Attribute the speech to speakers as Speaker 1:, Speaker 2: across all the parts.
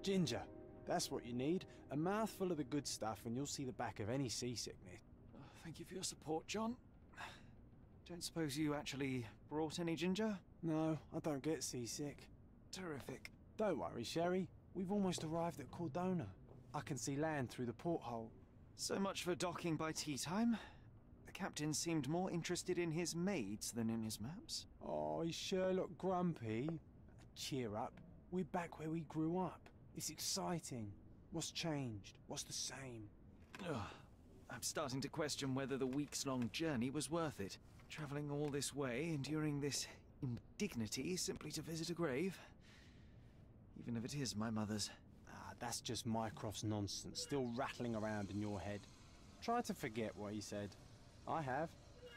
Speaker 1: Ginger. That's what you need. A mouthful of the good stuff and you'll see the back of any seasickness.
Speaker 2: Oh, thank you for your support, John. Don't suppose you actually brought any ginger?
Speaker 1: No, I don't get seasick.
Speaker 2: Terrific.
Speaker 1: Don't worry, Sherry. We've almost arrived at Cordona. I can see land through the porthole.
Speaker 2: So much for docking by tea time. The captain seemed more interested in his maids than in his maps.
Speaker 1: Oh, is Sherlock grumpy? Cheer up. We're back where we grew up. It's exciting. What's changed? What's the same?
Speaker 2: Ugh. I'm starting to question whether the weeks-long journey was worth it. Travelling all this way, enduring this indignity simply to visit a grave. Even if it is my mother's.
Speaker 1: Ah, that's just Mycroft's nonsense, still rattling around in your head. Try to forget what he said. I have.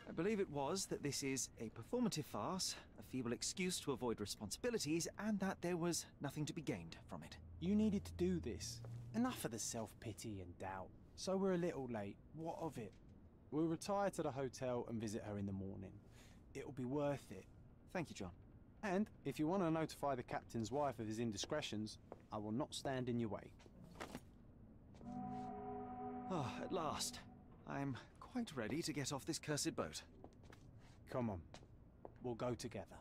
Speaker 2: I believe it was that this is a performative farce, a feeble excuse to avoid responsibilities, and that there was nothing to be gained from it.
Speaker 1: You needed to do this. Enough of the self-pity and doubt. So we're a little late. What of it? We'll retire to the hotel and visit her in the morning. It'll be worth it.
Speaker 2: Thank you, John.
Speaker 1: And if you want to notify the captain's wife of his indiscretions, I will not stand in your way.
Speaker 2: Oh, at last. I'm quite ready to get off this cursed boat.
Speaker 1: Come on. We'll go together.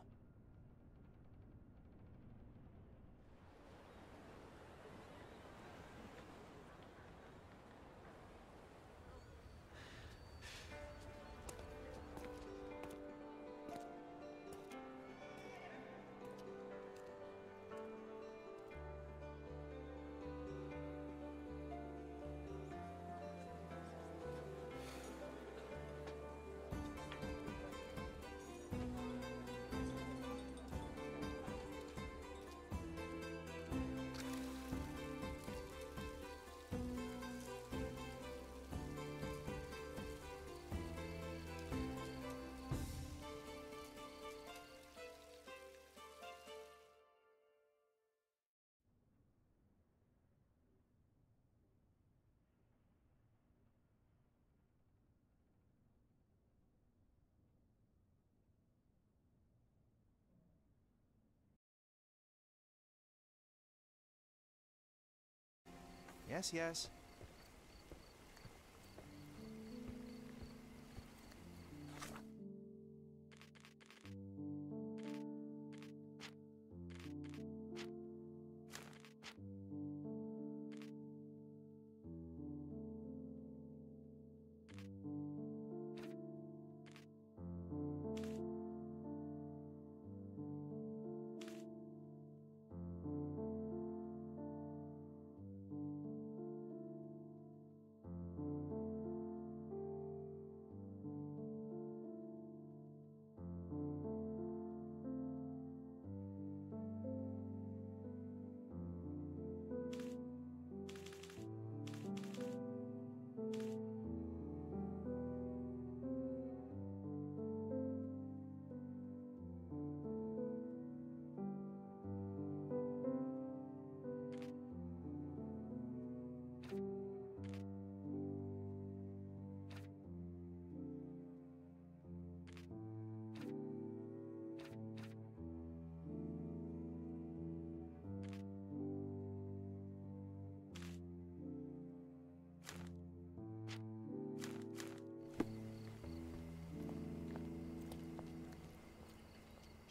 Speaker 2: Yes, yes.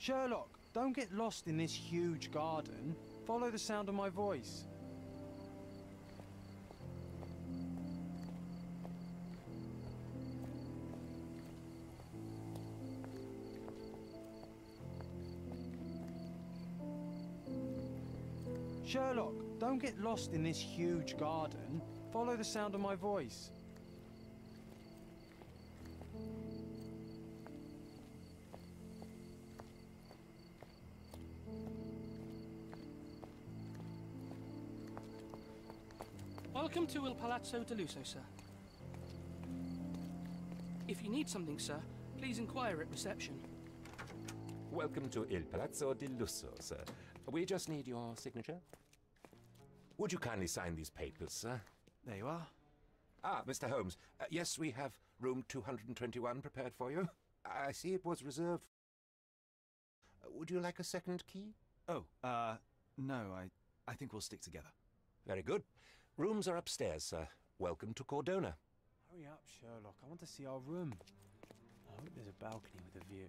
Speaker 1: Sherlock, don't get lost in this huge garden. Follow the sound of my voice. Sherlock, don't get lost in this huge garden. Follow the sound of my voice.
Speaker 3: Welcome to Il Palazzo di Lusso, sir. If you need something, sir, please inquire at reception.
Speaker 4: Welcome to Il Palazzo di Lusso, sir. We just need your signature. Would you kindly sign these papers, sir?
Speaker 2: There you are.
Speaker 4: Ah, Mr. Holmes. Yes, we have room 221 prepared for you. I see it was reserved. Would you like a second key?
Speaker 2: Oh, no, I think we'll stick together.
Speaker 4: Very good. Rooms are upstairs, sir. Welcome to Cordona.
Speaker 1: Hurry up, Sherlock. I want to see our room. I hope there's a balcony with a view.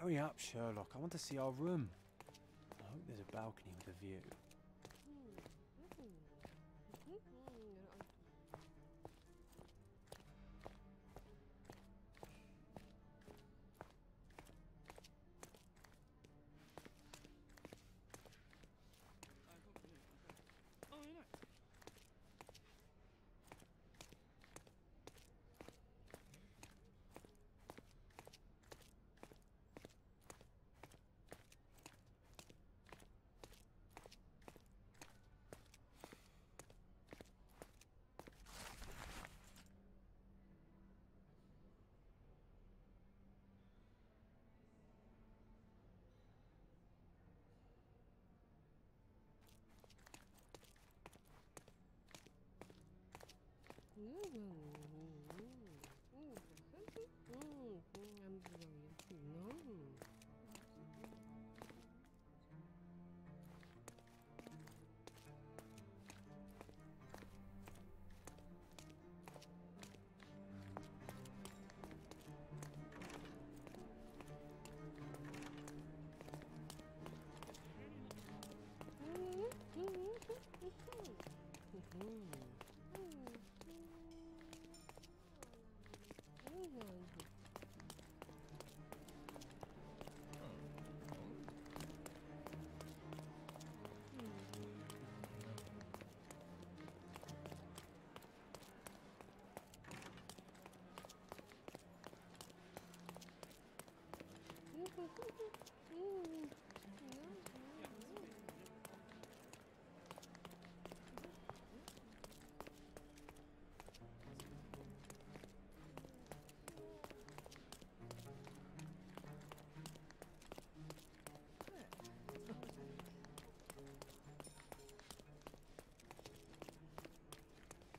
Speaker 1: Hurry up, Sherlock. I want to see our room. I hope there's a balcony with a view.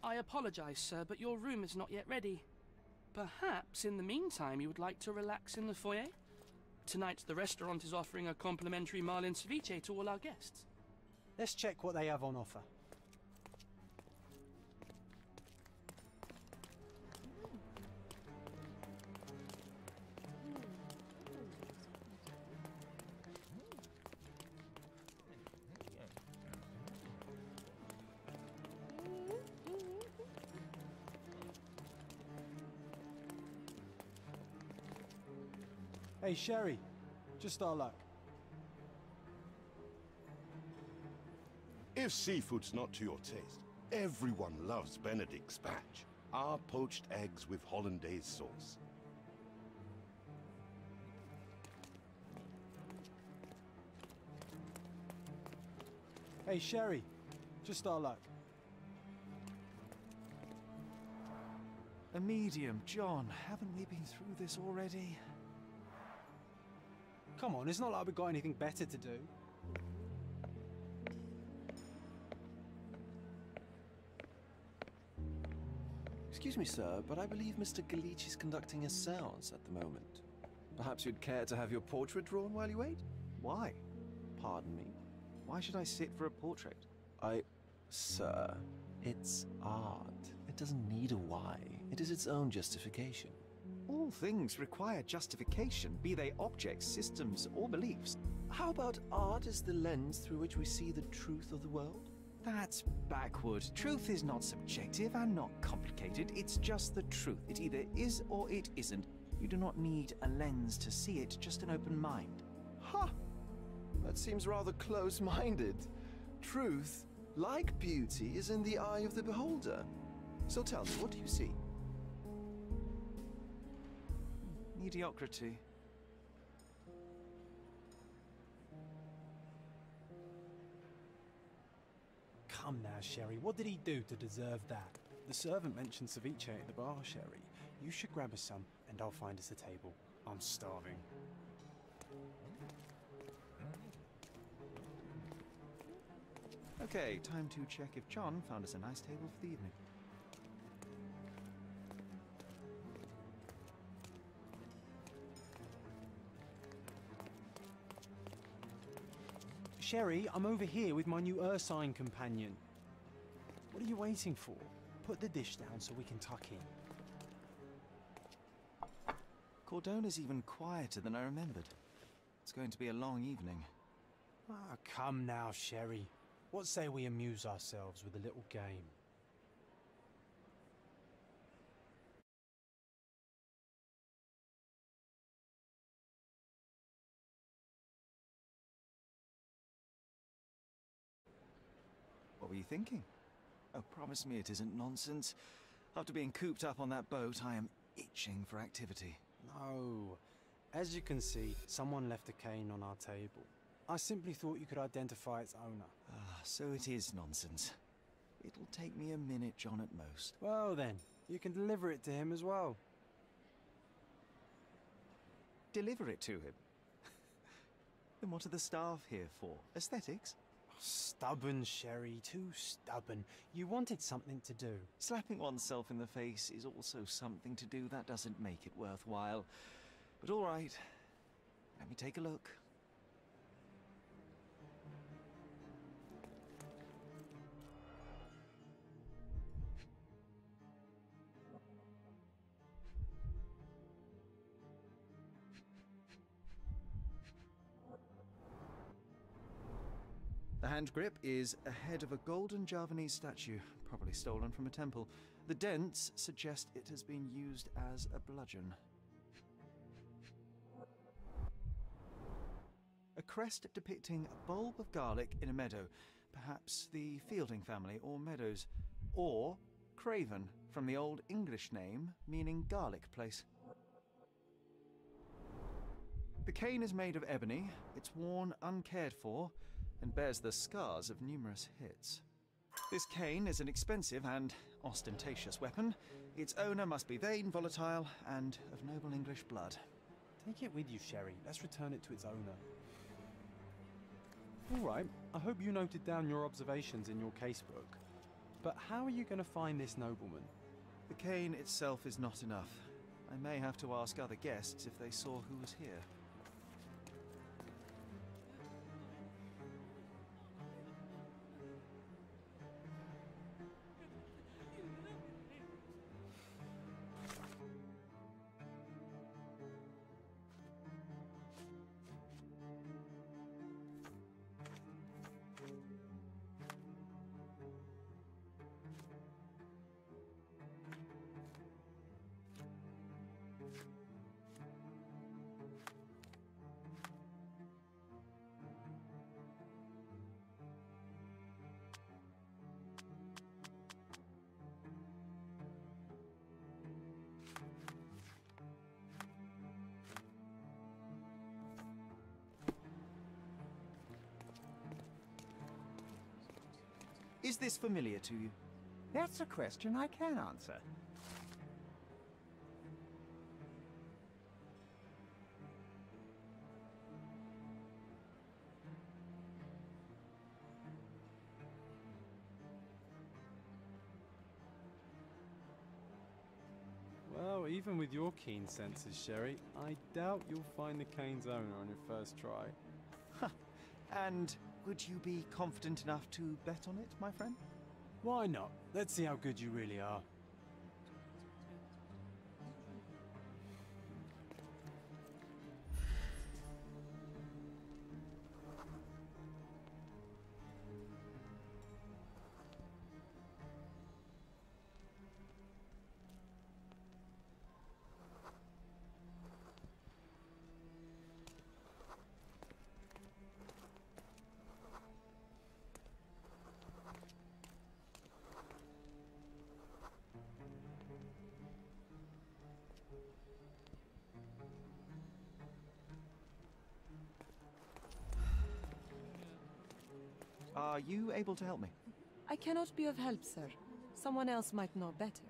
Speaker 3: I apologize, sir, but your room is not yet ready. Perhaps, in the meantime, you would like to relax in the foyer? Tonight, the restaurant is offering a complimentary marlin ceviche to all our guests.
Speaker 1: Let's check what they have on offer. Hey, Sherry. Just our luck.
Speaker 5: If seafood's not to your taste, everyone loves Benedict's batch. Our poached eggs with hollandaise sauce.
Speaker 1: Hey, Sherry. Just our luck.
Speaker 2: A medium, John. Haven't we been through this already?
Speaker 1: Come on, it's not like we've got anything better to do.
Speaker 6: Excuse me, sir, but I believe Mr. Galich is conducting a séance at the moment. Perhaps you'd care to have your portrait drawn while you wait?
Speaker 2: Why?
Speaker 6: Pardon me?
Speaker 2: Why should I sit for a portrait?
Speaker 6: Sir, it's art. It doesn't need a why. It is its own justification.
Speaker 2: All things require justification, be they objects, systems, or beliefs.
Speaker 6: How about art is the lens through which we see the truth of the world?
Speaker 2: That's backward. Truth is not subjective and not complicated. It's just the truth. It either is or it isn't. You do not need a lens to see it, just an open mind.
Speaker 6: Ha! That seems rather close-minded. Truth, like beauty, is in the eye of the beholder. So tell me, what do you see?
Speaker 2: Mediocrity.
Speaker 1: Come now, Sherry. What did he do to deserve that? The servant mentioned ceviche at the bar, Sherry. You should grab us some, and I'll find us a table. I'm starving.
Speaker 2: Okay, time to check if John found us a nice table for the evening.
Speaker 1: Sherry, I'm over here with my new Ursine companion. What are you waiting for? Put the dish down so we can tuck in.
Speaker 2: Cordona's even quieter than I remembered. It's going to be a long evening.
Speaker 1: Ah, come now, Sherry. What say we amuse ourselves with a little game?
Speaker 2: What were you thinking? Oh, promise me it isn't nonsense. After being cooped up on that boat, I am itching for activity.
Speaker 1: No. As you can see, someone left a cane on our table. I simply thought you could identify its owner.
Speaker 2: Ah, so it is nonsense. It'll take me a minute, John, at most.
Speaker 1: Well then, you can deliver it to him as well.
Speaker 2: Deliver it to him? Then what are the staff here for? Aesthetics?
Speaker 1: Stubborn, Sherry, too stubborn. You wanted something to do.
Speaker 2: Slapping oneself in the face is also something to do. That doesn't make it worthwhile. But all right, let me take a look. The hand grip is a head of a golden Javanese statue, probably stolen from a temple. The dents suggest it has been used as a bludgeon. A crest depicting a bulb of garlic in a meadow, perhaps the Fielding family or Meadows, or Craven, from the Old English name meaning garlic place. The cane is made of ebony, it's worn uncared for, and bears the scars of numerous hits. This cane is an expensive and ostentatious weapon. Its owner must be vain, volatile, and of noble English blood.
Speaker 1: Take it with you, Sherry. Let's return it to its owner. All right, I hope you noted down your observations in your casebook. But how are you going to find this nobleman?
Speaker 2: The cane itself is not enough. I may have to ask other guests if they saw who was here. Is this familiar to you?
Speaker 7: That's a question I can answer.
Speaker 1: Well, even with your keen senses, Sherry, I doubt you'll find the cane's owner on your first try.
Speaker 2: And would you be confident enough to bet on it, my friend?
Speaker 1: Why not? Let's see how good you really are.
Speaker 2: Are you able to help me?
Speaker 8: I cannot be of help, sir. Someone else might know better.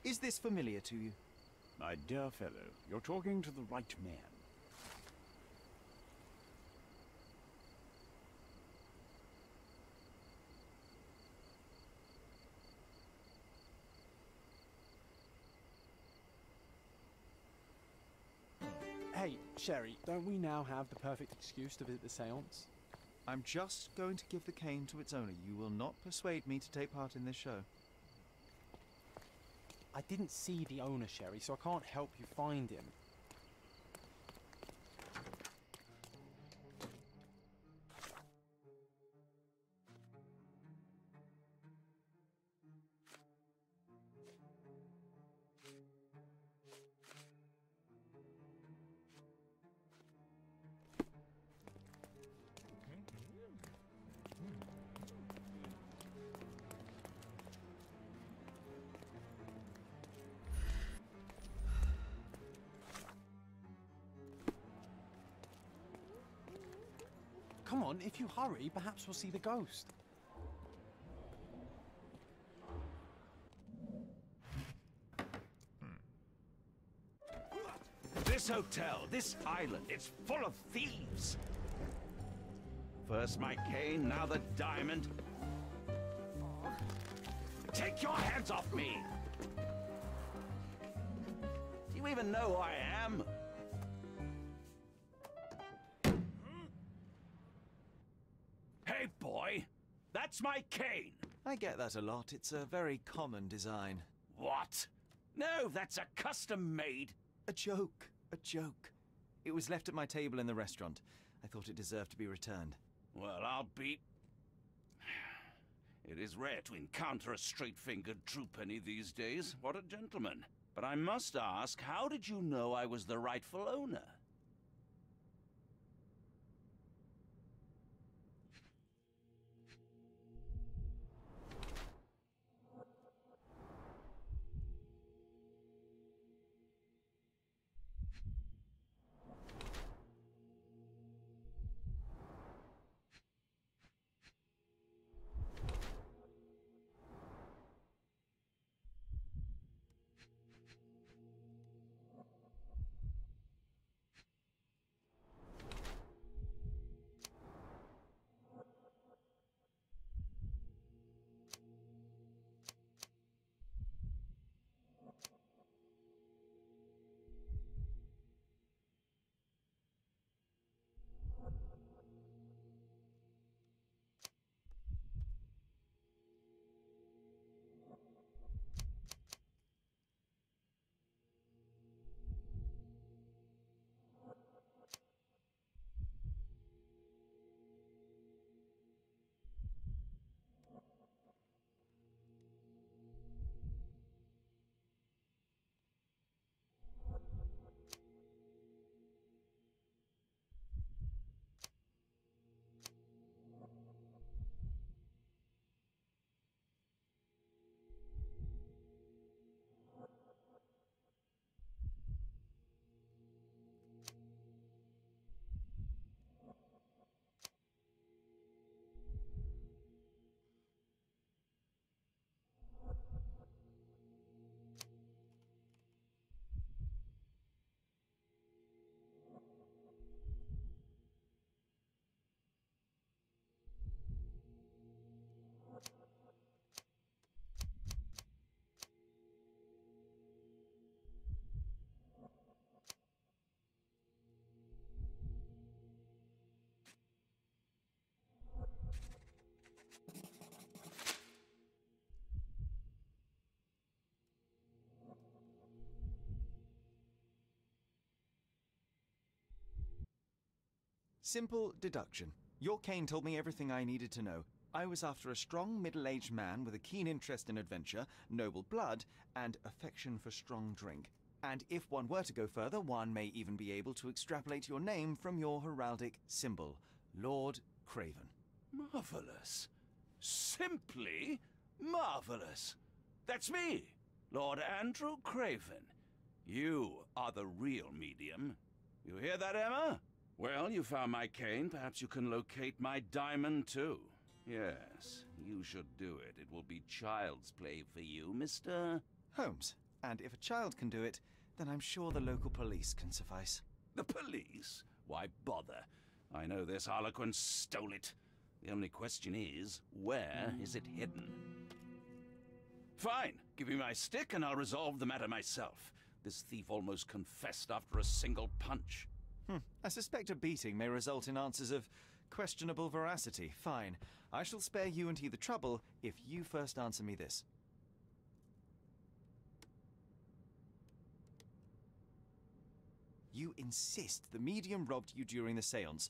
Speaker 2: Is this familiar to you?
Speaker 7: My dear fellow, you're talking to the right man.
Speaker 1: Hey, Sherry, don't we now have the perfect excuse to visit the seance?
Speaker 2: I'm just going to give the cane to its owner. You will not persuade me to take part in this show.
Speaker 1: I didn't see the owner, Sherry, so I can't help you find him. Come on, if you hurry, perhaps we'll see the ghost.
Speaker 9: This hotel, this island, it's full of thieves. First my cane, now the diamond. Take your hands off me! Do you even know who I am? Hey, boy! That's my cane!
Speaker 2: I get that a lot. It's a very common design.
Speaker 9: What? No, that's a custom-made.
Speaker 2: A joke. A joke. It was left at my table in the restaurant. I thought it deserved to be returned.
Speaker 9: Well, I'll be... It is rare to encounter a straight-fingered true penny these days. What a gentleman. But I must ask, how did you know I was the rightful owner?
Speaker 2: Simple deduction. Your cane told me everything I needed to know. I was after a strong, middle-aged man with a keen interest in adventure, noble blood, and affection for strong drink. And if one were to go further, one may even be able to extrapolate your name from your heraldic symbol, Lord Craven.
Speaker 9: Marvelous. Simply marvelous. That's me, Lord Andrew Craven. You are the real medium. You hear that, Emma? Well, you found my cane. Perhaps you can locate my diamond, too. Yes, you should do it. It will be child's play for you, Mr.
Speaker 2: Holmes, And if a child can do it, then I'm sure the local police can suffice.
Speaker 9: The police? Why bother? I know this harlequin stole it. The only question is, where is it hidden? Fine. Give me my stick and I'll resolve the matter myself. This thief almost confessed after a single punch.
Speaker 2: I suspect a beating may result in answers of questionable veracity. Fine. I shall spare you and he the trouble if you first answer me this. You insist the medium robbed you during the séance.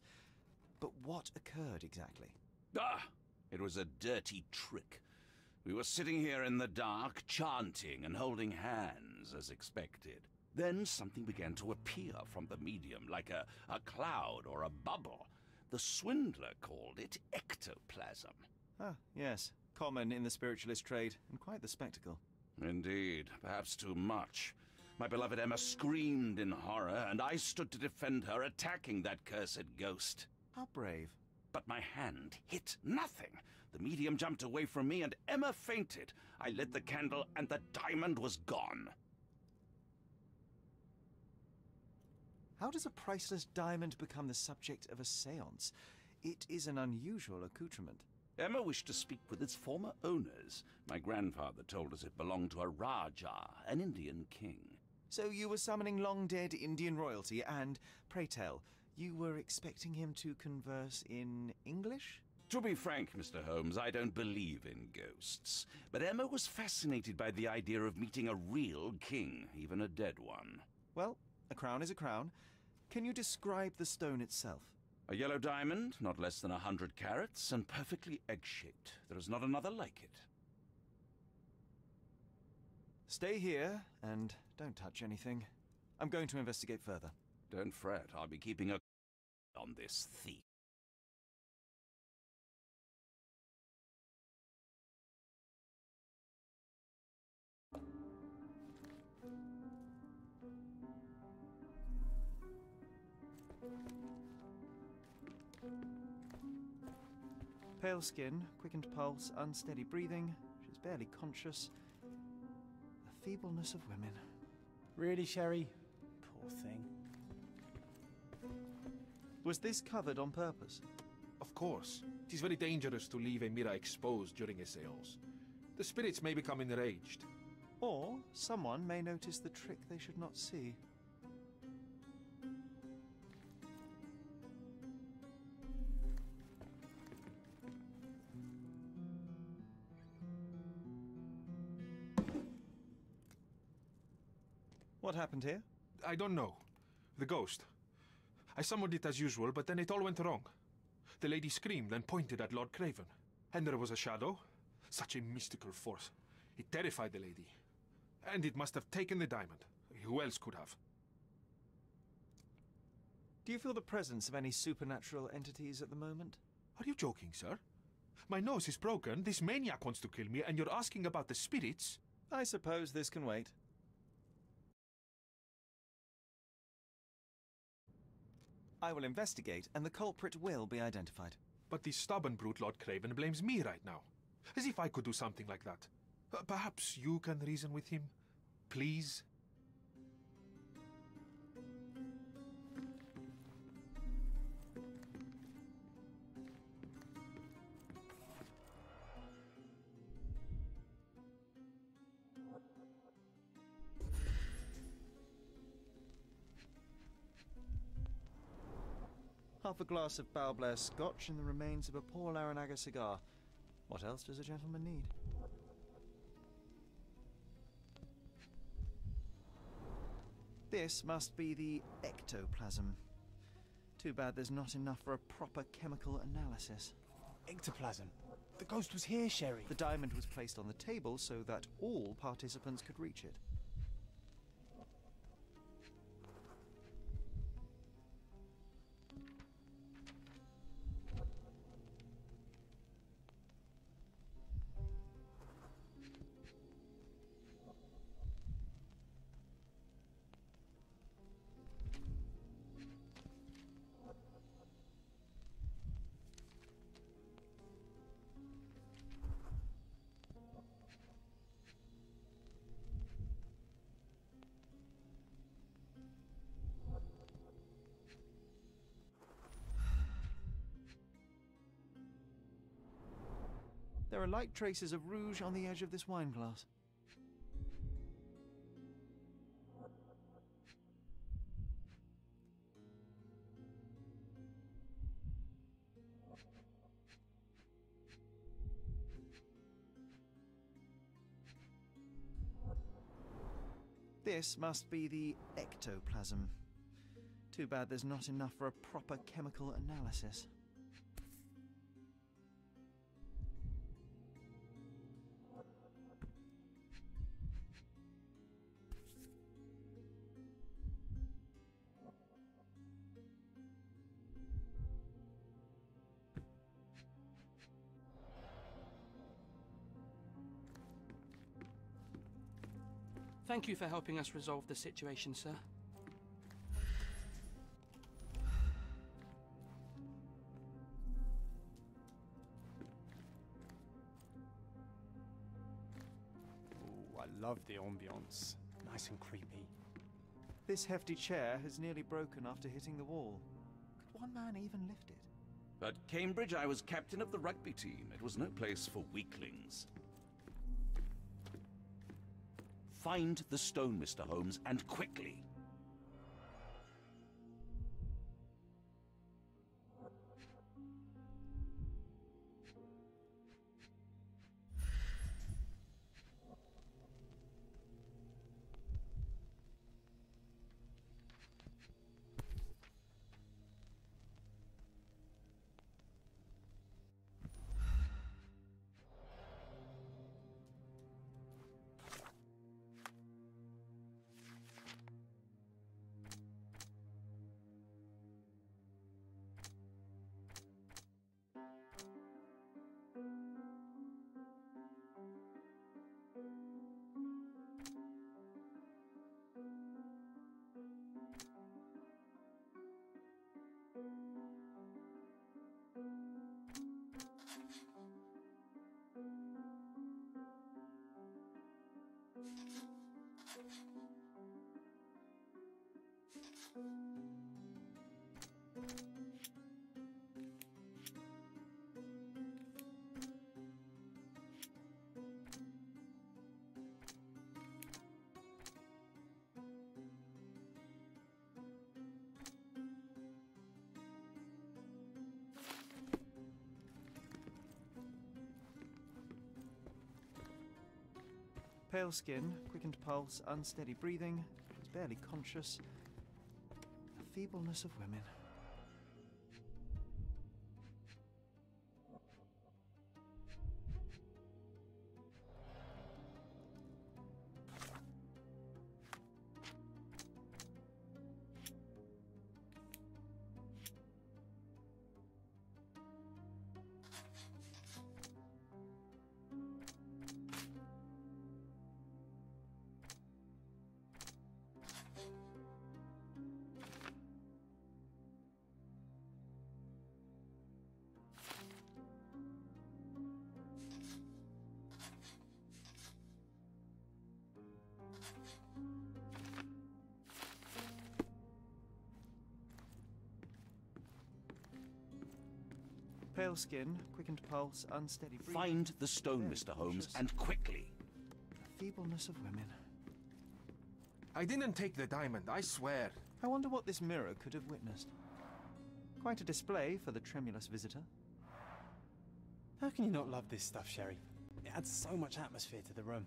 Speaker 2: But what occurred exactly?
Speaker 9: It was a dirty trick. We were sitting here in the dark, chanting and holding hands, as expected. Then something began to appear from the medium, like a cloud or a bubble. The swindler called it ectoplasm.
Speaker 2: Ah, yes. Common in the spiritualist trade, and quite the spectacle.
Speaker 9: Indeed, perhaps too much. My beloved Emma screamed in horror, and I stood to defend her, attacking that cursed ghost.
Speaker 2: How brave.
Speaker 9: But my hand hit nothing. The medium jumped away from me, and Emma fainted. I lit the candle, and the diamond was gone.
Speaker 2: How does a priceless diamond become the subject of a séance? It is an unusual accoutrement.
Speaker 9: Emma wished to speak with its former owners. My grandfather told us it belonged to a Rajah, an Indian king.
Speaker 2: So you were summoning long-dead Indian royalty, and, pray tell, you were expecting him to converse in English?
Speaker 9: To be frank, Mr. Holmes, I don't believe in ghosts. But Emma was fascinated by the idea of meeting a real king, even a dead one.
Speaker 2: Well, a crown is a crown. Can you describe the stone itself?
Speaker 9: A yellow diamond, not less than 100 carats, and perfectly egg-shaped. There is not another like it.
Speaker 2: Stay here, and don't touch anything. I'm going to investigate further.
Speaker 9: Don't fret, I'll be keeping a on this thief.
Speaker 2: Pale skin, quickened pulse, unsteady breathing. She's barely conscious. The feebleness of women.
Speaker 1: Really, Sherry? Poor thing.
Speaker 2: Was this covered on purpose?
Speaker 10: Of course. It is very dangerous to leave a mirror exposed during a séance. The spirits may become enraged.
Speaker 2: Or someone may notice the trick they should not see. What happened here?
Speaker 10: I don't know. The ghost. I summoned it as usual, but then it all went wrong. The lady screamed and pointed at Lord Craven. And there was a shadow. Such a mystical force. It terrified the lady. And it must have taken the diamond. Who else could have?
Speaker 2: Do you feel the presence of any supernatural entities at the moment?
Speaker 10: Are you joking, sir? My nose is broken, this maniac wants to kill me, and you're asking about the spirits?
Speaker 2: I suppose this can wait. I will investigate, and the culprit will be identified.
Speaker 10: But the stubborn brute Lord Craven blames me right now. As if I could do something like that. Perhaps you can reason with him? Please?
Speaker 2: Half a glass of Balblair Scotch and the remains of a poor Laranaga cigar. What else does a gentleman need? This must be the ectoplasm. Too bad there's not enough for a proper chemical analysis.
Speaker 1: Ectoplasm? The ghost was here, Sherry.
Speaker 2: The diamond was placed on the table so that all participants could reach it. There are light traces of rouge on the edge of this wine glass. This must be the ectoplasm. Too bad there's not enough for a proper chemical analysis.
Speaker 3: Thank you for helping us resolve the situation, sir.
Speaker 1: Ooh, I love the ambience. Nice and creepy.
Speaker 2: This hefty chair has nearly broken after hitting the wall. Could one man even lift it?
Speaker 9: At Cambridge, I was captain of the rugby team. It was no place for weaklings. Find the stone, Mr. Holmes, and quickly.
Speaker 2: Pale skin, quickened pulse, unsteady breathing. She's barely conscious. The feebleness of women. Pale skin, quickened pulse, unsteady breathing.
Speaker 9: Find the stone, Mr. Holmes, and quickly.
Speaker 2: The feebleness of women.
Speaker 10: I didn't take the diamond, I swear.
Speaker 2: I wonder what this mirror could have witnessed. Quite a display for the tremulous visitor.
Speaker 1: How can you not love this stuff, Sherry? It adds so much atmosphere to the room.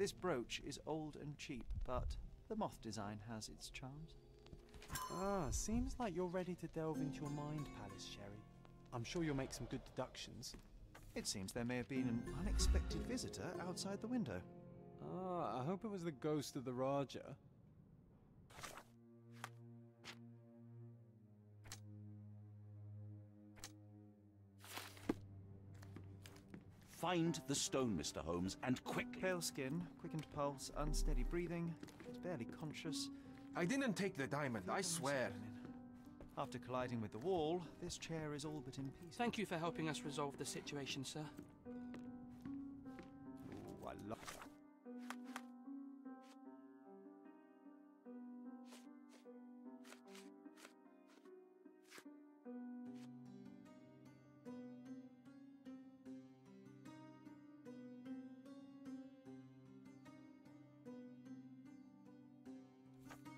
Speaker 2: This brooch is old and cheap, but the moth design has its charms.
Speaker 1: Ah, seems like you're ready to delve into your mind palace, Sherry. I'm sure you'll make some good deductions.
Speaker 2: It seems there may have been an unexpected visitor outside the window.
Speaker 1: Ah, I hope it was the ghost of the Raja.
Speaker 9: Find the stone, Mr. Holmes, and quickly.
Speaker 2: Pale skin, quickened pulse, unsteady breathing. He's barely conscious.
Speaker 10: I didn't take the diamond, I swear.
Speaker 2: After colliding with the wall, this chair is all but in pieces.
Speaker 3: Thank you for helping us resolve the situation, sir.
Speaker 1: Oh, I love...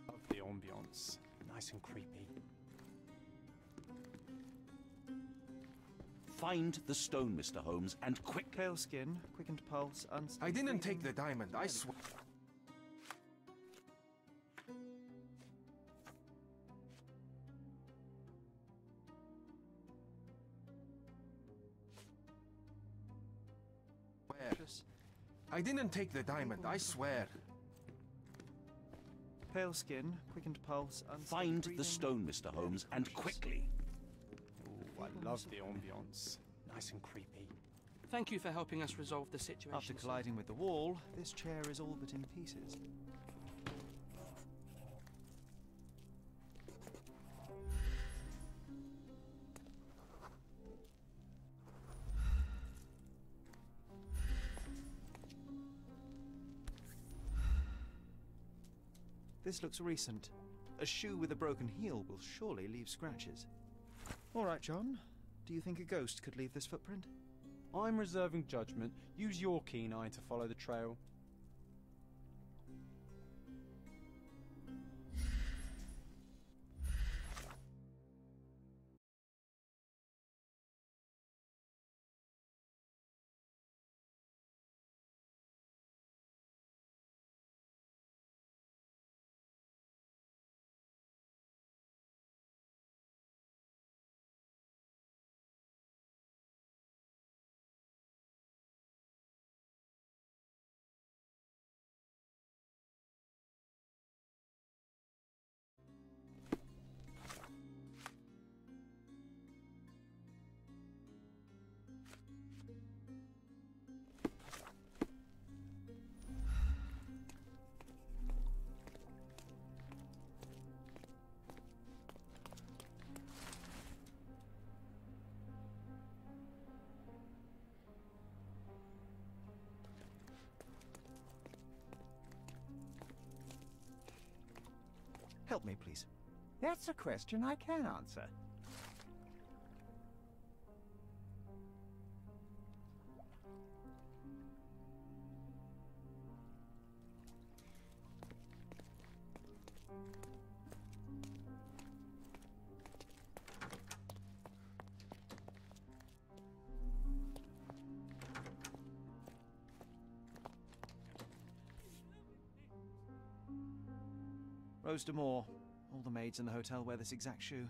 Speaker 1: Love the ambience. Nice and creepy.
Speaker 9: Find the stone, Mr. Holmes, and quick.
Speaker 2: Pale skin, quickened pulse, unsteady
Speaker 10: I didn't
Speaker 2: breathing.
Speaker 10: take the diamond, I swear. I didn't take the diamond, I swear.
Speaker 2: Pale skin, quickened pulse, unsteady
Speaker 9: Find
Speaker 2: breathing.
Speaker 9: the stone, Mr. Holmes, and quickly.
Speaker 1: Oh, I love the ambience. Nice and creepy.
Speaker 3: Thank you for helping us resolve the situation,
Speaker 2: After
Speaker 3: sir.
Speaker 2: colliding with the wall, this chair is all but in pieces. This looks recent. A shoe with a broken heel will surely leave scratches. All right, John. Do you think a ghost could leave this footprint?
Speaker 1: I'm reserving judgment. Use your keen eye to follow the trail.
Speaker 2: Help me, please.
Speaker 11: That's a question I can answer.
Speaker 2: Rose D'Amour. All the maids in the hotel wear this exact shoe.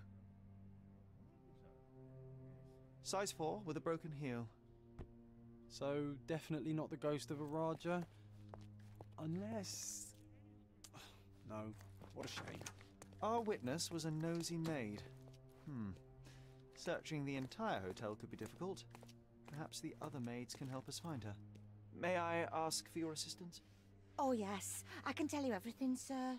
Speaker 2: Size 4 with a broken heel.
Speaker 1: So, definitely not the ghost of a Raja? Unless... No, what a shame.
Speaker 2: Our witness was a nosy maid. Searching the entire hotel could be difficult. Perhaps the other maids can help us find her. May I ask for your assistance?
Speaker 12: Oh, yes. I can tell you everything, sir.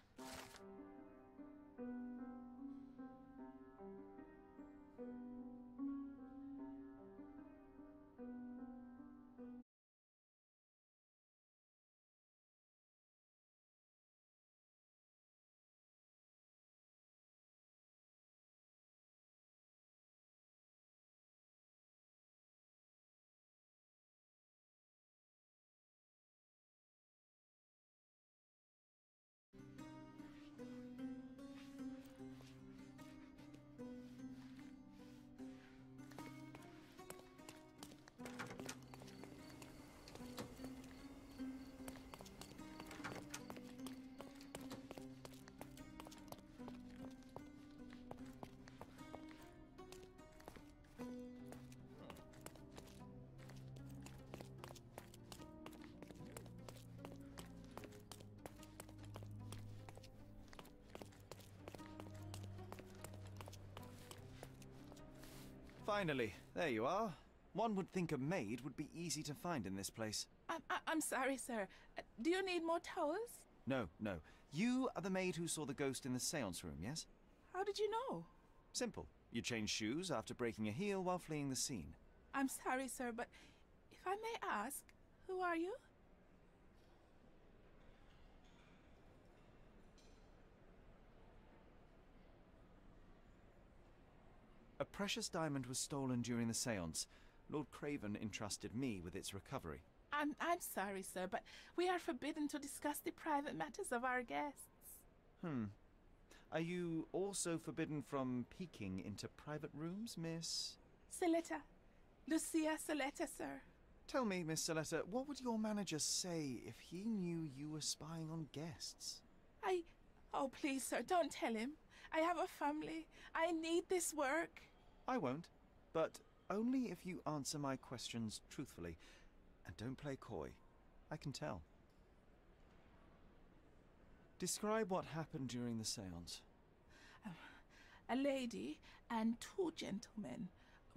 Speaker 2: Finally, there you are. One would think a maid would be easy to find in this place.
Speaker 13: I'm sorry, sir. Do you need more towels?
Speaker 2: No, no. You are the maid who saw the ghost in the seance room, yes?
Speaker 13: How did you know?
Speaker 2: Simple. You changed shoes after breaking a heel while fleeing the scene.
Speaker 13: I'm sorry, sir, but if I may ask, who are you?
Speaker 2: A precious diamond was stolen during the seance. Lord Craven entrusted me with its recovery.
Speaker 13: I'm sorry, sir, but we are forbidden to discuss the private matters of our guests.
Speaker 2: Are you also forbidden from peeking into private rooms, Miss?
Speaker 13: Saletta. Lucia Saletta, sir.
Speaker 2: Tell me, Miss Saletta, what would your manager say if he knew you were spying on guests?
Speaker 13: Oh, please, sir, don't tell him. I have a family. I need this work.
Speaker 2: I won't, but only if you answer my questions truthfully. And don't play coy. I can tell. Describe what happened during the seance.
Speaker 13: A lady and two gentlemen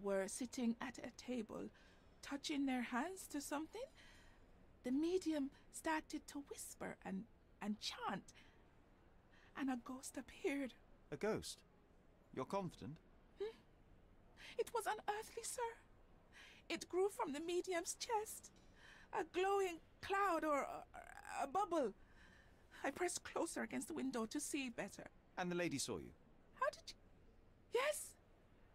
Speaker 13: were sitting at a table, touching their hands to something. The medium started to whisper and chant, and a ghost appeared.
Speaker 2: A ghost? You're confident?
Speaker 13: It was unearthly, sir. It grew from the medium's chest. A glowing cloud or a bubble. I pressed closer against the window to see better.
Speaker 2: And the lady saw you?
Speaker 13: How did you... Yes!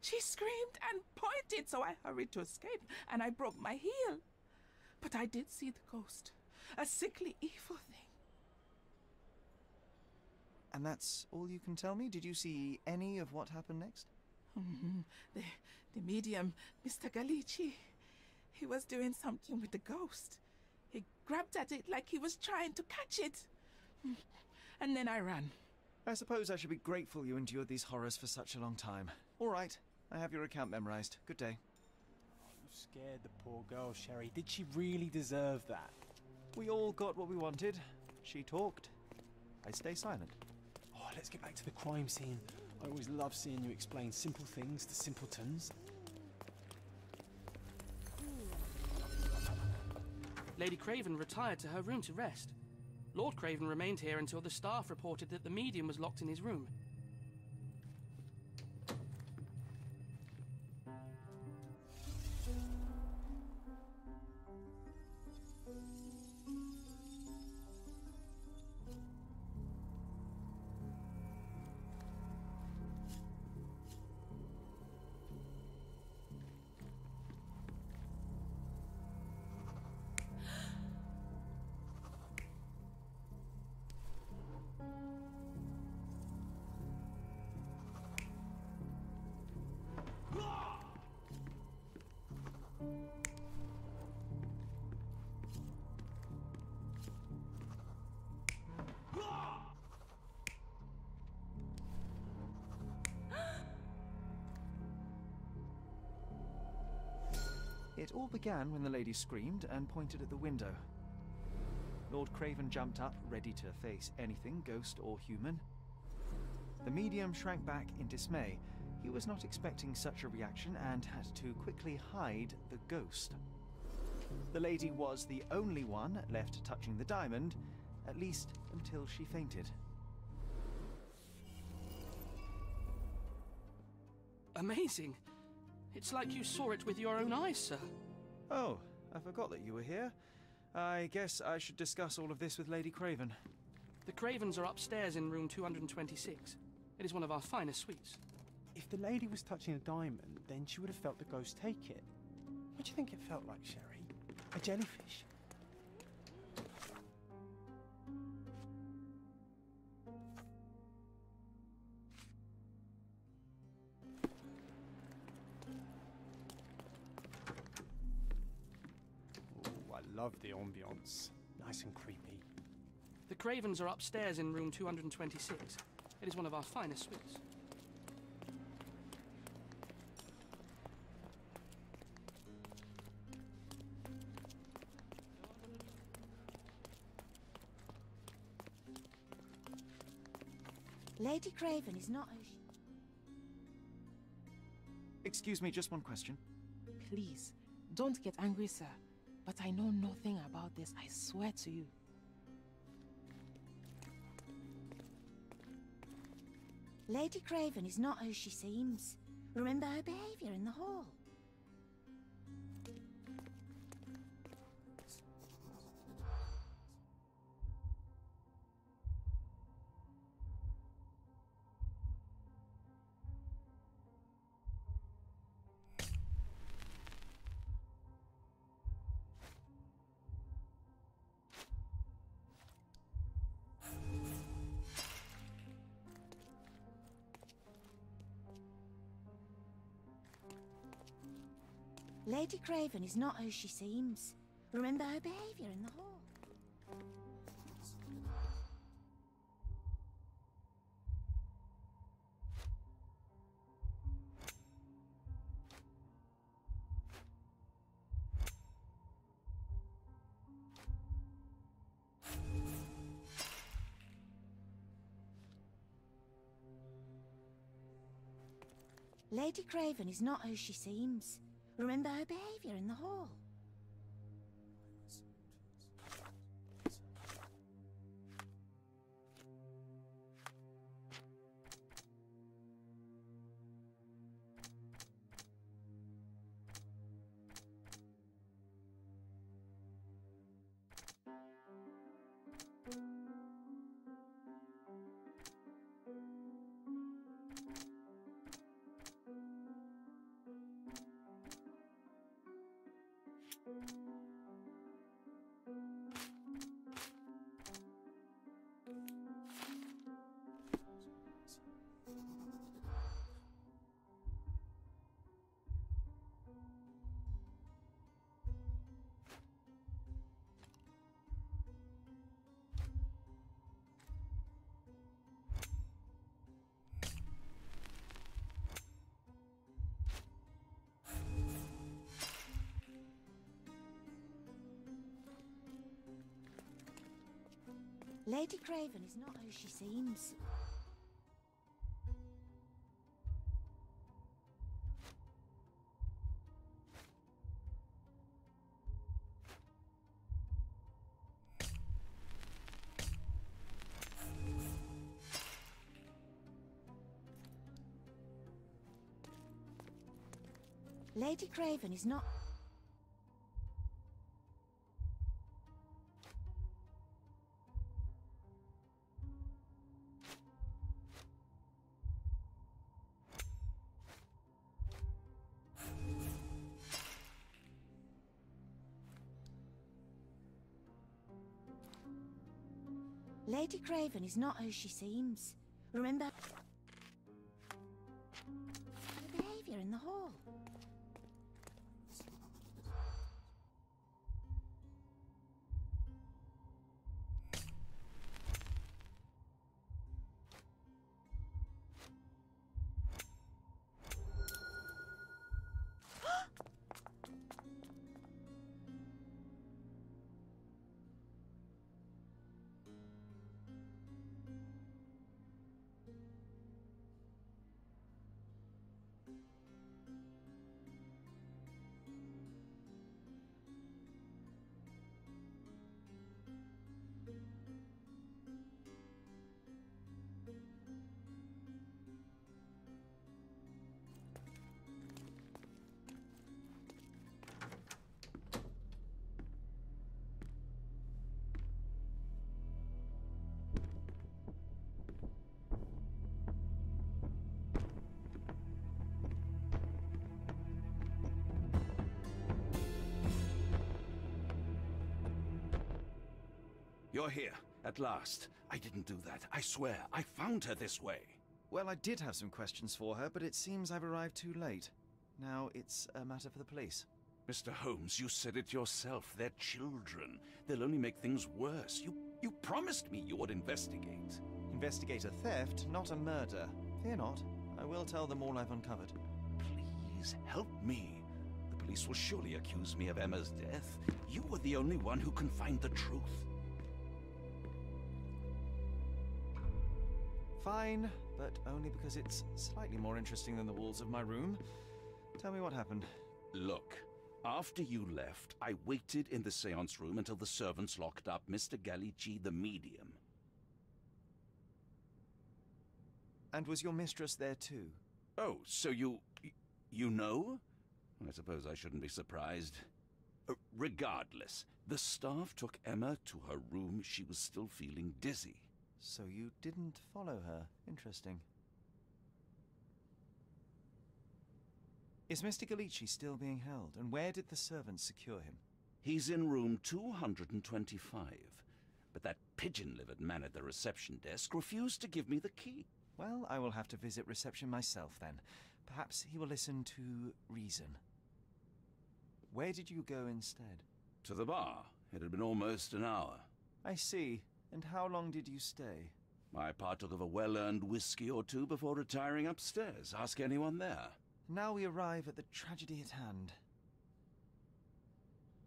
Speaker 13: She screamed and pointed, so I hurried to escape, and I broke my heel. But I did see the ghost. A sickly, evil thing.
Speaker 2: And that's all you can tell me? Did you see any of what happened next?
Speaker 13: The medium, Mr. Gallici, he was doing something with the ghost. He grabbed at it like he was trying to catch it. And then I ran.
Speaker 2: I suppose I should be grateful you endured these horrors for such a long time. All right, I have your account memorized. Good day.
Speaker 1: You scared the poor girl, Sherry. Did she really deserve that?
Speaker 2: We all got what we wanted. She talked. I stay silent.
Speaker 1: Oh, let's get back to the crime scene. I always love seeing you explain simple things to simpletons.
Speaker 3: Lady Craven retired to her room to rest. Lord Craven remained here until the staff reported that the medium was locked in his room.
Speaker 2: It all began when the lady screamed and pointed at the window. Lord Craven jumped up, ready to face anything, ghost or human. The medium shrank back in dismay. He was not expecting such a reaction and had to quickly hide the ghost. The lady was the only one left touching the diamond, at least until she fainted.
Speaker 3: Amazing. It's like you saw it with your own eyes, sir.
Speaker 2: Oh, I forgot that you were here. I guess I should discuss all of this with Lady Craven.
Speaker 3: The Cravens are upstairs in room 226. It is one of our finest suites.
Speaker 1: If the lady was touching a diamond, then she would have felt the ghost take it. What do you think it felt like, Sherry? A jellyfish? Oh, I love the ambience. Nice and creepy.
Speaker 3: The Cravens are upstairs in room 226. It is one of our finest suites.
Speaker 12: Lady Craven is not who she...
Speaker 2: Excuse me, just one question.
Speaker 14: Please, don't get angry, sir. But I know nothing about this, I swear to you.
Speaker 12: Lady Craven is not who she seems. Remember her behavior in the hall. Lady Craven is not who she seems. Remember her behavior in the hall. Lady Craven is not who she seems. Remember her behavior in the hall. Lady Craven is not who she seems. Lady Craven is not... Lady Craven is not who she seems. Remember her behavior in the hall.
Speaker 9: You're here, at last. I didn't do that. I swear, I found her this way.
Speaker 2: Well, I did have some questions for her, but it seems I've arrived too late. Now it's a matter for the police.
Speaker 9: Mr. Holmes, you said it yourself. They're children. They'll only make things worse. You promised me you would investigate.
Speaker 2: Investigate a theft, not a murder. Fear not. I will tell them all I've uncovered.
Speaker 9: Please, help me. The police will surely accuse me of Emma's death. You were the only one who can find the truth.
Speaker 2: Fine, but only because it's slightly more interesting than the walls of my room. Tell me what happened.
Speaker 9: Look, after you left, I waited in the seance room until the servants locked up Mr. Gallici, the medium.
Speaker 2: And was your mistress there too?
Speaker 9: Oh, so you know? I suppose I shouldn't be surprised. Regardless, the staff took Emma to her room. She was still feeling dizzy.
Speaker 2: So you didn't follow her. Interesting. Is Mr. Gallici still being held? And where did the servants secure him?
Speaker 9: He's in room 225. But that pigeon-livered man at the reception desk refused to give me the key.
Speaker 2: Well, I will have to visit reception myself then. Perhaps he will listen to reason. Where did you go instead?
Speaker 9: To the bar. It had been almost an hour.
Speaker 2: I see. And how long did you stay?
Speaker 9: I partook of a well-earned whiskey or two before retiring upstairs. Ask anyone there.
Speaker 2: Now we arrive at the tragedy at hand.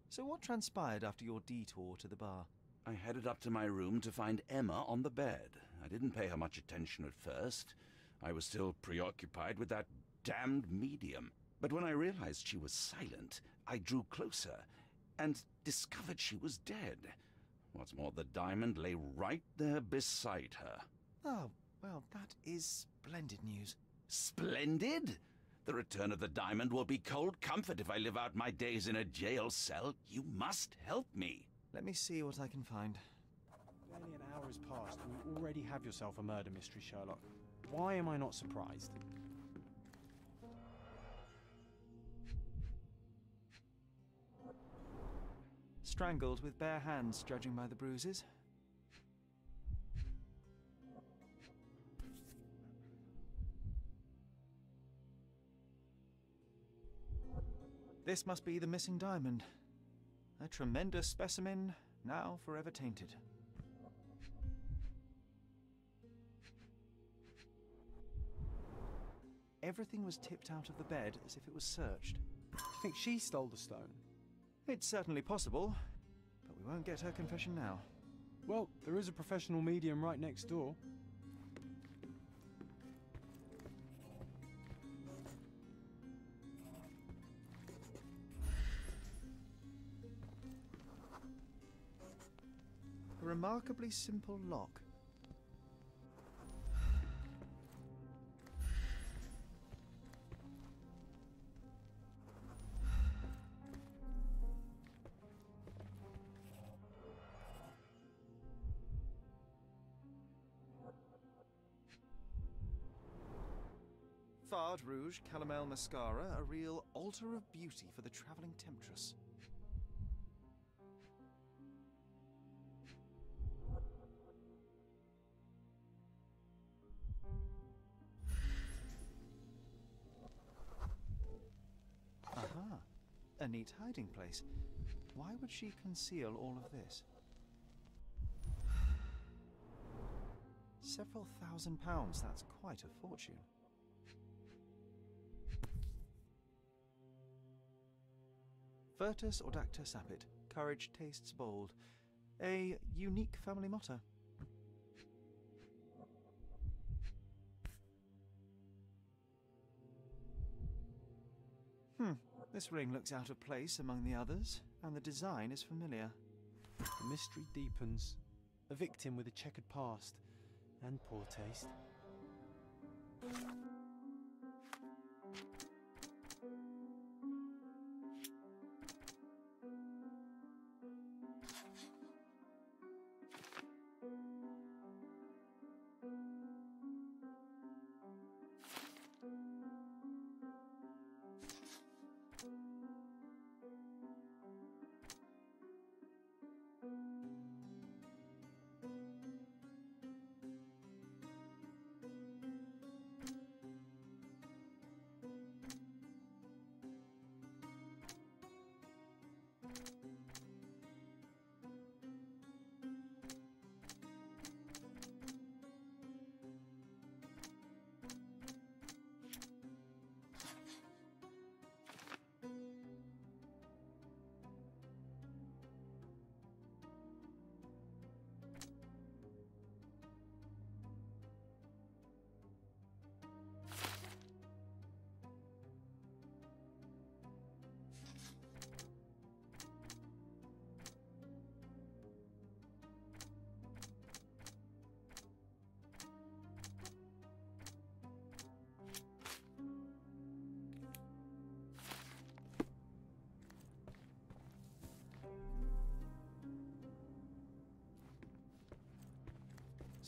Speaker 2: So what transpired after your detour to the bar?
Speaker 9: I headed up to my room to find Emma on the bed. I didn't pay her much attention at first. I was still preoccupied with that damned medium. But when I realized she was silent, I drew closer and discovered she was dead. What's more, the diamond lay right there beside her.
Speaker 2: Oh, well, that is splendid news.
Speaker 9: Splendid? The return of the diamond will be cold comfort if I live out my days in a jail cell. You must help me.
Speaker 2: Let me see what I can find.
Speaker 1: Barely an hour has passed and you already have yourself a murder mystery, Sherlock. Why am I not surprised?
Speaker 2: Strangled with bare hands, judging by the bruises. This must be the missing diamond. A tremendous specimen, now forever tainted. Everything was tipped out of the bed as if it was searched.
Speaker 1: Do you think she stole the stone?
Speaker 2: It's certainly possible, but we won't get her confession now.
Speaker 1: Well, there is a professional medium right next door.
Speaker 2: A remarkably simple lock. Fard Rouge Calomel Mascara, a real altar of beauty for the travelling temptress. Aha, a neat hiding place. Why would she conceal all of this? Several £1,000s, that's quite a fortune. Virtus Audacta Sapit, courage tastes bold. A unique family motto. This ring looks out of place among the others, and the design is familiar.
Speaker 1: The mystery deepens. A victim with a checkered past and poor taste.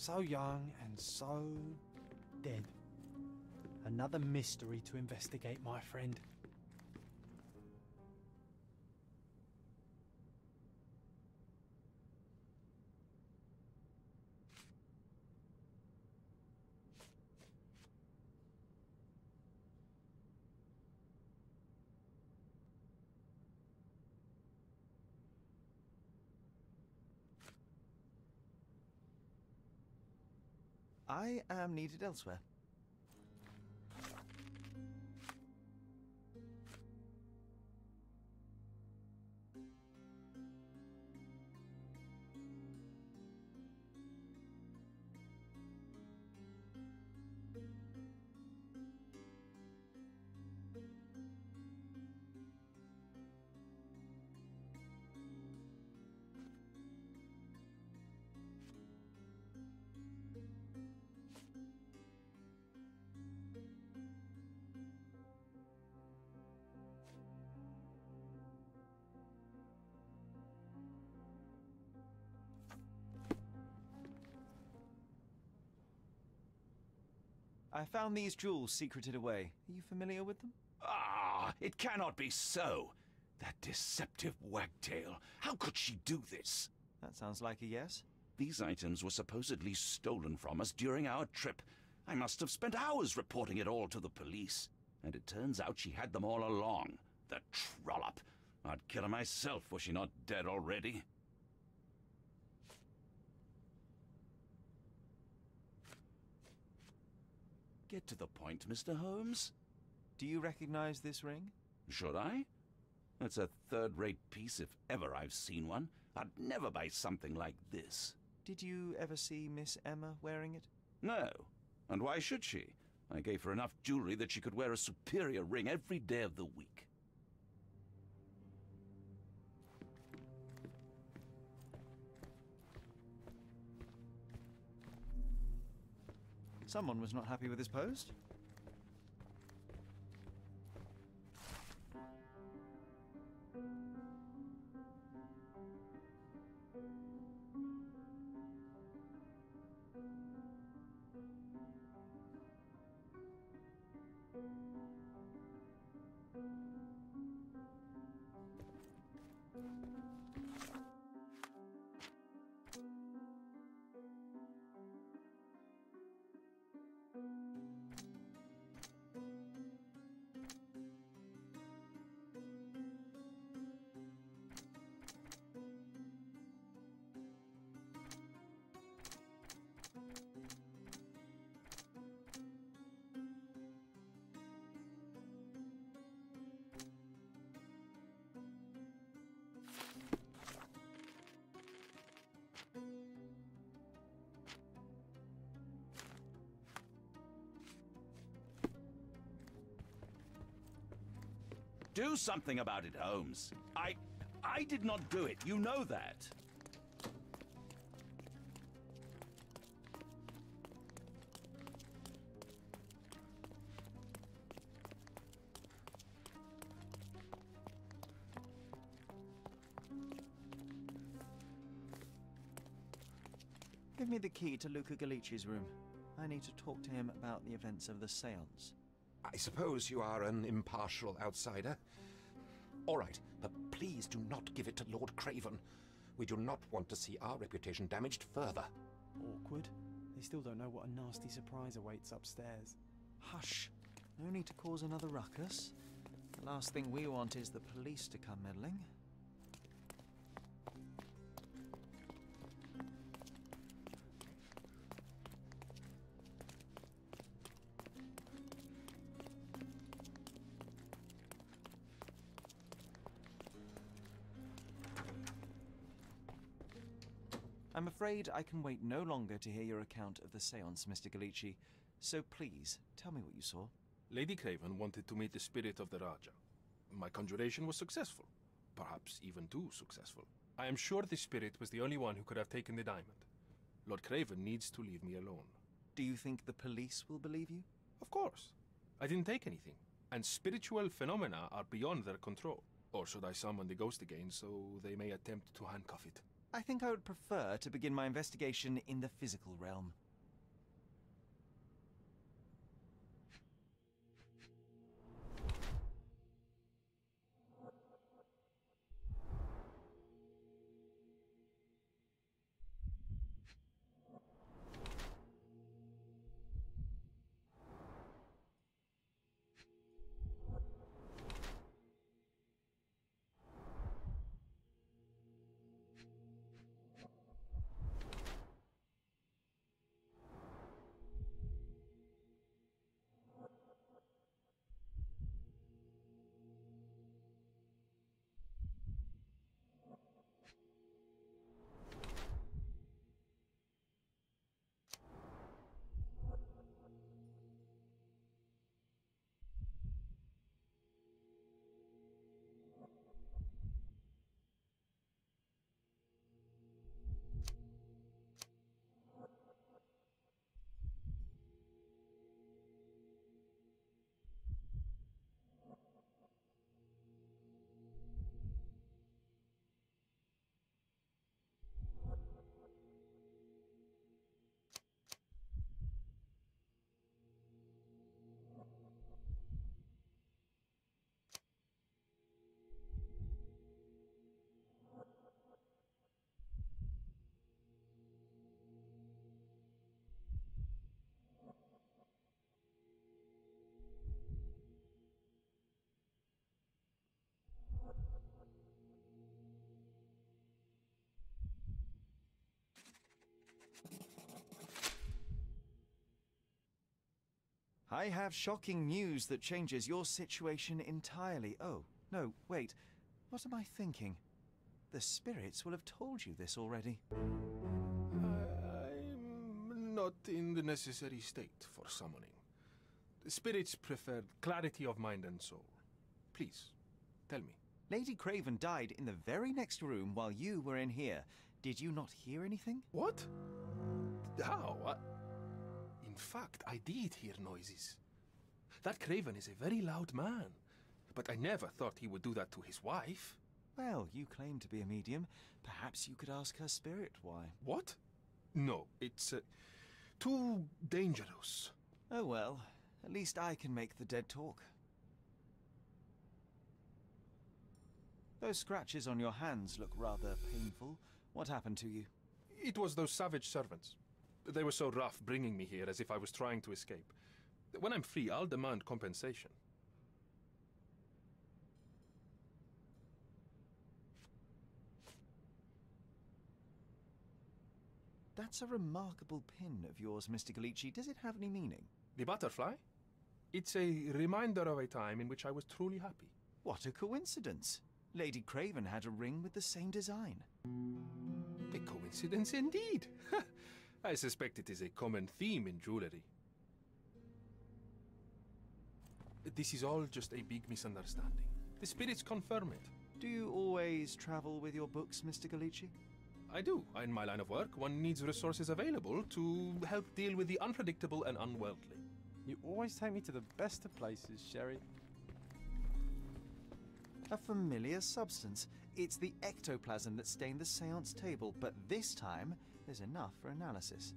Speaker 1: So young and so dead. Another mystery to investigate, my friend.
Speaker 2: I am needed elsewhere. I found these jewels secreted away. Are you familiar with them?
Speaker 9: Ah, it cannot be so. That deceptive wagtail. How could she do this?
Speaker 2: That sounds like a yes.
Speaker 9: These items were supposedly stolen from us during our trip. I must have spent hours reporting it all to the police. And it turns out she had them all along. The trollop. I'd kill her myself, was she not dead already? Get to the point, Mr. Holmes.
Speaker 2: Do you recognize this ring?
Speaker 9: Should I? It's a third-rate piece if ever I've seen one. I'd never buy something like this.
Speaker 2: Did you ever see Miss Emma wearing it?
Speaker 9: No. And why should she? I gave her enough jewelry that she could wear a superior ring every day of the week.
Speaker 2: Someone was not happy with his post.
Speaker 9: Do something about it, Holmes. I did not do it. You know that.
Speaker 2: Give me the key to Luca Galici's room. I need to talk to him about the events of the séance.
Speaker 4: I suppose you are an impartial outsider. All right, but please do not give it to Lord Craven. We do not want to see our reputation damaged further.
Speaker 1: Awkward. They still don't know what a nasty surprise awaits upstairs.
Speaker 2: Hush. No need to cause another ruckus. The last thing we want is the police to come meddling. I'm afraid I can wait no longer to hear your account of the séance, Mr. Galici. So please, tell me what you saw.
Speaker 10: Lady Craven wanted to meet the spirit of the Raja. My conjuration was successful. Perhaps even too successful. I am sure the spirit was the only one who could have taken the diamond. Lord Craven needs to leave me alone.
Speaker 2: Do you think the police will believe you?
Speaker 10: Of course. I didn't take anything. And spiritual phenomena are beyond their control. Or should I summon the ghost again so they may attempt to handcuff it?
Speaker 2: I think I would prefer to begin my investigation in the physical realm. I have shocking news that changes your situation entirely. Oh, no, wait. What am I thinking? The spirits will have told you this already.
Speaker 10: I'm not in the necessary state for summoning. The spirits prefer clarity of mind and soul. Please, tell me.
Speaker 2: Lady Craven died in the very next room while you were in here. Did you not hear anything?
Speaker 10: What? How? In fact, I did hear noises. That Craven is a very loud man, but I never thought he would do that to his wife.
Speaker 2: Well, you claim to be a medium. Perhaps you could ask her spirit why.
Speaker 10: What? No, it's too dangerous.
Speaker 2: Oh well, at least I can make the dead talk. Those scratches on your hands look rather painful. What happened to you?
Speaker 10: It was those savage servants. They were so rough bringing me here as if I was trying to escape. When I'm free, I'll demand compensation.
Speaker 2: That's a remarkable pin of yours, Mr. Galici. Does it have any meaning?
Speaker 10: The butterfly? It's a reminder of a time in which I was truly happy.
Speaker 2: What a coincidence. Lady Craven had a ring with the same design.
Speaker 10: A coincidence indeed. I suspect it is a common theme in jewelry. This is all just a big misunderstanding. The spirits confirm it.
Speaker 2: Do you always travel with your books, Mr. Galici?
Speaker 10: I do. In my line of work, one needs resources available to help deal with the unpredictable and unworldly.
Speaker 1: You always take me to the best of places, Sherry.
Speaker 2: A familiar substance. It's the ectoplasm that stained the seance table, but this time there's enough for analysis.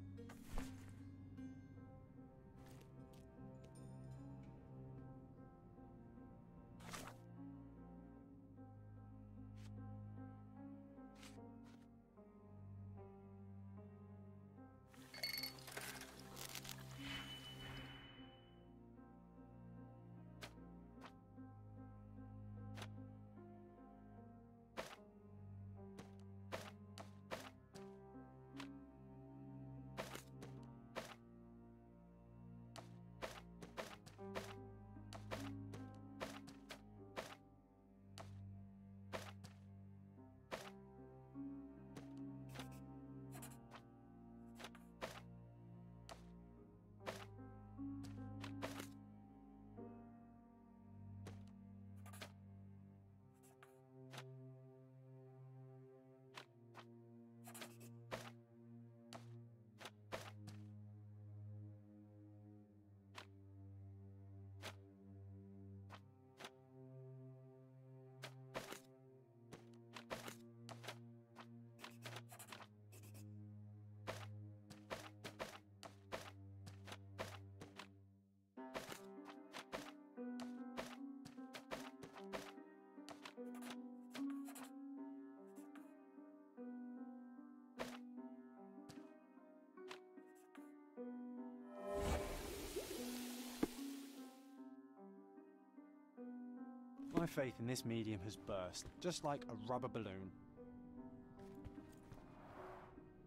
Speaker 1: My faith in this medium has burst, just like a rubber balloon.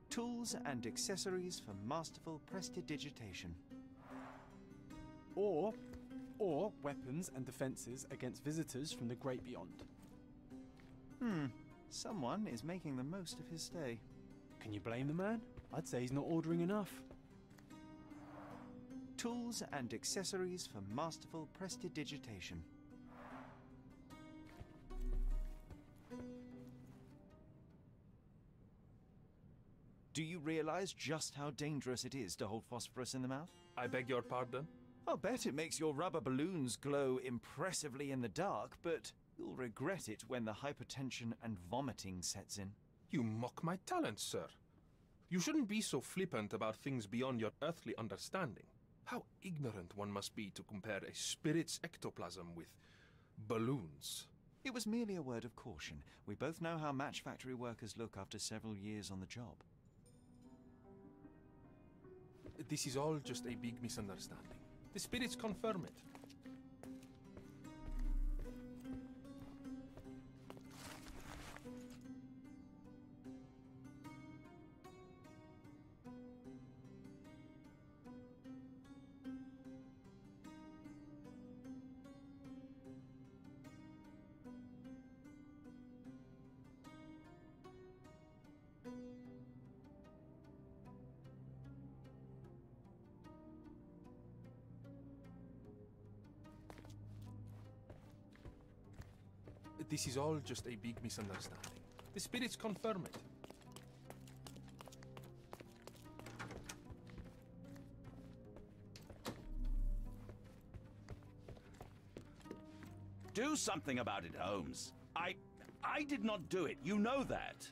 Speaker 2: Tools and accessories for masterful prestidigitation.
Speaker 1: Or weapons and defenses against visitors from the great beyond.
Speaker 2: Someone is making the most of his stay.
Speaker 1: Can you blame the man? I'd say he's not ordering enough.
Speaker 2: Tools and accessories for masterful prestidigitation. Do you realize just how dangerous it is to hold phosphorus in the mouth?
Speaker 10: I beg your pardon?
Speaker 2: I'll bet it makes your rubber balloons glow impressively in the dark, but you'll regret it when the hypertension and vomiting sets in.
Speaker 10: You mock my talent, sir. You shouldn't be so flippant about things beyond your earthly understanding. How ignorant one must be to compare a spirit's ectoplasm with balloons.
Speaker 2: It was merely a word of caution. We both know how match factory workers look after several years on the job.
Speaker 10: This is all just a big misunderstanding. The spirits confirm it. This is all just a big misunderstanding. The spirits confirm it.
Speaker 9: Do something about it, Holmes. I did not do it. You know that.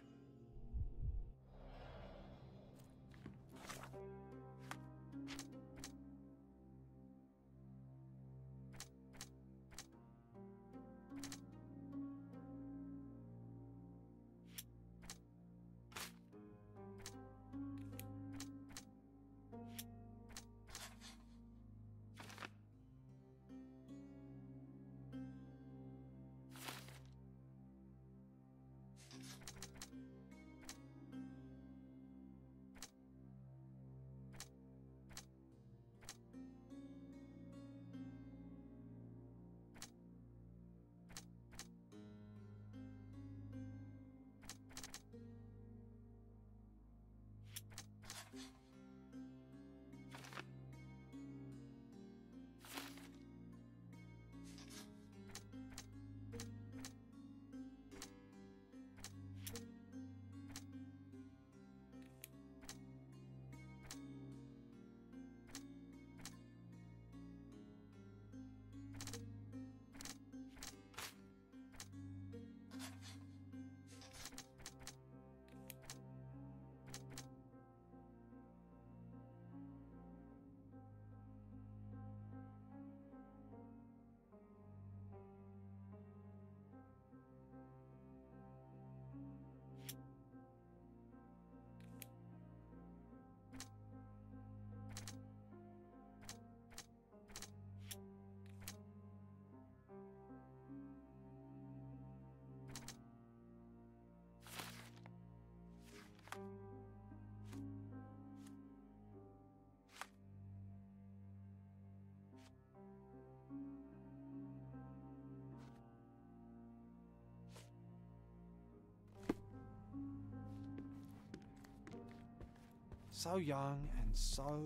Speaker 1: So young and so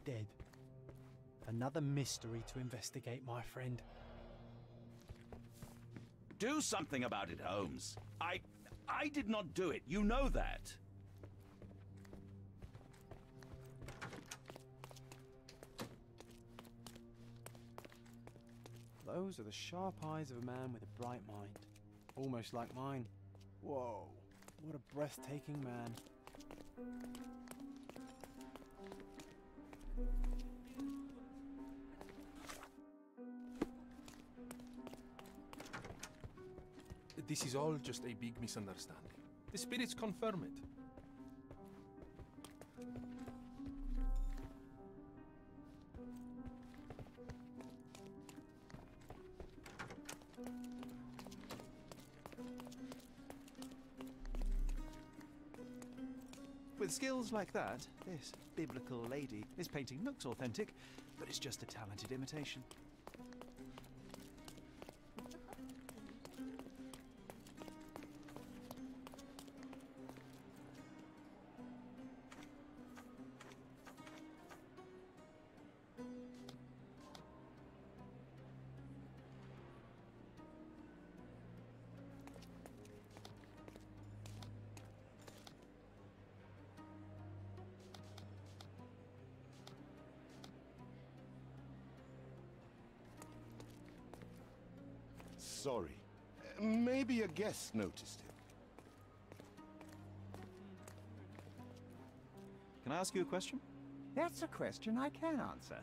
Speaker 1: dead. Another mystery to investigate, my friend.
Speaker 9: Do something about it, Holmes. I did not do it. You know that.
Speaker 1: Those are the sharp eyes of a man with a bright mind. Almost like mine. Whoa, what a breathtaking man.
Speaker 10: This is all just a big misunderstanding. The spirits confirm it.
Speaker 2: With skills like that, this biblical lady is painting looks authentic, but it's just a talented imitation.
Speaker 5: Sorry. Maybe a guest noticed him.
Speaker 2: Can I ask you a question?
Speaker 11: That's a question I can answer.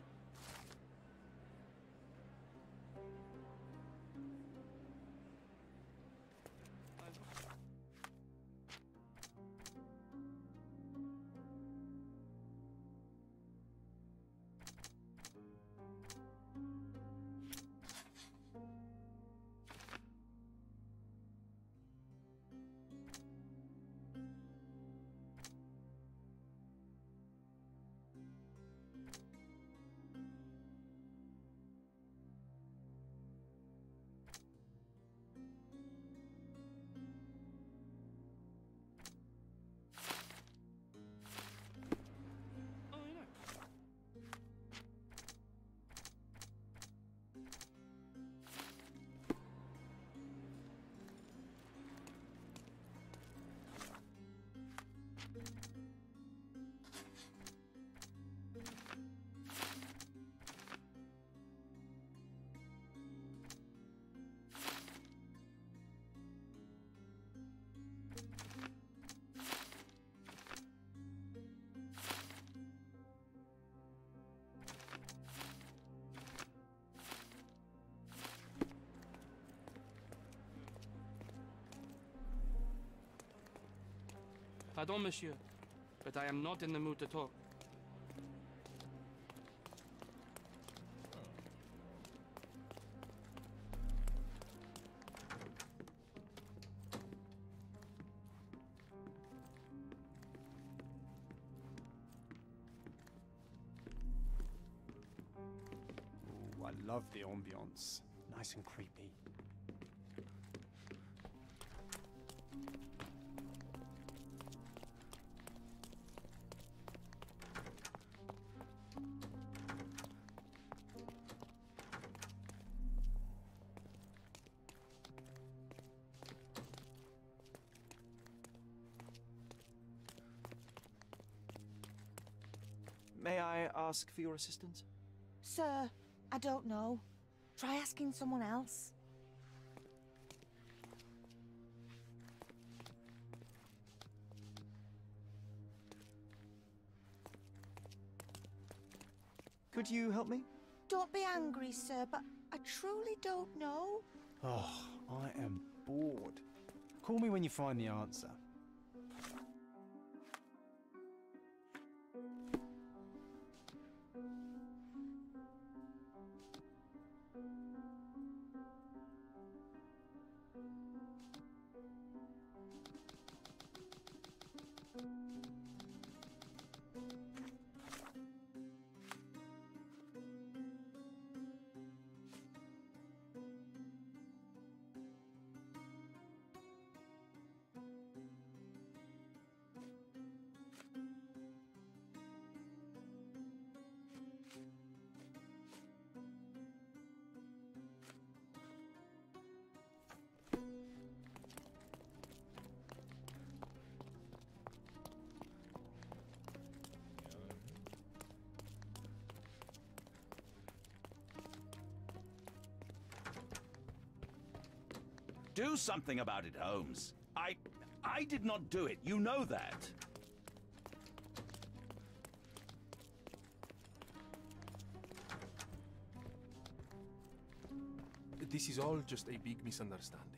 Speaker 3: Pardon, monsieur, but I am not in the mood to talk.
Speaker 1: Ooh, I love the ambience. Nice and creepy.
Speaker 2: May I ask for your assistance?
Speaker 12: Sir, I don't know. Try asking someone else.
Speaker 2: Could you help me?
Speaker 12: Don't be angry, sir, but I truly don't know.
Speaker 1: Oh, I am bored. Call me when you find the answer.
Speaker 9: Do something about it, Holmes. I did not do it. You know that.
Speaker 10: This is all just a big misunderstanding.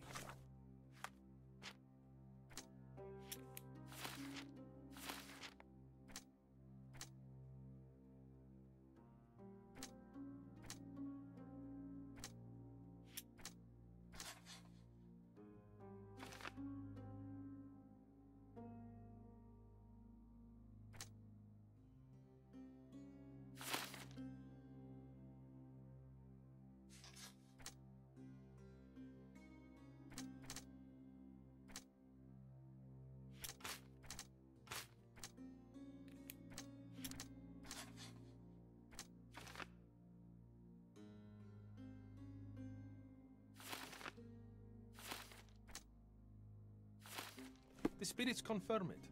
Speaker 10: The spirits confirm it.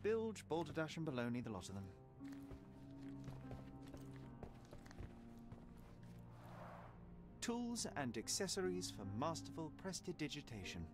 Speaker 2: Bilge, balderdash and baloney, the lot of them. Tools and accessories for masterful prestidigitation.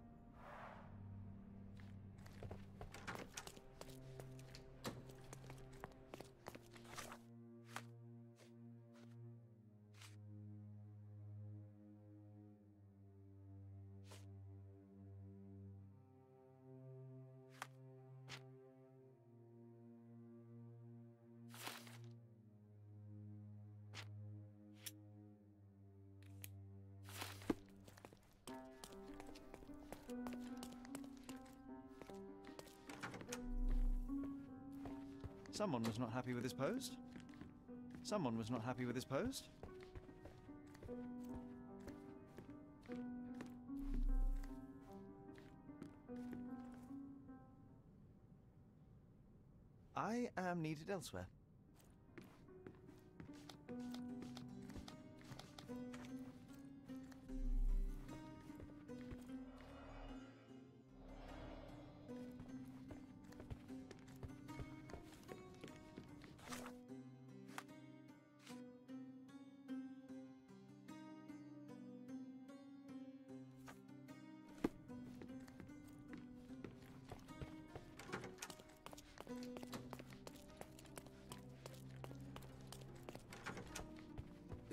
Speaker 2: Someone was not happy with his post. Someone was not happy with his post. I am needed elsewhere.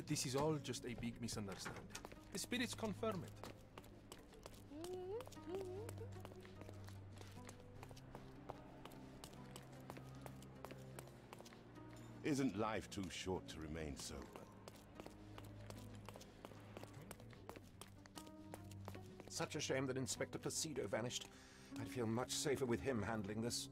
Speaker 10: This is all just a big misunderstanding. The spirits confirm it.
Speaker 5: Isn't life too short to remain sober?
Speaker 4: Such a shame that Inspector Placido vanished. I'd feel much safer with him handling this.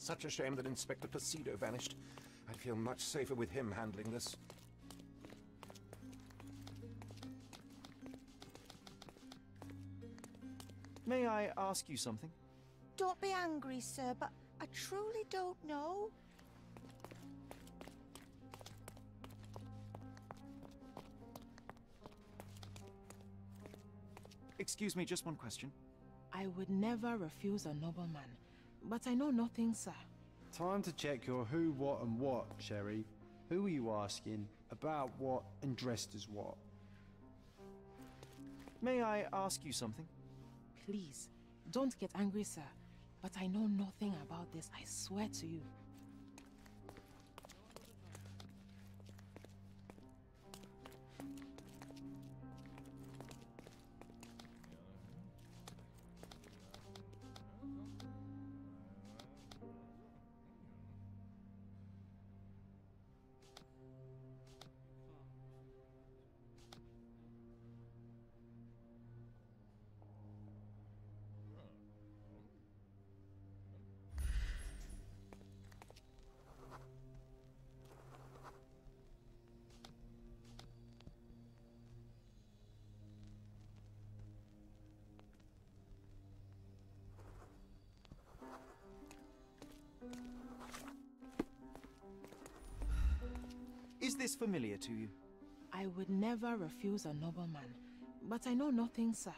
Speaker 4: Such a shame that Inspector Placido vanished. I'd feel much safer with him handling this.
Speaker 2: May I ask you something?
Speaker 12: Don't be angry, sir, but I truly don't know.
Speaker 2: Excuse me, just one question.
Speaker 14: I would never refuse a nobleman, but I know nothing, sir.
Speaker 1: Time to check your who, what, and what, Sherry. Who are you asking? About what, and dressed as what?
Speaker 2: May I ask you something?
Speaker 14: Please, don't get angry, sir, but I know nothing about this, I swear to you.
Speaker 2: Is this familiar to you?
Speaker 14: I would never refuse a nobleman, but I know nothing, sir.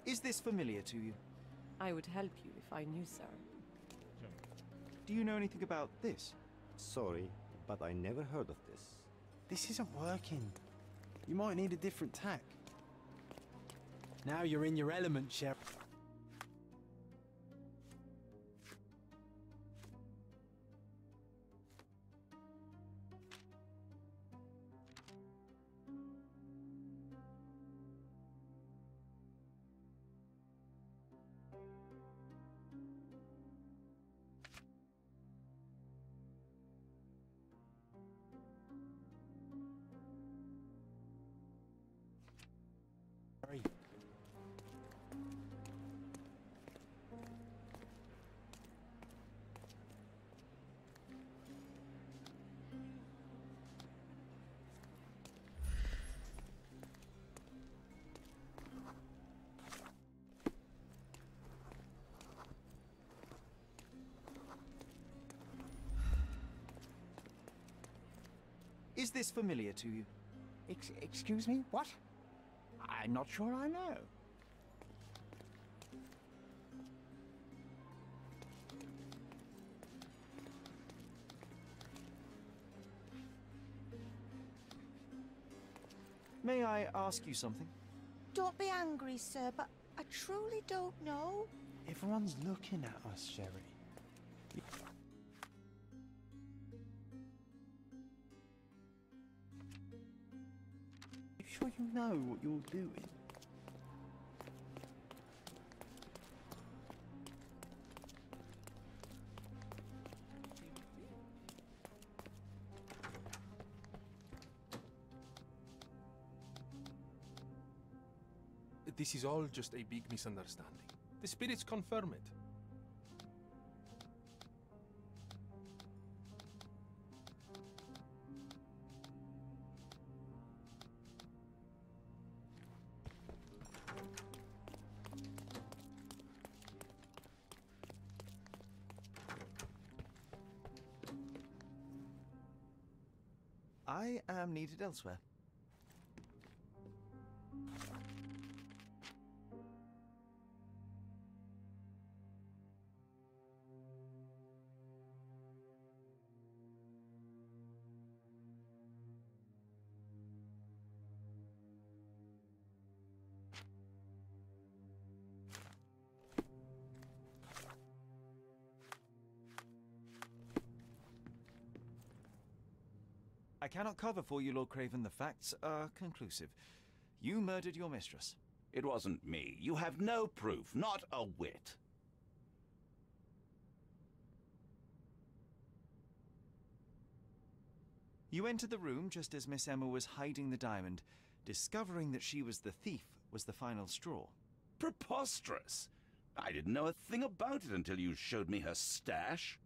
Speaker 2: Is this familiar to you?
Speaker 8: I would help you if I knew, sir.
Speaker 2: Do you know anything about this?
Speaker 15: Sorry, but I never heard of this.
Speaker 1: This isn't working. You might need a different tack. Now you're in your element, Sheriff.
Speaker 2: Is this familiar to you?
Speaker 11: Excuse me? What? I'm not sure I know.
Speaker 2: May I ask you something?
Speaker 12: Don't be angry, sir, but I truly don't know.
Speaker 1: Everyone's looking at us, Sherry. You sure you know what you're doing?
Speaker 10: This is all just a big misunderstanding. The spirits confirm it.
Speaker 2: I am needed elsewhere. I cannot cover for you, Lord Craven. The facts are conclusive. You murdered your mistress.
Speaker 9: It wasn't me. You have no proof, not a whit.
Speaker 2: You entered the room just as Miss Emma was hiding the diamond. Discovering that she was the thief was the final straw.
Speaker 9: Preposterous! I didn't know a thing about it until you showed me her stash.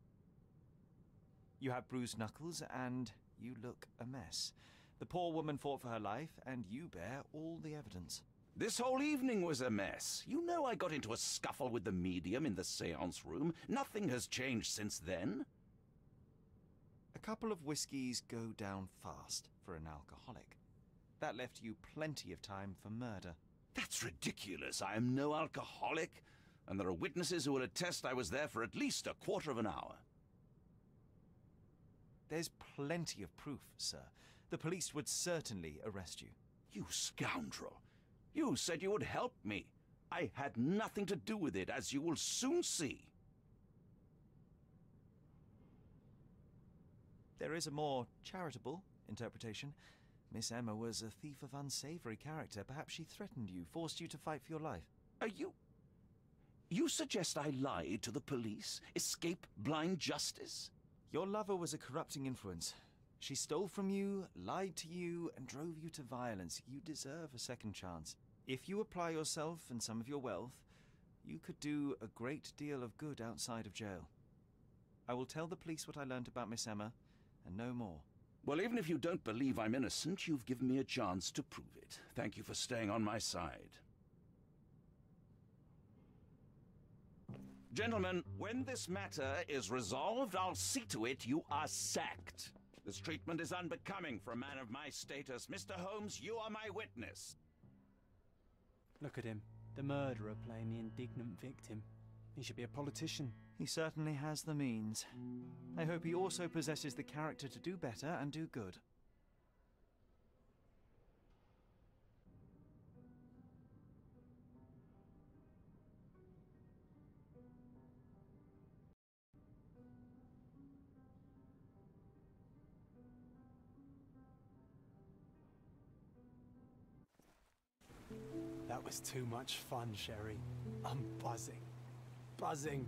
Speaker 2: You have bruised knuckles and you look a mess. The poor woman fought for her life, and you bear all the evidence.
Speaker 9: This whole evening was a mess. You know I got into a scuffle with the medium in the seance room. Nothing has changed since then.
Speaker 2: A couple of whiskies go down fast for an alcoholic. That left you plenty of time for murder.
Speaker 9: That's ridiculous. I am no alcoholic, and there are witnesses who will attest I was there for at least a quarter of an hour.
Speaker 2: There's plenty of proof, sir. The police would certainly arrest you.
Speaker 9: You scoundrel! You said you would help me. I had nothing to do with it, as you will soon see.
Speaker 2: There is a more charitable interpretation. Miss Emma was a thief of unsavory character. Perhaps she threatened you, forced you to fight for your life.
Speaker 9: Are you... You suggest I lied to the police? Escape blind justice?
Speaker 2: Your lover was a corrupting influence. She stole from you, lied to you, and drove you to violence. You deserve a second chance. If you apply yourself and some of your wealth, you could do a great deal of good outside of jail. I will tell the police what I learned about Miss Emma, and no more.
Speaker 9: Well, even if you don't believe I'm innocent, you've given me a chance to prove it. Thank you for staying on my side. Gentlemen, when this matter is resolved, I'll see to it you are sacked. This treatment is unbecoming for a man of my status. Mr. Holmes, you are my witness.
Speaker 1: Look at him, the murderer playing the indignant victim. He should be a politician.
Speaker 2: He certainly has the means. I hope he also possesses the character to do better and do good.
Speaker 1: That was too much fun, Sherry. I'm buzzing. Buzzing.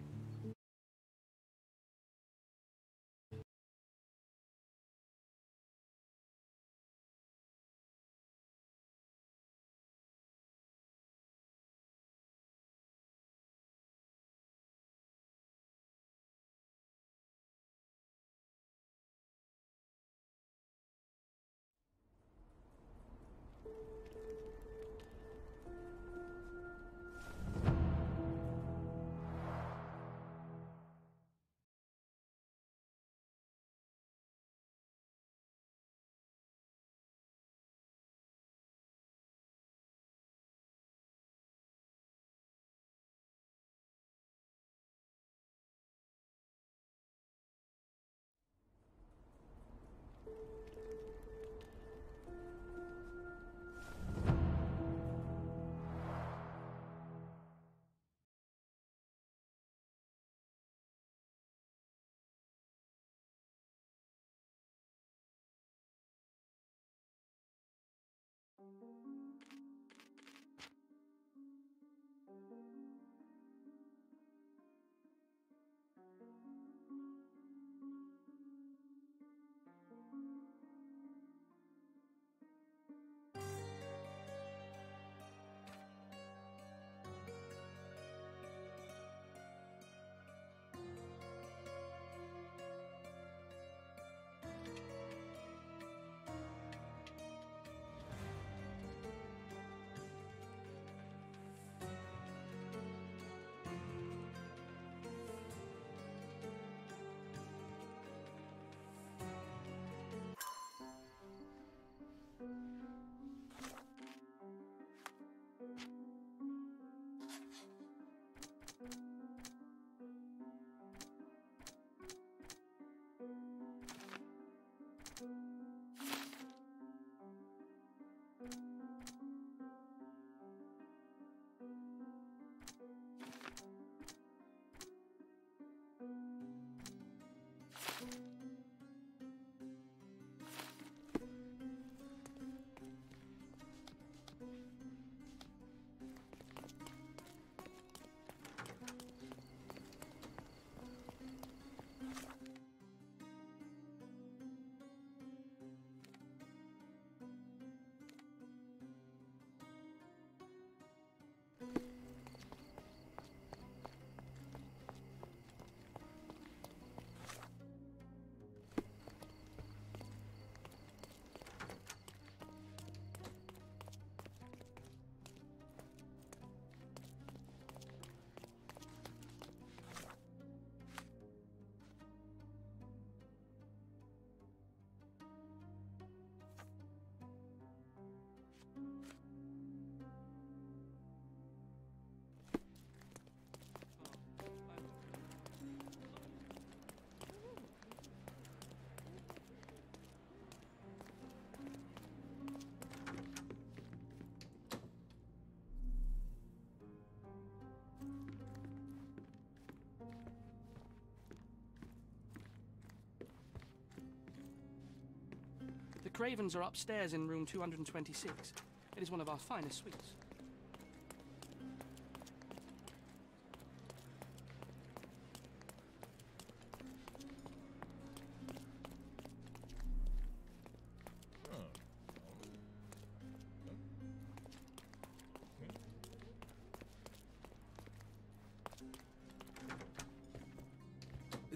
Speaker 3: Cravens are upstairs in room 226. It is one of our finest suites.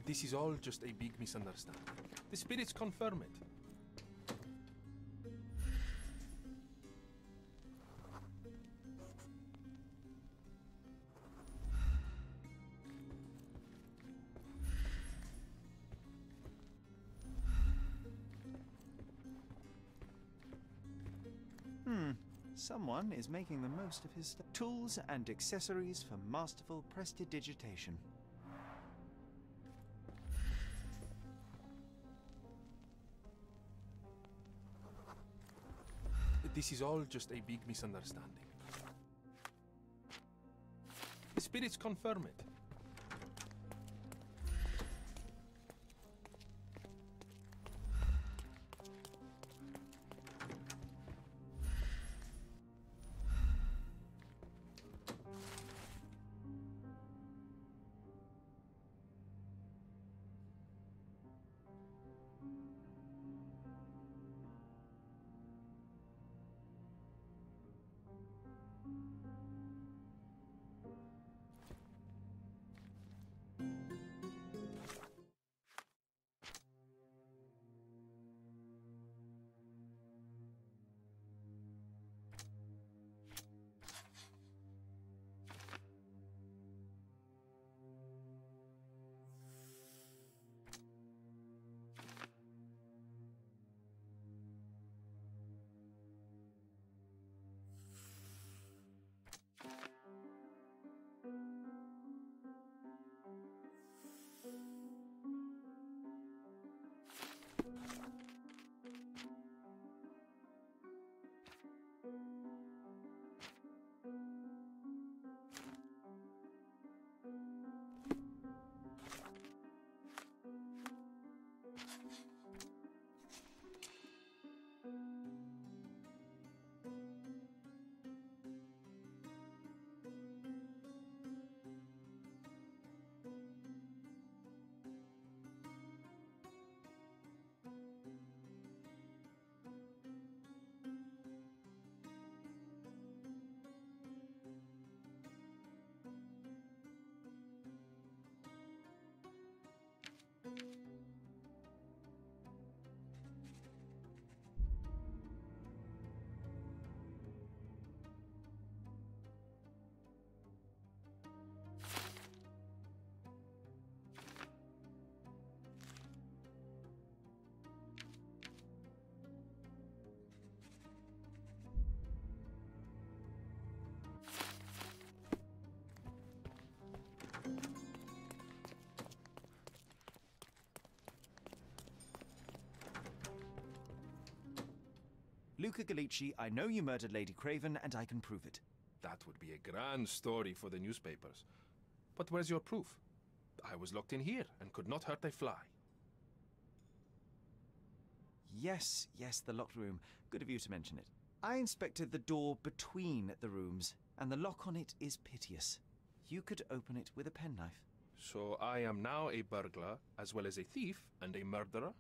Speaker 10: This is all just a big misunderstanding. The spirits confirm it.
Speaker 2: Someone is making the most of his tools and accessories for masterful prestidigitation.
Speaker 10: This is all just a big misunderstanding. The spirits confirm it.
Speaker 2: Luca Gallici, I know you murdered Lady Craven, and I can prove it.
Speaker 10: That would be a grand story for the newspapers. But where's your proof? I was locked in here and could not hurt a fly.
Speaker 2: Yes, the locked room. Good of you to mention it. I inspected the door between the rooms, and the lock on it is piteous. You could open it with a penknife.
Speaker 10: So I am now a burglar, as well as a thief and a murderer?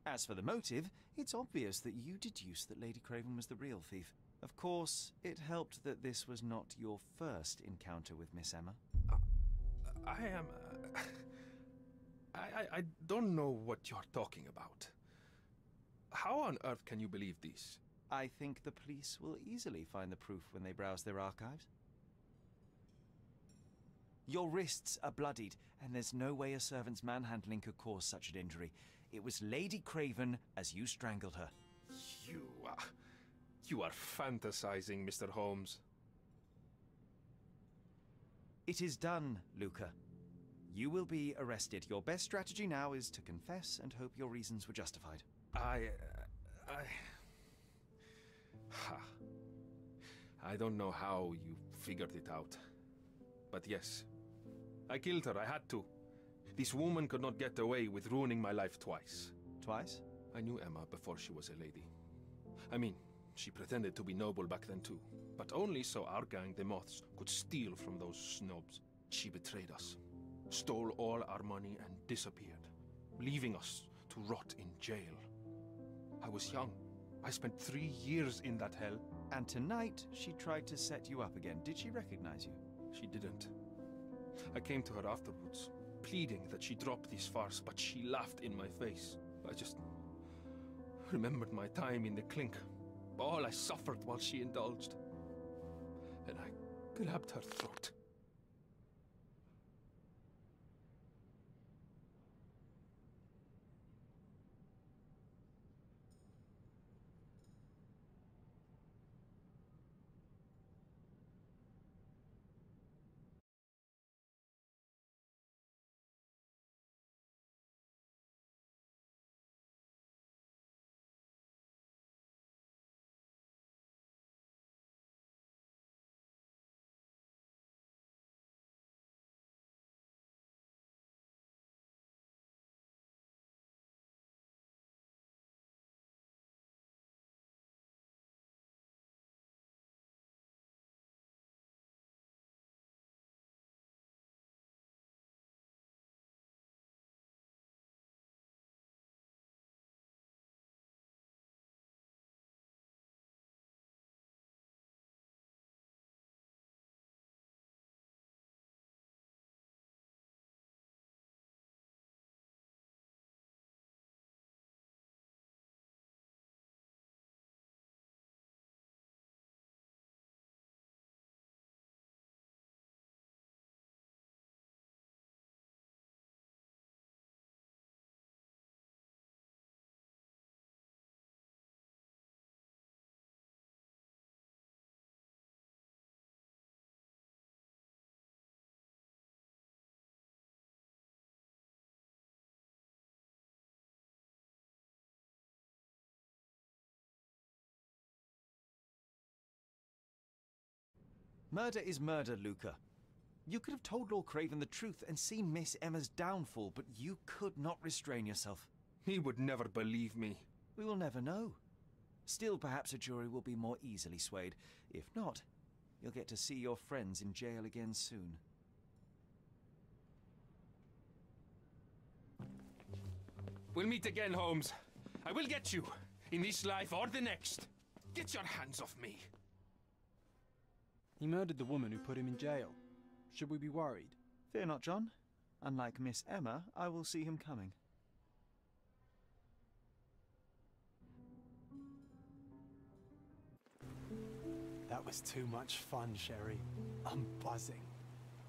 Speaker 2: As for the motive, it's obvious that you deduced that Lady Craven was the real thief. Of course, it helped that this was not your first encounter with Miss Emma.
Speaker 10: I am... I don't know what you're talking about. How on earth can you believe this?
Speaker 2: I think the police will easily find the proof when they browse their archives. Your wrists are bloodied, and there's no way a servant's manhandling could cause such an injury. It was Lady Craven as you strangled her.
Speaker 10: You are fantasizing, Mr. Holmes.
Speaker 2: It is done, Luca. You will be arrested. Your best strategy now is to confess and hope your reasons were justified.
Speaker 10: I don't know how you figured it out. But yes, I killed her. I had to. This woman could not get away with ruining my life twice.
Speaker 2: Twice?
Speaker 10: I knew Emma before she was a lady. I mean, she pretended to be noble back then too, but only so our gang, the Moths, could steal from those snobs. She betrayed us, stole all our money and disappeared, leaving us to rot in jail. I was young. I spent 3 years in that hell.
Speaker 2: And tonight, she tried to set you up again. Did she recognize you?
Speaker 10: She didn't. I came to her afterwards, pleading that she drop this farce, but she laughed in my face. I just remembered my time in the clink, all I suffered while she indulged. And I grabbed her throat.
Speaker 2: Murder is murder, Luca. You could have told Lord Craven the truth and seen Miss Emma's downfall, but you could not restrain yourself.
Speaker 10: He would never believe me.
Speaker 2: We will never know. Still, perhaps a jury will be more easily swayed. If not, you'll get to see your friends in jail again soon.
Speaker 10: We'll meet again, Holmes. I will get you, in this life or the next. Get your hands off me.
Speaker 1: He murdered the woman who put him in jail. Should we be worried?
Speaker 2: Fear not, John. Unlike Miss Emma, I will see him coming.
Speaker 1: That was too much fun, Sherry. I'm buzzing.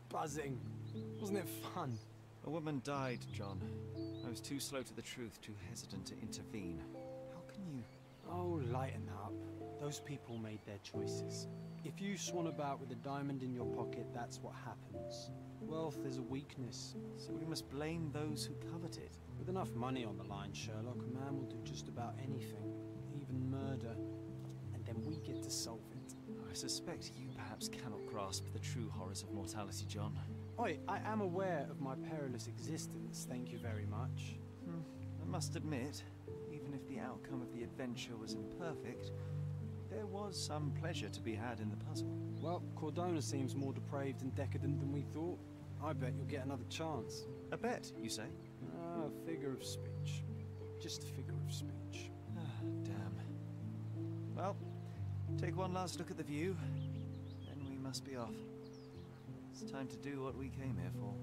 Speaker 1: Buzzing. Wasn't it fun?
Speaker 2: A woman died, John. I was too slow to the truth, too hesitant to intervene. How can you...
Speaker 1: Oh, lighten up. Those people made their choices. If you swan about with a diamond in your pocket, that's what happens. Wealth is a weakness.
Speaker 2: So we must blame those who covet it.
Speaker 1: With enough money on the line, Sherlock, a man will do just about anything. Even murder. And then we get to solve it.
Speaker 2: I suspect you perhaps cannot grasp the true horrors of mortality, John.
Speaker 1: Oi, I am aware of my perilous existence, thank you very much.
Speaker 2: I must admit, even if the outcome of the adventure was imperfect, there was some pleasure to be had in the puzzle.
Speaker 1: Well, Cordona seems more depraved and decadent than we thought. I bet you'll get another chance.
Speaker 2: A bet, you say?
Speaker 1: Ah, a figure of speech. Just a figure of speech.
Speaker 2: Ah, damn. Well, take one last look at the view, then we must be off. It's time to do what we came here for.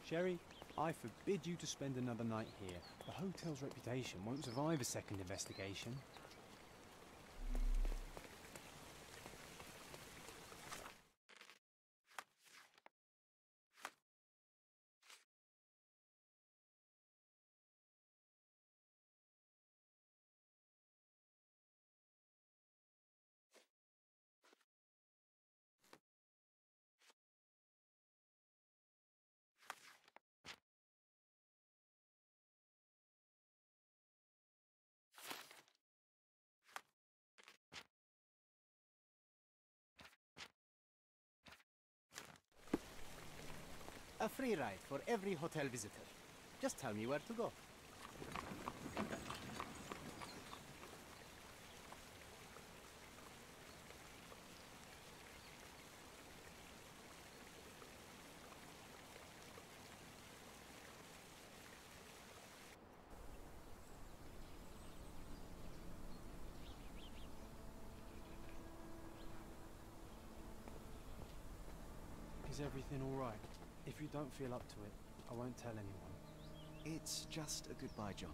Speaker 1: Sherry, I forbid you to spend another night here. The hotel's reputation won't survive a second investigation.
Speaker 11: A free ride for every hotel visitor. Just tell me where to go.
Speaker 1: Is everything all right? If you don't feel up to it, I won't tell anyone.
Speaker 2: It's just a goodbye, John.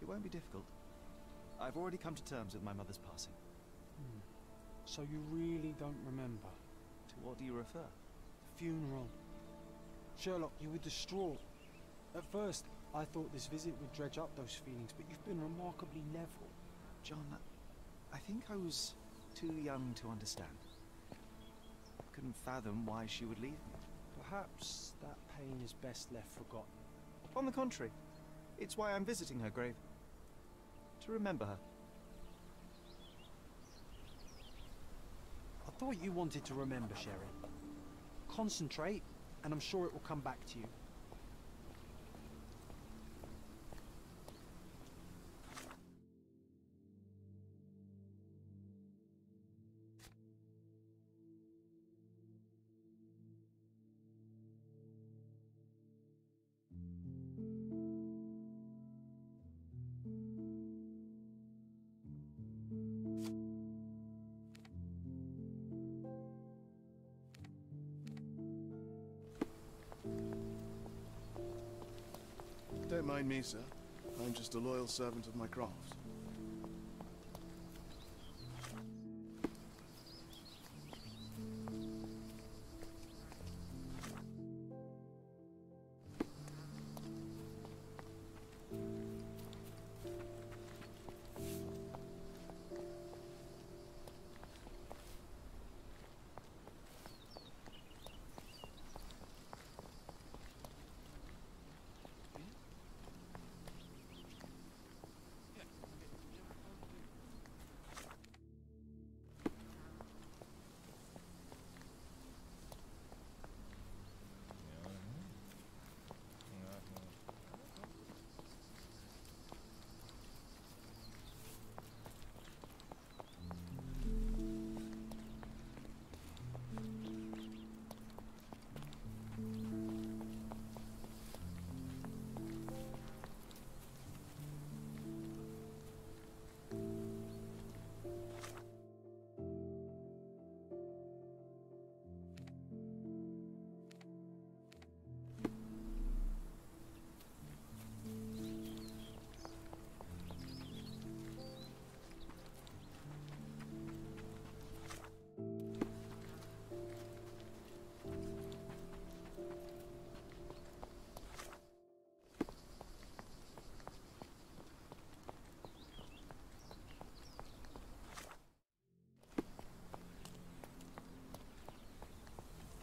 Speaker 2: It won't be difficult. I've already come to terms with my mother's passing.
Speaker 1: So you really don't remember?
Speaker 2: To what do you refer?
Speaker 1: The funeral. Sherlock, you were distraught. At first, I thought this visit would dredge up those feelings, but you've been remarkably level.
Speaker 2: John, I think I was too young to understand. Couldn't fathom why she would leave me.
Speaker 1: Perhaps that pain is best left forgotten.
Speaker 2: On the contrary, it's why I'm visiting her grave. To remember her.
Speaker 1: I thought you wanted to remember, Sherry. Concentrate, and I'm sure it will come back to you.
Speaker 6: Don't mind me, sir. I'm just a loyal servant of my craft.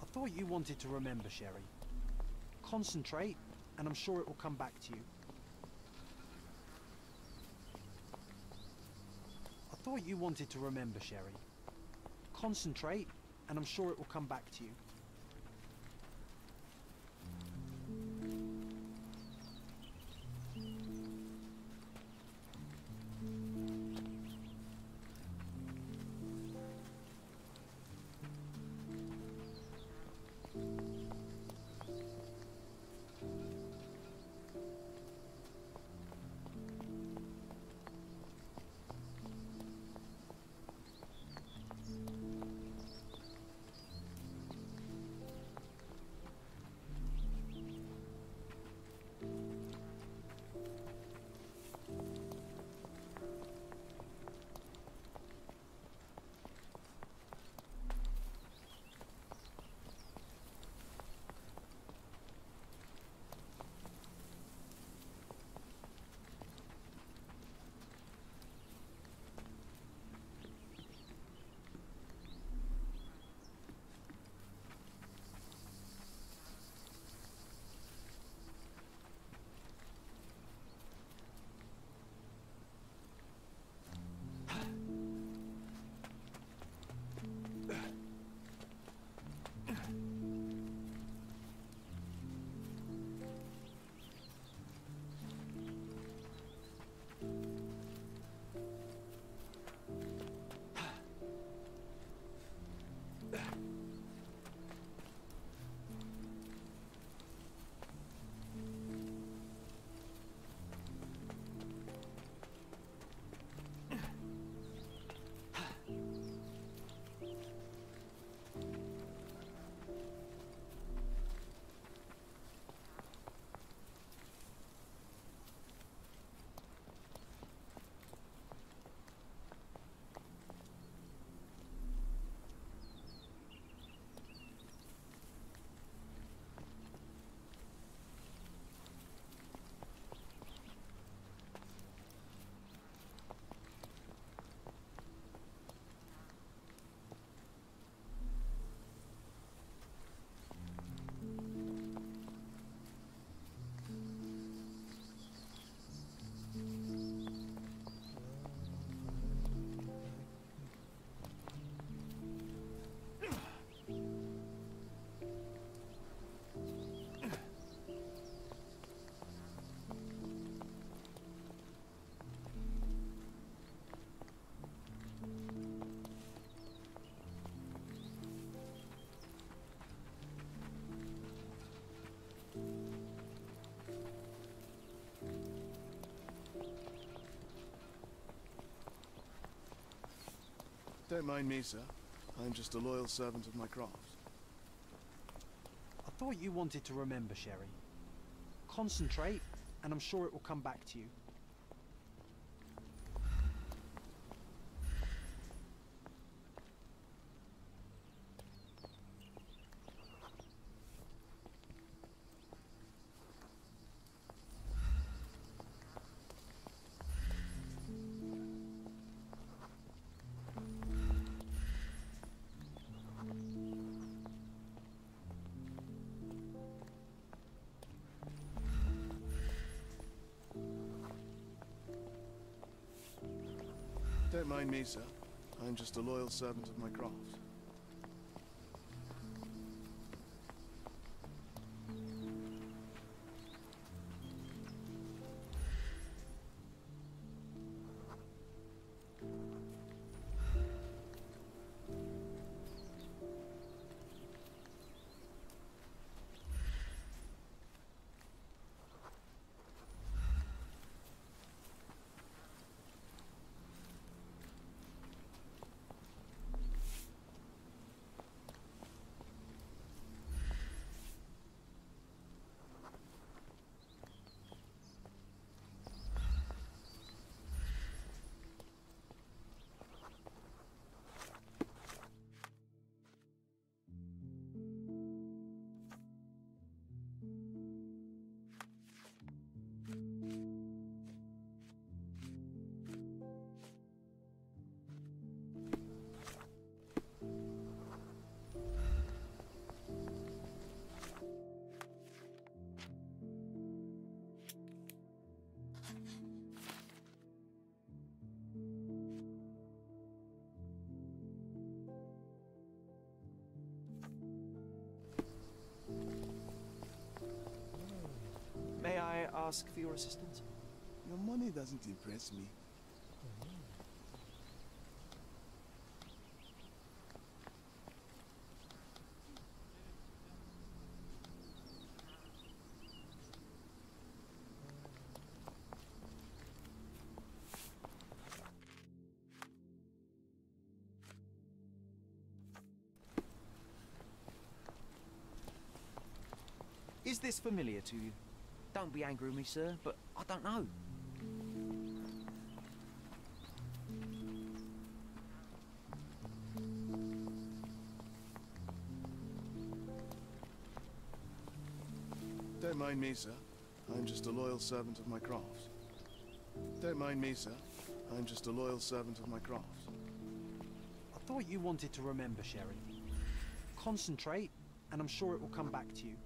Speaker 1: I thought you wanted to remember, Sherry. Concentrate, and I'm sure it will come back to you. I thought you wanted to remember, Sherry. Concentrate, and I'm sure it will come back to you.
Speaker 6: Don't mind me, sir. I'm just a loyal servant of my craft.
Speaker 1: I thought you wanted to remember, Sherry. Concentrate, and I'm sure it will come back to you.
Speaker 6: Don't mind me, sir. I'm just a loyal servant of my craft.
Speaker 2: May I ask for your assistance?
Speaker 6: Your money doesn't impress me.
Speaker 2: Is this familiar to you?
Speaker 11: Don't be angry with me, sir, but I don't know.
Speaker 6: Don't mind me, sir. I'm just a loyal servant of my craft. Don't mind me, sir. I'm just a loyal servant of my craft.
Speaker 1: I thought you wanted to remember, Sherry. Concentrate, and I'm sure it will come back to you.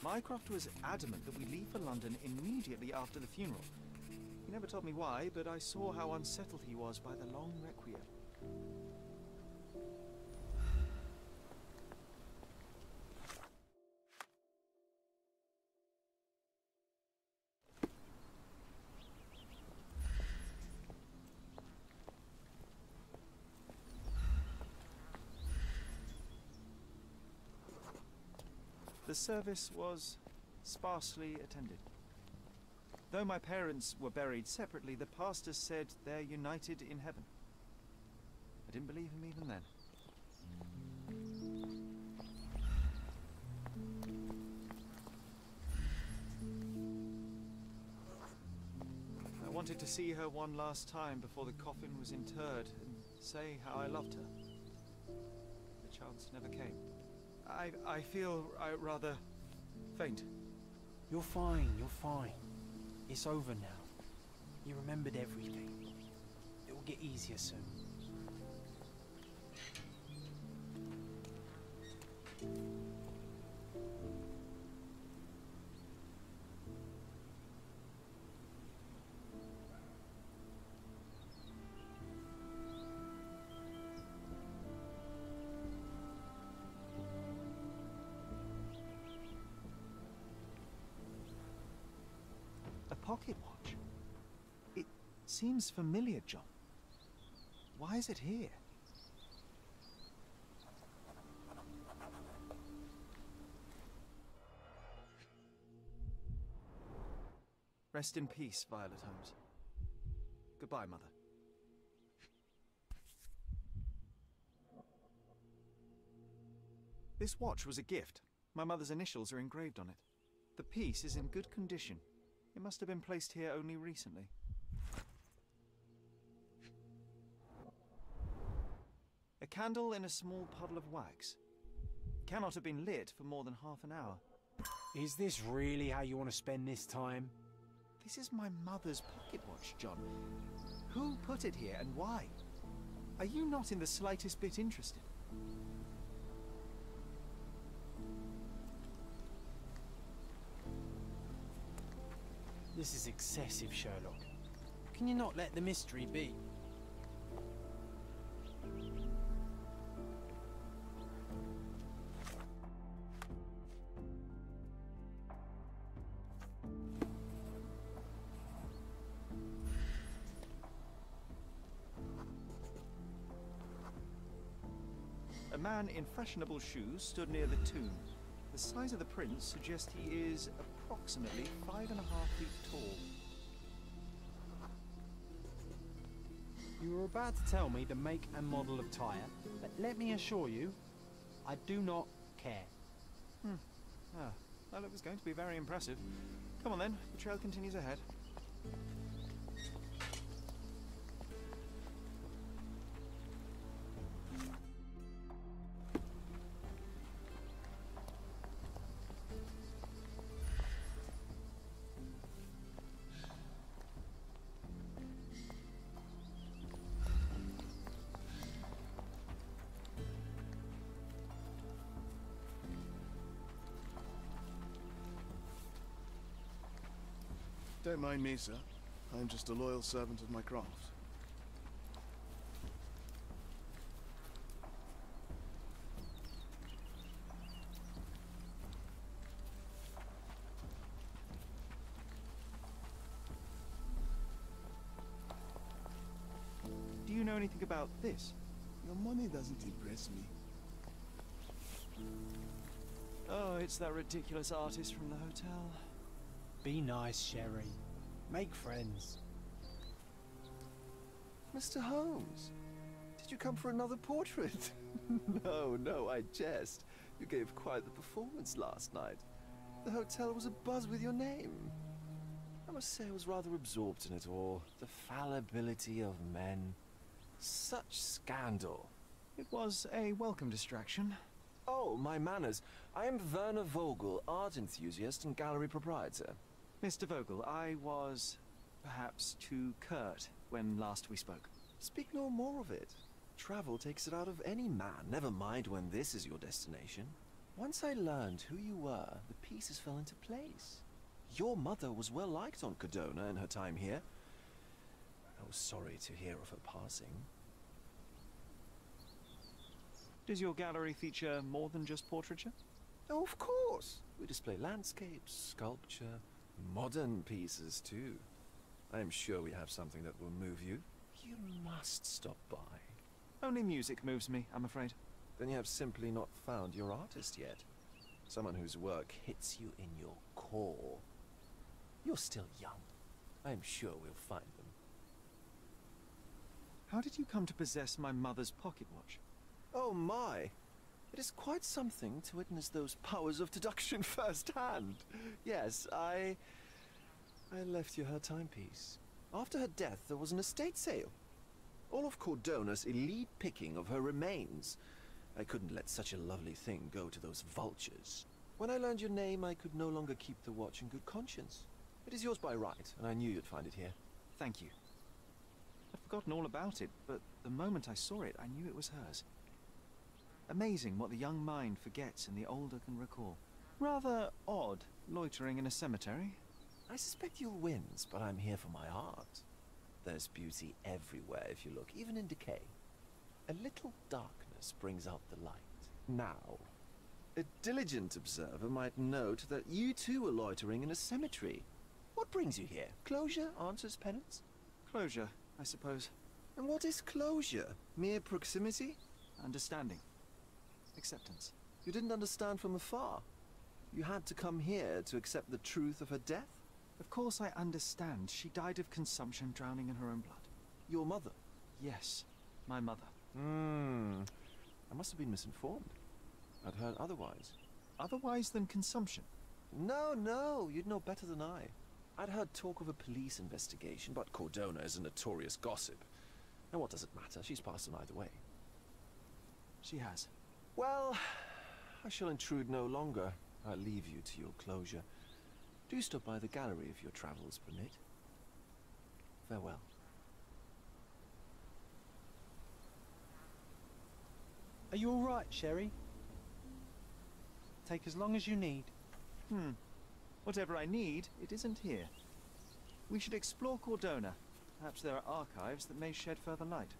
Speaker 2: Mycroft was adamant that we leave for London immediately after the funeral. He never told me why, but I saw how unsettled he was by the long requiem. The service was sparsely attended. Though my parents were buried separately, the pastor said they're united in heaven. I didn't believe him even then. I wanted to see her one last time before the coffin was interred and say how I loved her. The chance never came. I feel rather faint.
Speaker 1: You're fine, you're fine. It's over now. You remembered everything. It will get easier soon.
Speaker 2: Pocket watch? It seems familiar, John. Why is it here? Rest in peace, Violet Holmes. Goodbye, Mother. This watch was a gift. My mother's initials are engraved on it. The piece is in good condition. It must have been placed here only recently. A candle in a small puddle of wax. It cannot have been lit for more than half an hour.
Speaker 1: Is this really how you want to spend this time?
Speaker 2: This is my mother's pocket watch, John. Who put it here and why? Are you not in the slightest bit interested?
Speaker 1: This is excessive, Sherlock. Can you not let the mystery be?
Speaker 2: A man in fashionable shoes stood near the tomb. The size of the print suggests he is approximately 5.5 feet tall.
Speaker 1: You were about to tell me the make and model of tyre, but let me assure you, I do not care.
Speaker 2: Well, it was going to be very impressive. Come on then, the trail continues ahead.
Speaker 6: Don't mind me, sir. I'm just a loyal servant of my craft.
Speaker 2: Do you know anything about this?
Speaker 6: Your money doesn't impress me.
Speaker 2: Oh, it's that ridiculous artist from the hotel.
Speaker 1: Be nice, Sherry. Make friends.
Speaker 6: Mr. Holmes, did you come for another portrait? No, I jest. You gave quite the performance last night. The hotel was abuzz with your name. I must say I was rather absorbed in it all. The fallibility of men. Such scandal.
Speaker 2: It was a welcome distraction.
Speaker 6: Oh, my manners. I am Werner Vogel, art enthusiast and gallery proprietor.
Speaker 2: Mr. Vogel, I was perhaps too curt when last we spoke.
Speaker 6: Speak no more of it. Travel takes it out of any man, never mind when this is your destination. Once I learned who you were, the pieces fell into place. Your mother was well liked on Codona in her time here. I was sorry to hear of her passing.
Speaker 2: Does your gallery feature more than just portraiture?
Speaker 6: Oh, of course. We display landscapes, sculpture, modern pieces too. I am sure we have something that will move you. You must stop by.
Speaker 2: Only music moves me, I'm afraid.
Speaker 6: Then you have simply not found your artist yet. Someone whose work hits you in your core. You're still young. I am sure we'll find them.
Speaker 2: How did you come to possess my mother's pocket watch?
Speaker 6: Oh my! It is quite something to witness those powers of deduction firsthand. Yes, I left you her timepiece. After her death, there was an estate sale. All of Cordona's elite picking of her remains. I couldn't let such a lovely thing go to those vultures. When I learned your name, I could no longer keep the watch in good conscience. It is yours by right, and I knew you'd find it here.
Speaker 2: Thank you. I'd forgotten all about it, but the moment I saw it, I knew it was hers. Amazing what the young mind forgets and the older can recall. Rather odd, loitering in a cemetery.
Speaker 6: I suspect you'll win, but I'm here for my art. There's beauty everywhere if you look, even in decay. A little darkness brings out the light. Now, a diligent observer might note that you too are loitering in a cemetery. What brings you here? Closure answers penance?
Speaker 2: Closure, I suppose.
Speaker 6: And what is closure? Mere proximity?
Speaker 2: Understanding. Acceptance.
Speaker 6: You didn't understand from afar. You had to come here to accept the truth of her death?
Speaker 2: Of course I understand. She died of consumption, drowning in her own blood.
Speaker 6: Your mother?
Speaker 2: Yes, my mother.
Speaker 6: I must have been misinformed. I'd heard otherwise.
Speaker 2: Otherwise than consumption?
Speaker 6: No, you'd know better than I. I'd heard talk of a police investigation, but Cordona is a notorious gossip. And what does it matter? She's passed on either way.
Speaker 2: She has.
Speaker 6: Well, I shall intrude no longer. I'll leave you to your closure. Do stop by the gallery if your travels permit. Farewell.
Speaker 1: Are you all right, Sherry? Take as long as you need.
Speaker 2: Whatever I need, it isn't here. We should explore Cordona. Perhaps there are archives that may shed further light.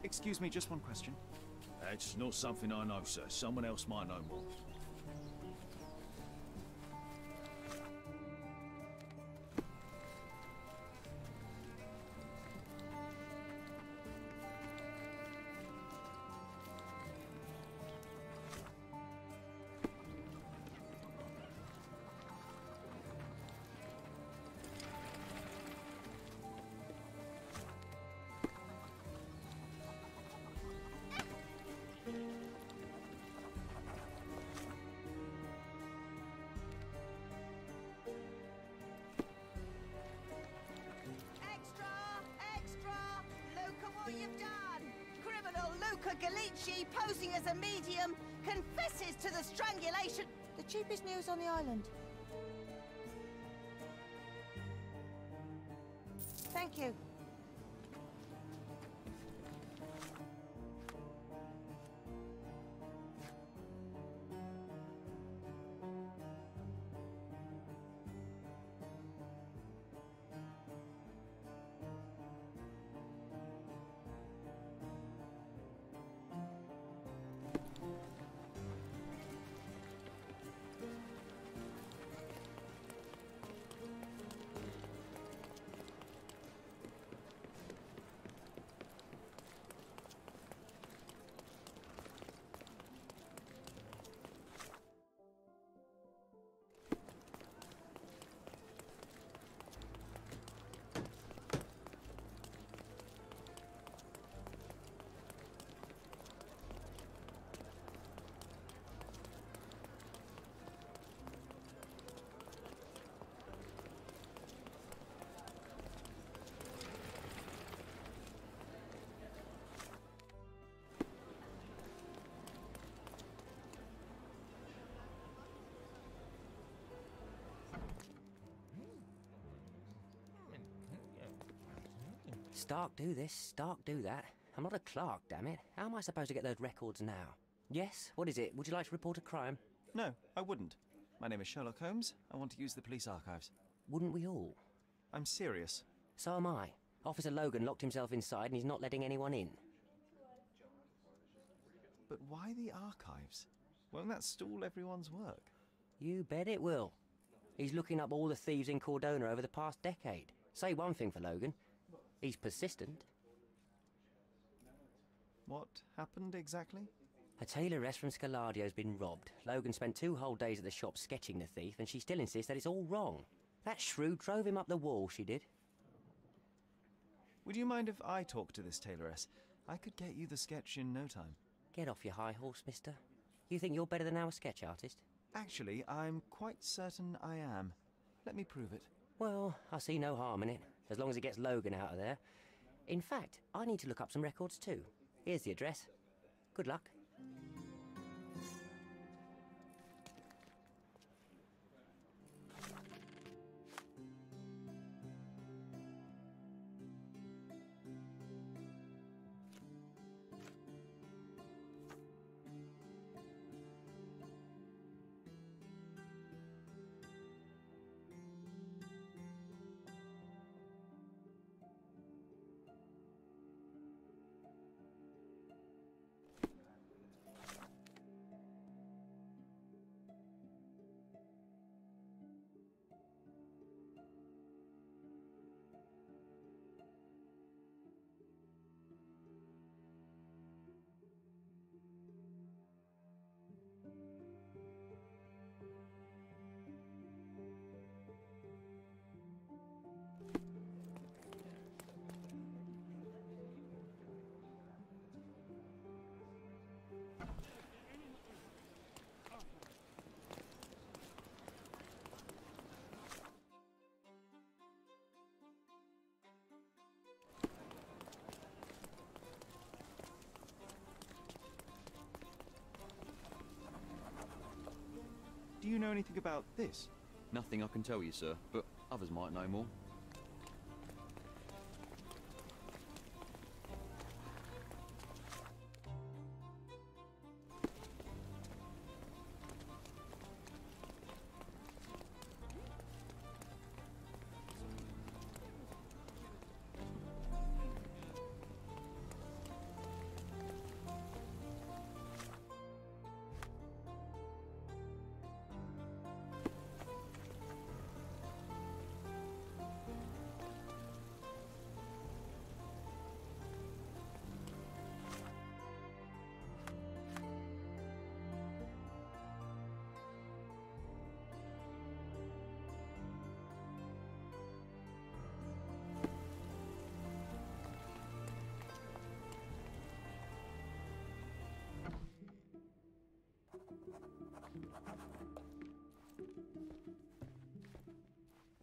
Speaker 2: Excuse me, just one question.
Speaker 9: That's not something I know, sir. Someone else might know more.
Speaker 12: Galici, posing as a medium, confesses to the strangulation. The cheapest news on the island. Thank you.
Speaker 16: Stark do this, Stark do that. I'm not a clerk, damn it. How am I supposed to get those records now? Yes? What is it? Would you like to report a crime?
Speaker 2: No, I wouldn't. My name is Sherlock Holmes. I want to use the police archives.
Speaker 16: Wouldn't we all?
Speaker 2: I'm serious.
Speaker 16: So am I. Officer Logan locked himself inside and he's not letting anyone in.
Speaker 2: But why the archives? Won't that stall everyone's work?
Speaker 16: You bet it will. He's looking up all the thieves in Cordona over the past decade. Say one thing for Logan. He's persistent.
Speaker 2: What happened exactly?
Speaker 16: A tailoress from Scaladio's been robbed. Logan spent 2 whole days at the shop sketching the thief, and she still insists that it's all wrong. That shrew drove him up the wall, she did.
Speaker 2: Would you mind if I talk to this tailoress? I could get you the sketch in no time.
Speaker 16: Get off your high horse, mister. You think you're better than our sketch artist?
Speaker 2: Actually, I'm quite certain I am. Let me prove it.
Speaker 16: Well, I see no harm in it, as long as it gets Logan out of there. In fact, I need to look up some records too. Here's the address. Good luck.
Speaker 2: Do you know anything about this?
Speaker 17: Nothing I can tell you, sir, but others might know more.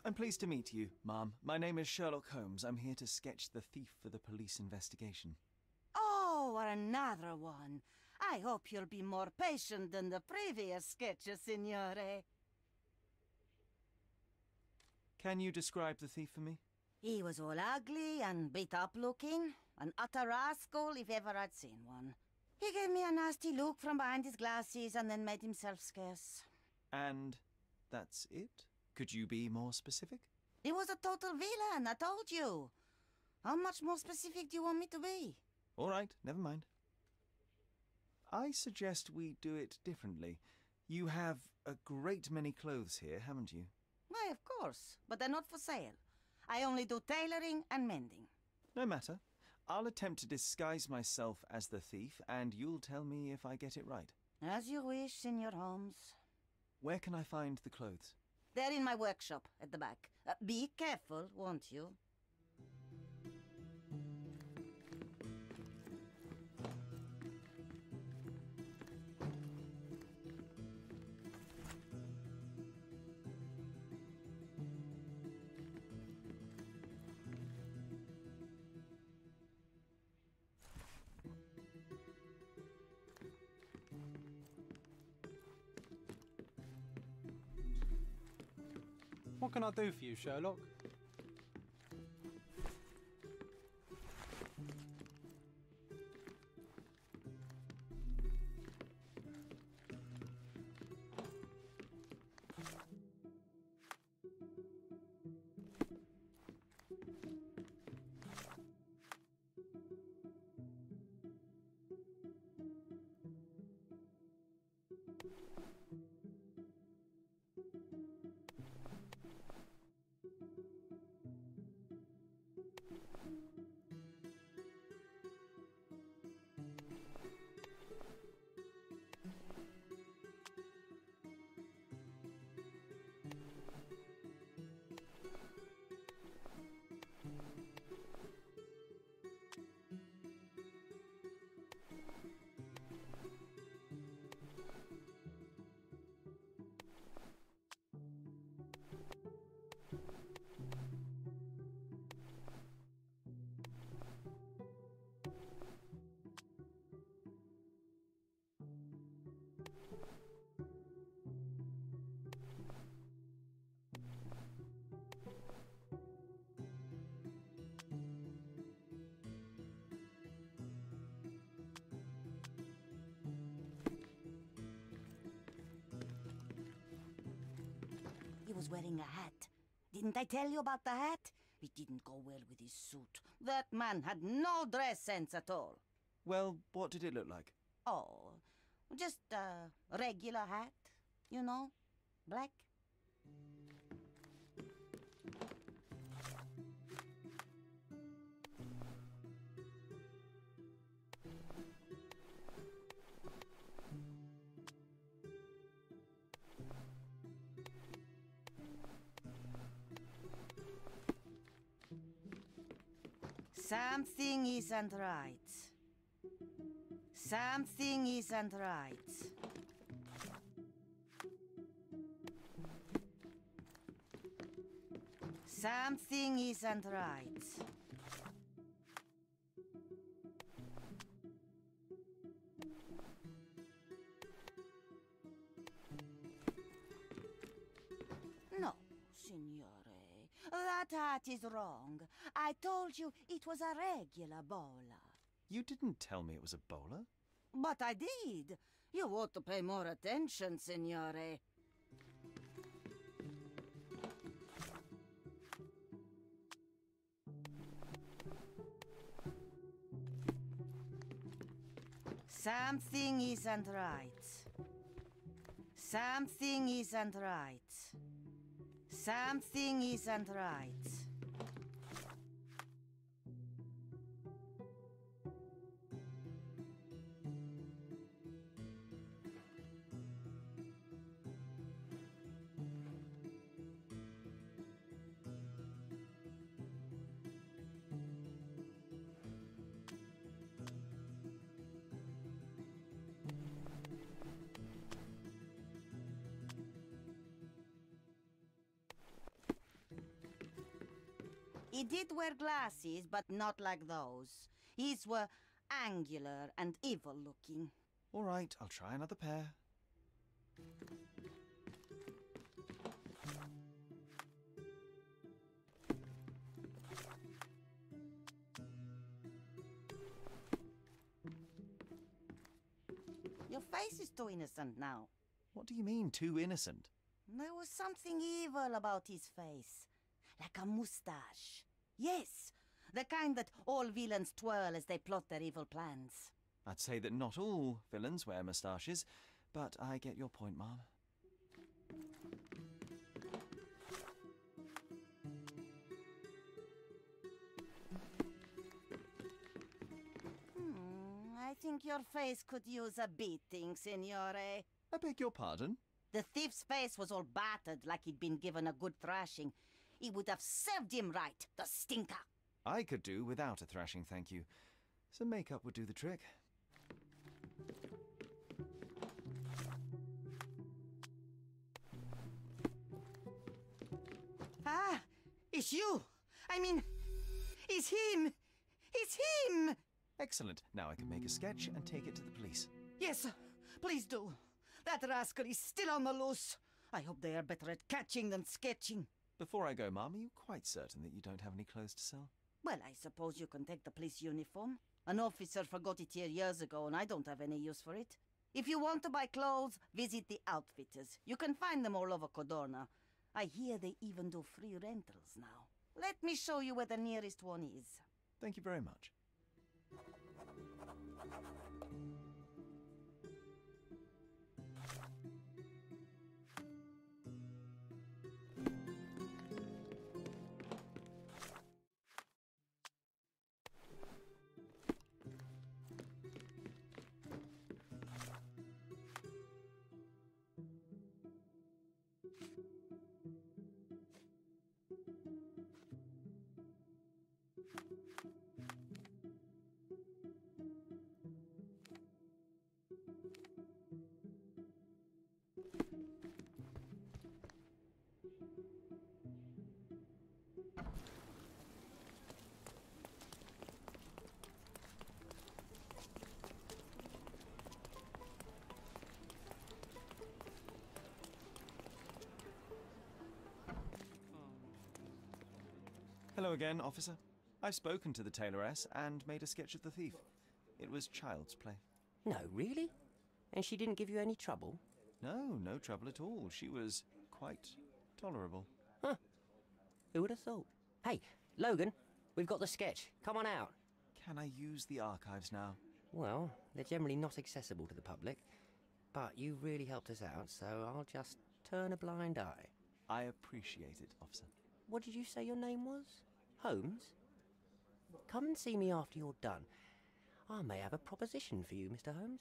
Speaker 2: I'm pleased to meet you, Ma'am. My name is Sherlock Holmes. I'm here to sketch the thief for the police investigation.
Speaker 12: Oh, another one. I hope you'll be more patient than the previous sketches, Signore.
Speaker 2: Can you describe the thief for me?
Speaker 12: He was all ugly and beat up looking. An utter rascal if ever I'd seen one. He gave me a nasty look from behind his glasses and then made himself scarce.
Speaker 2: And that's it? Could you be more specific?
Speaker 12: He was a total villain, I told you. How much more specific do you want me to be?
Speaker 2: All right, never mind. I suggest we do it differently. You have a great many clothes here, haven't you?
Speaker 12: Why, of course, but they're not for sale. I only do tailoring and mending.
Speaker 2: No matter. I'll attempt to disguise myself as the thief, and you'll tell me if I get it right.
Speaker 12: As you wish, Senor Holmes.
Speaker 2: Where can I find the clothes?
Speaker 12: They're in my workshop at the back. Be careful, won't you?
Speaker 1: What can I do for you, Sherlock?
Speaker 12: was wearing a hat. Didn't I tell you about the hat? It didn't go well with his suit. That man had no dress sense at all.
Speaker 2: Well, what did it look like?
Speaker 12: Oh, just a regular hat, you know, black. Something isn't right. Something isn't right. Something isn't right. No, signore. That hat is wrong. I told you it was a regular bowler.
Speaker 2: You didn't tell me it was a bowler.
Speaker 12: But I did. You ought to pay more attention, signore. Something isn't right. Something isn't right. Something isn't right. He did wear glasses, but not like those. His were angular and evil-looking.
Speaker 2: All right, I'll try another pair.
Speaker 12: Your face is too innocent now.
Speaker 2: What do you mean, too innocent?
Speaker 12: There was something evil about his face. Like a mustache. Yes, the kind that all villains twirl as they plot their evil plans.
Speaker 2: I'd say that not all villains wear moustaches, but I get your point, Mom.
Speaker 12: I think your face could use a beating, signore.
Speaker 2: I beg your pardon?
Speaker 12: The thief's face was all battered like he'd been given a good thrashing. It would have served him right, the stinker.
Speaker 2: I could do without a thrashing, thank you. Some makeup would do the trick.
Speaker 12: Ah, it's you. I mean, it's him. It's him.
Speaker 2: Excellent. Now I can make a sketch and take it to the police.
Speaker 12: Yes, please do. That rascal is still on the loose. I hope they are better at catching than sketching.
Speaker 2: Before I go, Mom, are you quite certain that you don't have any clothes to sell?
Speaker 12: Well, I suppose you can take the police uniform. An officer forgot it here years ago, and I don't have any use for it. If you want to buy clothes, visit the outfitters. You can find them all over Codorna. I hear they even do free rentals now. Let me show you where the nearest one is.
Speaker 2: Thank you very much. Hello again, officer. I've spoken to the tailoress and made a sketch of the thief. It was child's play.
Speaker 16: No, really? And she didn't give you any trouble?
Speaker 2: No, no trouble at all. She was quite tolerable.
Speaker 16: Huh. Who would have thought? Hey, Logan, we've got the sketch. Come on out.
Speaker 2: Can I use the archives now?
Speaker 16: Well, they're generally not accessible to the public, but you really helped us out, so I'll just turn a blind eye.
Speaker 2: I appreciate it, officer.
Speaker 16: What did you say your name was? Holmes? Come and see me after you're done. I may have a proposition for you, Mr. Holmes.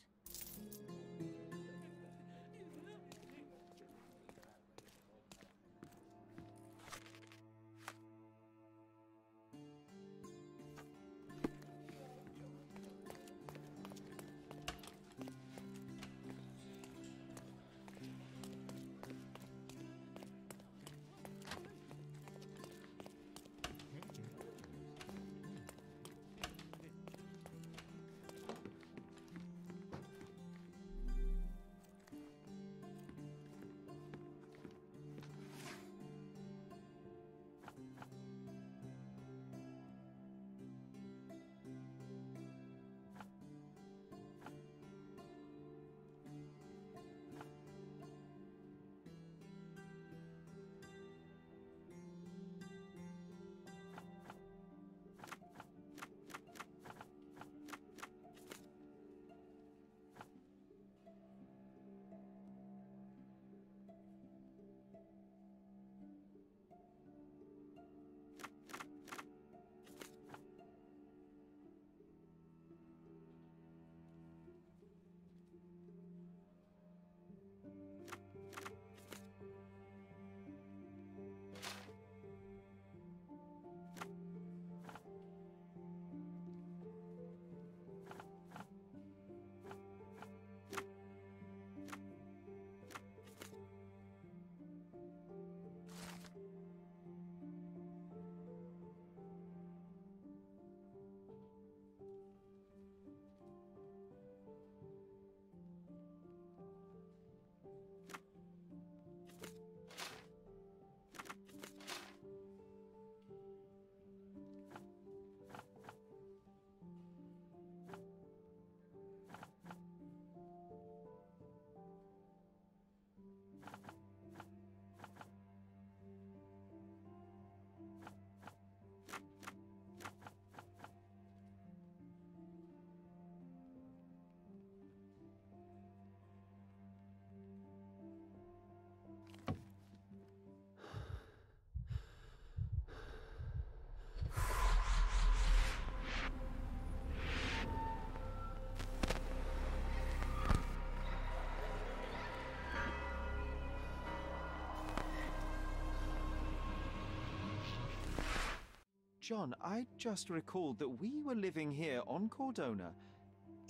Speaker 2: John, I just recalled that we were living here on Cordona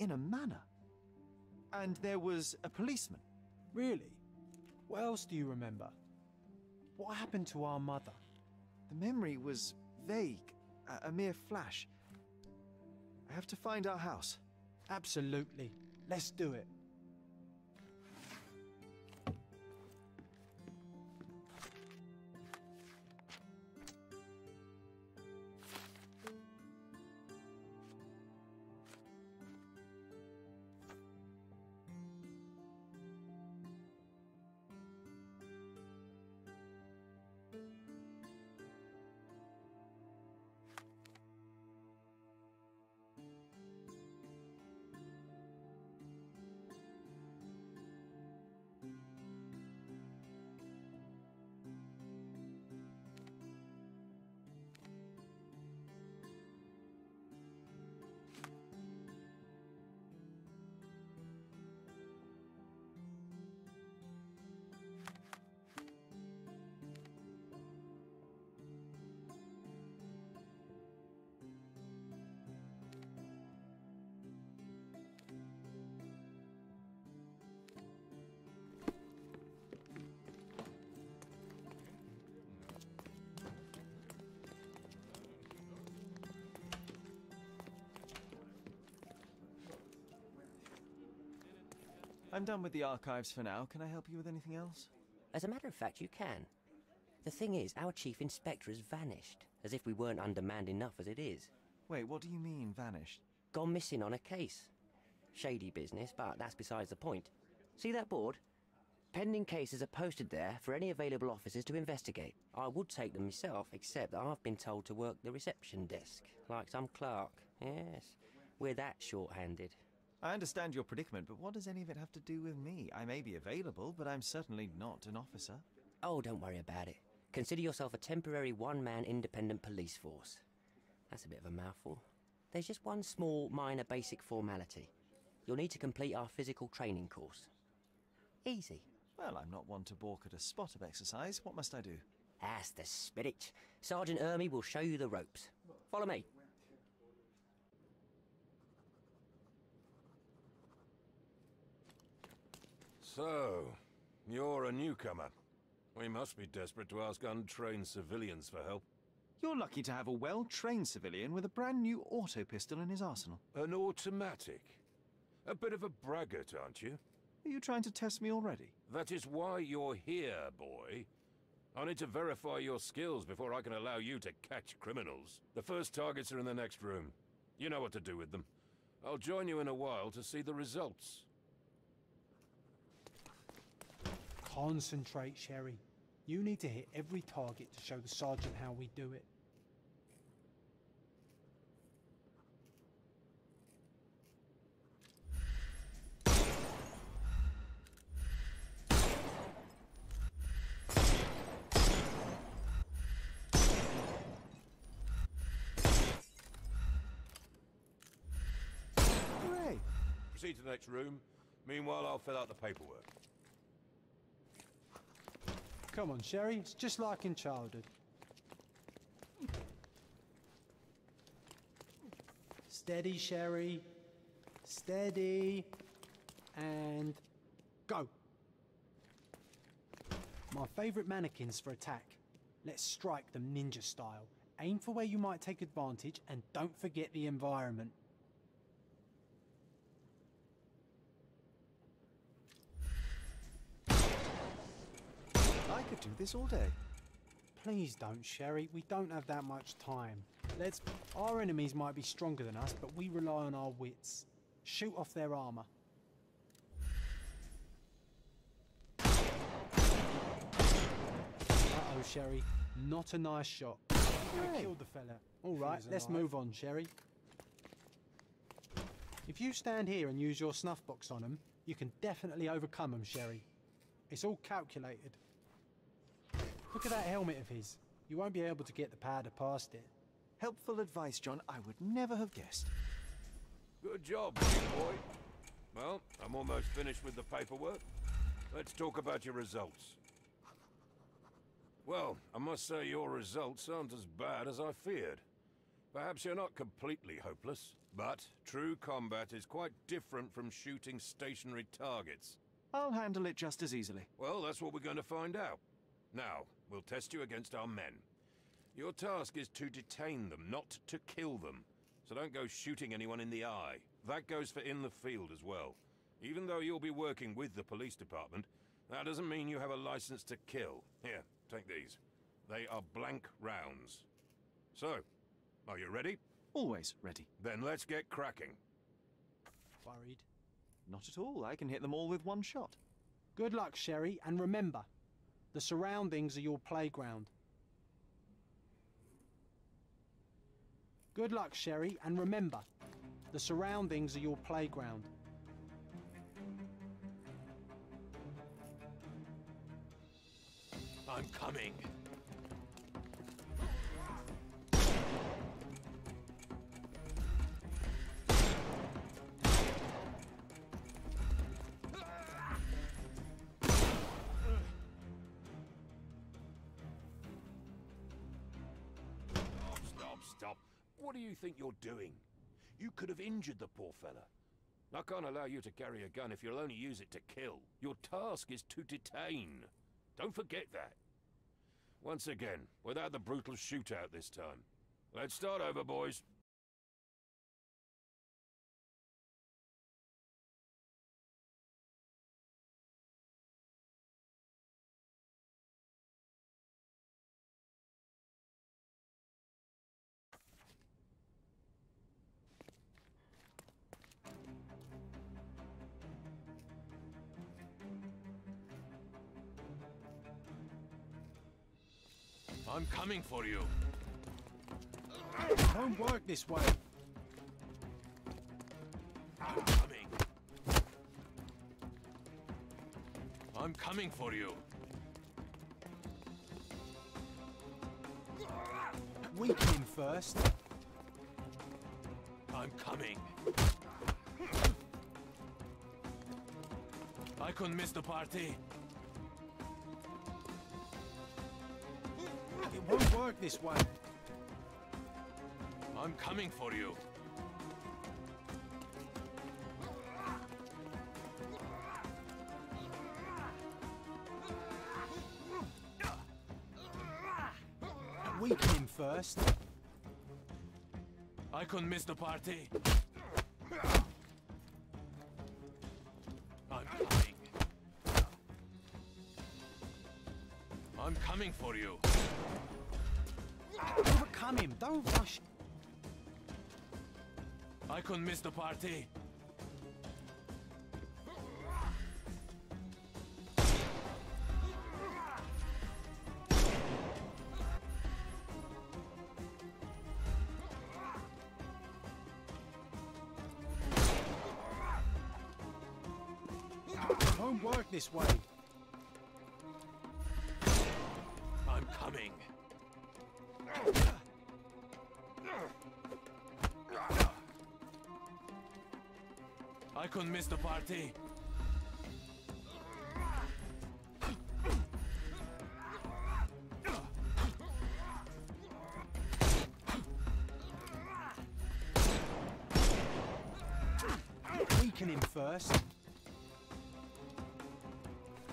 Speaker 2: in a manor. And there was a policeman.
Speaker 1: Really? What else do you remember? What happened to our mother?
Speaker 2: The memory was vague, a mere flash. I have to find our house.
Speaker 1: Absolutely. Let's do it.
Speaker 2: I'm done with the archives for now. Can I help you with anything else?
Speaker 16: As a matter of fact, you can. The thing is, our chief inspector has vanished, as if we weren't undermanned enough as it is.
Speaker 2: Wait, what do you mean, vanished?
Speaker 16: Gone missing on a case. Shady business, but that's besides the point. See that board? Pending cases are posted there for any available officers to investigate. I would take them myself, except that I've been told to work the reception desk, like some clerk. Yes, we're that short-handed.
Speaker 2: I understand your predicament, but what does any of it have to do with me? I may be available, but I'm certainly not an officer.
Speaker 16: Oh, don't worry about it. Consider yourself a temporary one-man independent police force. That's a bit of a mouthful. There's just one small, minor basic formality. You'll need to complete our physical training course. Easy.
Speaker 2: Well, I'm not one to balk at a spot of exercise. What must I do?
Speaker 16: That's the spirit. Sergeant Ermey will show you the ropes. Follow me.
Speaker 4: So, you're a newcomer. We must be desperate to ask untrained civilians for help.
Speaker 2: You're lucky to have a well-trained civilian with a brand new auto pistol in his arsenal.
Speaker 4: An automatic? A bit of a braggart, aren't you?
Speaker 2: Are you trying to test me already?
Speaker 4: That is why you're here, boy. I need to verify your skills before I can allow you to catch criminals. The first targets are in the next room. You know what to do with them. I'll join you in a while to see the results.
Speaker 1: Concentrate, Sherry. You need to hit every target to show the sergeant how we do it.
Speaker 2: Hooray!
Speaker 4: Proceed to the next room. Meanwhile, I'll fill out the paperwork.
Speaker 1: Come on, Sherry. It's just like in childhood. Steady, Sherry. Steady. And go. My favourite mannequins for attack. Let's strike them ninja style. Aim for where you might take advantage and don't forget the environment.
Speaker 2: I could do this all day.
Speaker 1: Please don't, Sherry. We don't have that much time. Our enemies might be stronger than us, but we rely on our wits. Shoot off their armor. Uh-oh, Sherry. Not a nice shot. I killed the fella. All right, let's move on, Sherry. If you stand here and use your snuff box on them, you can definitely overcome them, Sherry. It's all calculated. Look at that helmet of his. You won't be able to get the powder past it.
Speaker 2: Helpful advice, John. I would never have guessed.
Speaker 4: Good job, big boy. Well, I'm almost finished with the paperwork. Let's talk about your results. Well, I must say your results aren't as bad as I feared. Perhaps you're not completely hopeless, but true combat is quite different from shooting stationary targets.
Speaker 2: I'll handle it just as easily.
Speaker 4: Well, that's what we're going to find out. Now, we'll test you against our men. Your task is to detain them, not to kill them. So don't go shooting anyone in the eye. That goes for in the field as well. Even though you'll be working with the police department, that doesn't mean you have a license to kill. Here, take these. They are blank rounds. So, are you ready?
Speaker 2: Always ready.
Speaker 4: Then let's get cracking.
Speaker 1: Worried?
Speaker 2: Not at all. I can hit them all with one shot.
Speaker 1: Good luck, Sherry, and remember, the surroundings are your playground. Good luck, Sherry, and remember, the surroundings are your playground.
Speaker 4: I'm coming. Stop. What do you think you're doing? You could have injured the poor fella. I can't allow you to carry a gun if you'll only use it to kill. Your task is to detain. Don't forget that. Once again, without the brutal shootout this time. Let's start over, boys. I'm coming for you.
Speaker 1: It won't work this way.
Speaker 4: I'm coming. I'm coming for you.
Speaker 1: Weaken him first.
Speaker 4: I'm coming. I couldn't miss the party.
Speaker 1: It won't work this way.
Speaker 4: I'm coming for you.
Speaker 1: Weaken him first.
Speaker 4: I couldn't miss the party. I'm coming. I'm coming for you.
Speaker 1: Overcome him, don't rush.
Speaker 4: I couldn't miss the party.
Speaker 1: It won't work this way.
Speaker 4: I'm coming. I couldn't miss the party.
Speaker 1: Weaken him first.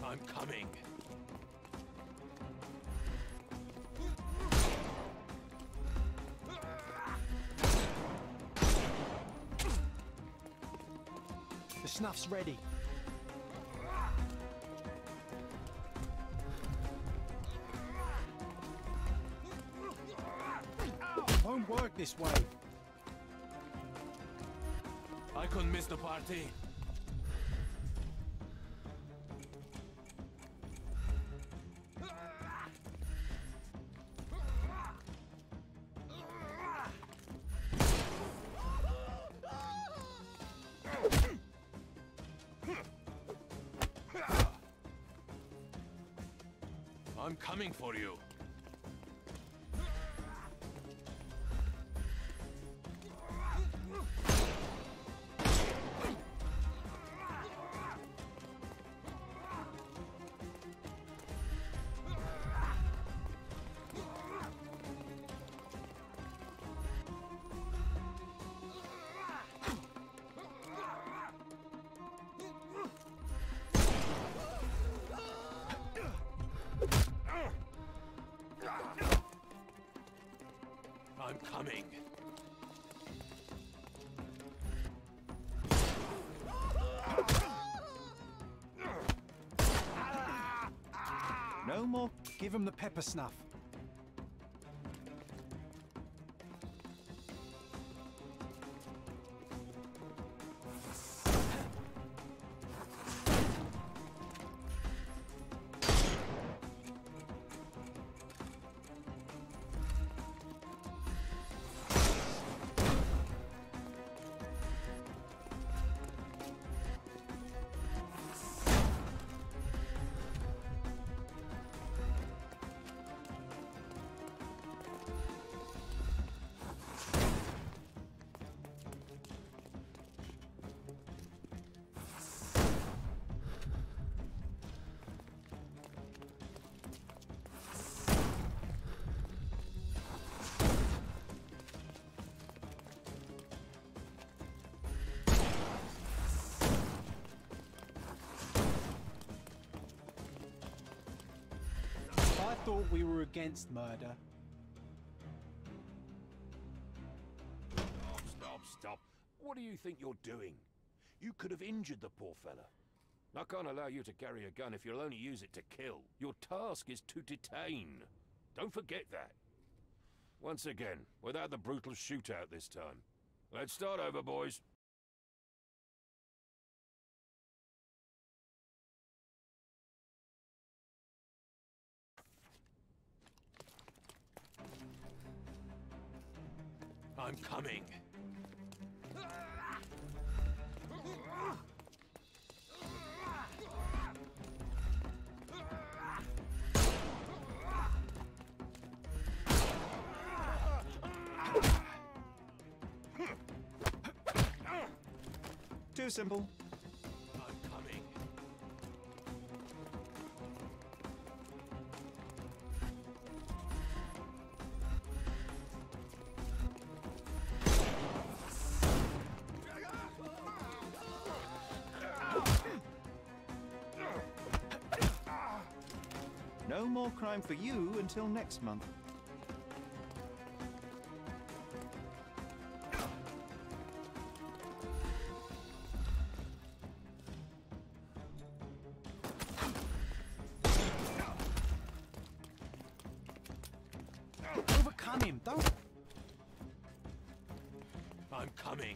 Speaker 4: I'm coming.
Speaker 1: The snuff's ready. It won't work this way.
Speaker 4: I couldn't miss the party. I'm coming for you. I'm coming.
Speaker 1: No more. Give him the pepper snuff. I thought we were against murder.
Speaker 4: Stop. What do you think you're doing? You could have injured the poor fella. I can't allow you to carry a gun if you'll only use it to kill. Your task is to detain. Don't forget that. Once again, without the brutal shootout this time. Let's start over, boys. I'm coming.
Speaker 2: Too simple.
Speaker 4: I'm coming.
Speaker 2: No more crime for you until next month.
Speaker 1: Overcome him, don't...
Speaker 4: I'm coming.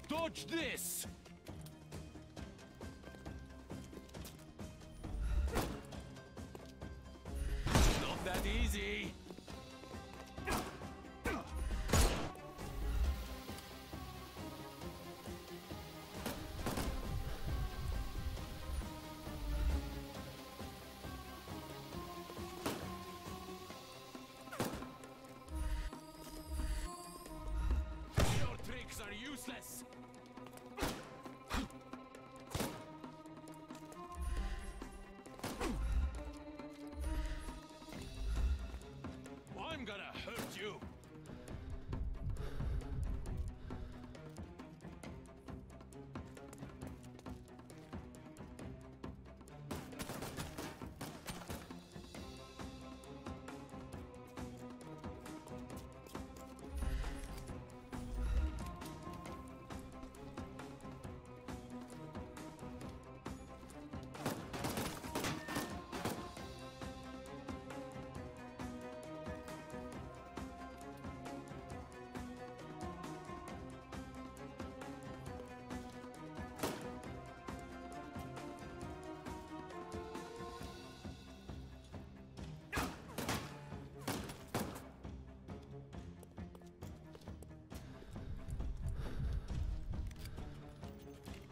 Speaker 4: Dodge this! Not that easy! Your tricks are useless! I'm gonna hurt you!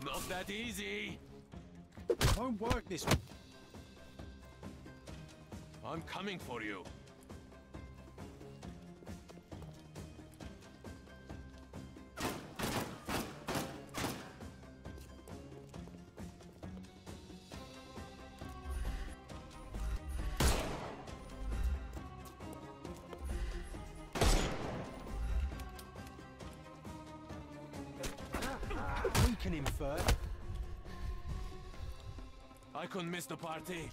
Speaker 4: Not that easy!
Speaker 1: It won't work this way.
Speaker 4: I'm coming for you.
Speaker 1: Weaken him first.
Speaker 4: I couldn't miss the party.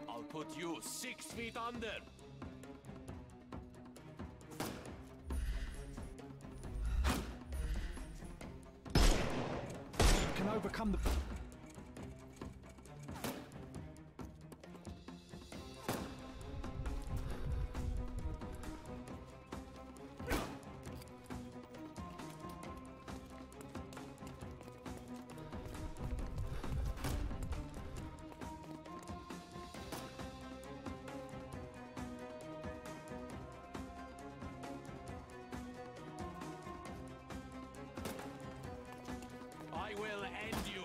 Speaker 4: I'll put you 6 feet under.
Speaker 1: Can overcome the...
Speaker 4: I will end you.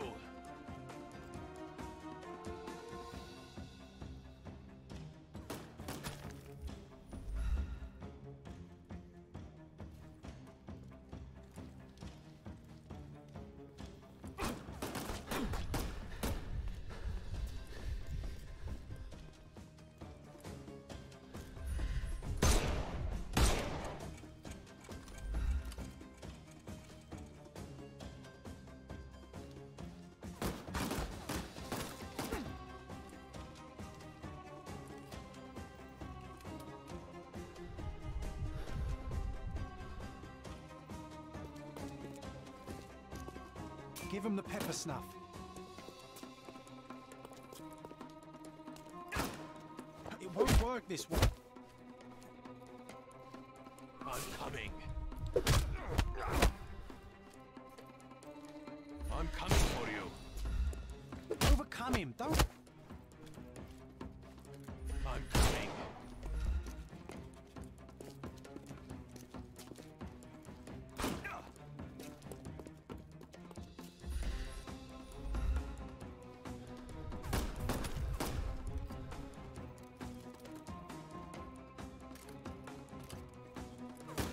Speaker 1: Give him the pepper snuff. It won't work this way.
Speaker 4: I'm coming.
Speaker 1: overcome him, don't...
Speaker 4: I'm coming.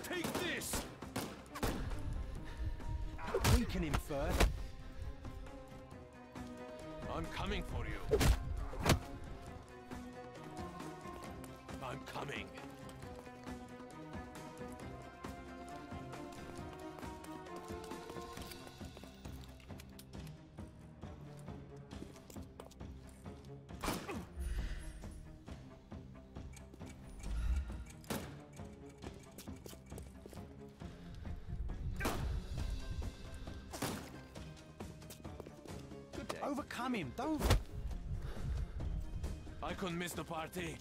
Speaker 4: Take this!
Speaker 1: Weaken him first.
Speaker 4: I'm coming for you. I'm coming.
Speaker 1: Overcome him, don't...
Speaker 4: I couldn't miss the party.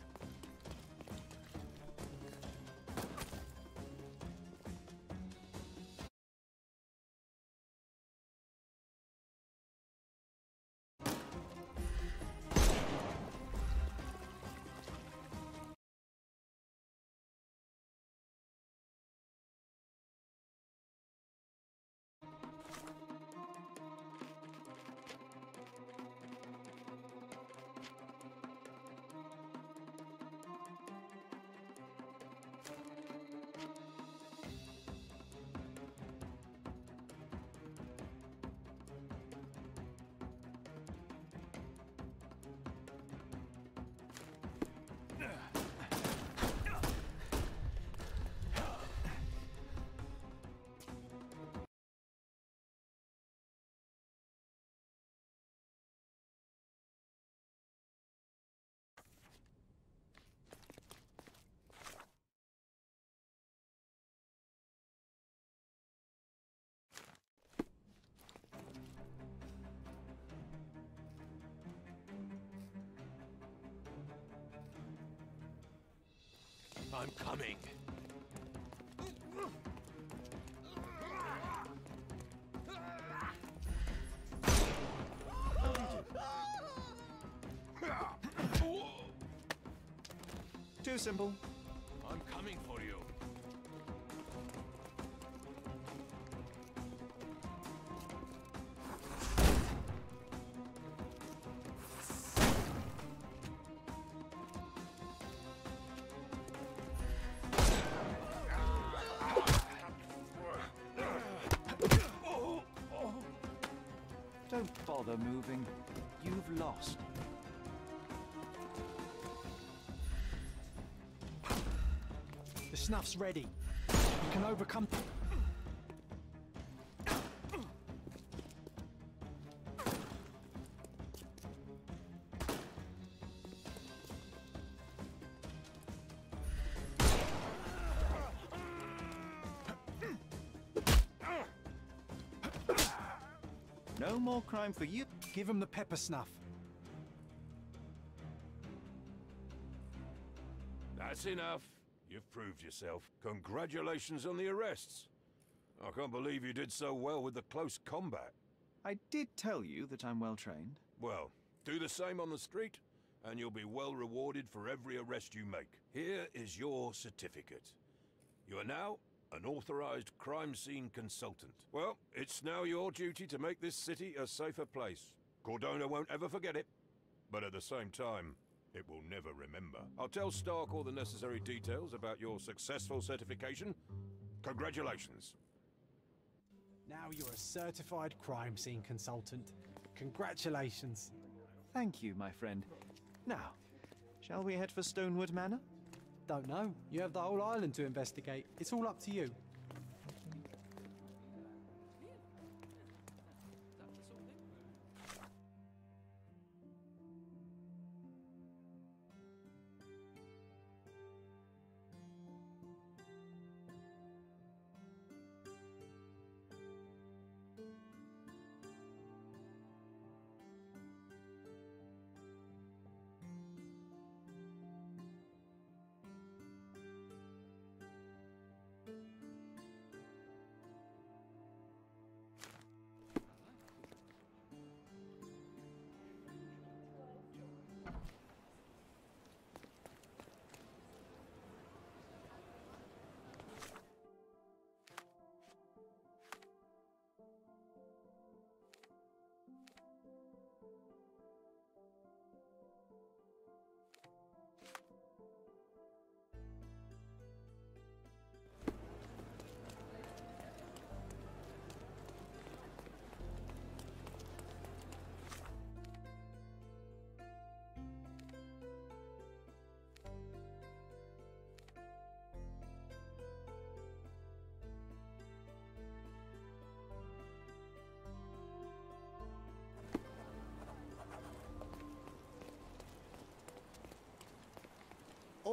Speaker 4: I'm coming.
Speaker 2: Too simple.
Speaker 4: I'm coming for you.
Speaker 2: Don't bother moving. You've lost.
Speaker 1: The snuff's ready. You can overcome...
Speaker 2: No more crime for you.
Speaker 1: Give him the pepper snuff.
Speaker 4: That's enough. You've proved yourself. Congratulations on the arrests. I can't believe you did so well with the close combat.
Speaker 2: I did tell you that I'm well trained.
Speaker 4: Well, do the same on the street, and you'll be well rewarded for every arrest you make. Here is your certificate. You are now an authorized crime scene consultant. Well, it's now your duty to make this city a safer place. Cordona won't ever forget it, but at the same time, it will never remember. I'll tell Stark all the necessary details about your successful certification. Congratulations.
Speaker 1: Now you're a certified crime scene consultant. Congratulations.
Speaker 2: Thank you, my friend. Now, shall we head for Stonewood Manor?
Speaker 1: Don't know. You have the whole island to investigate. It's all up to you.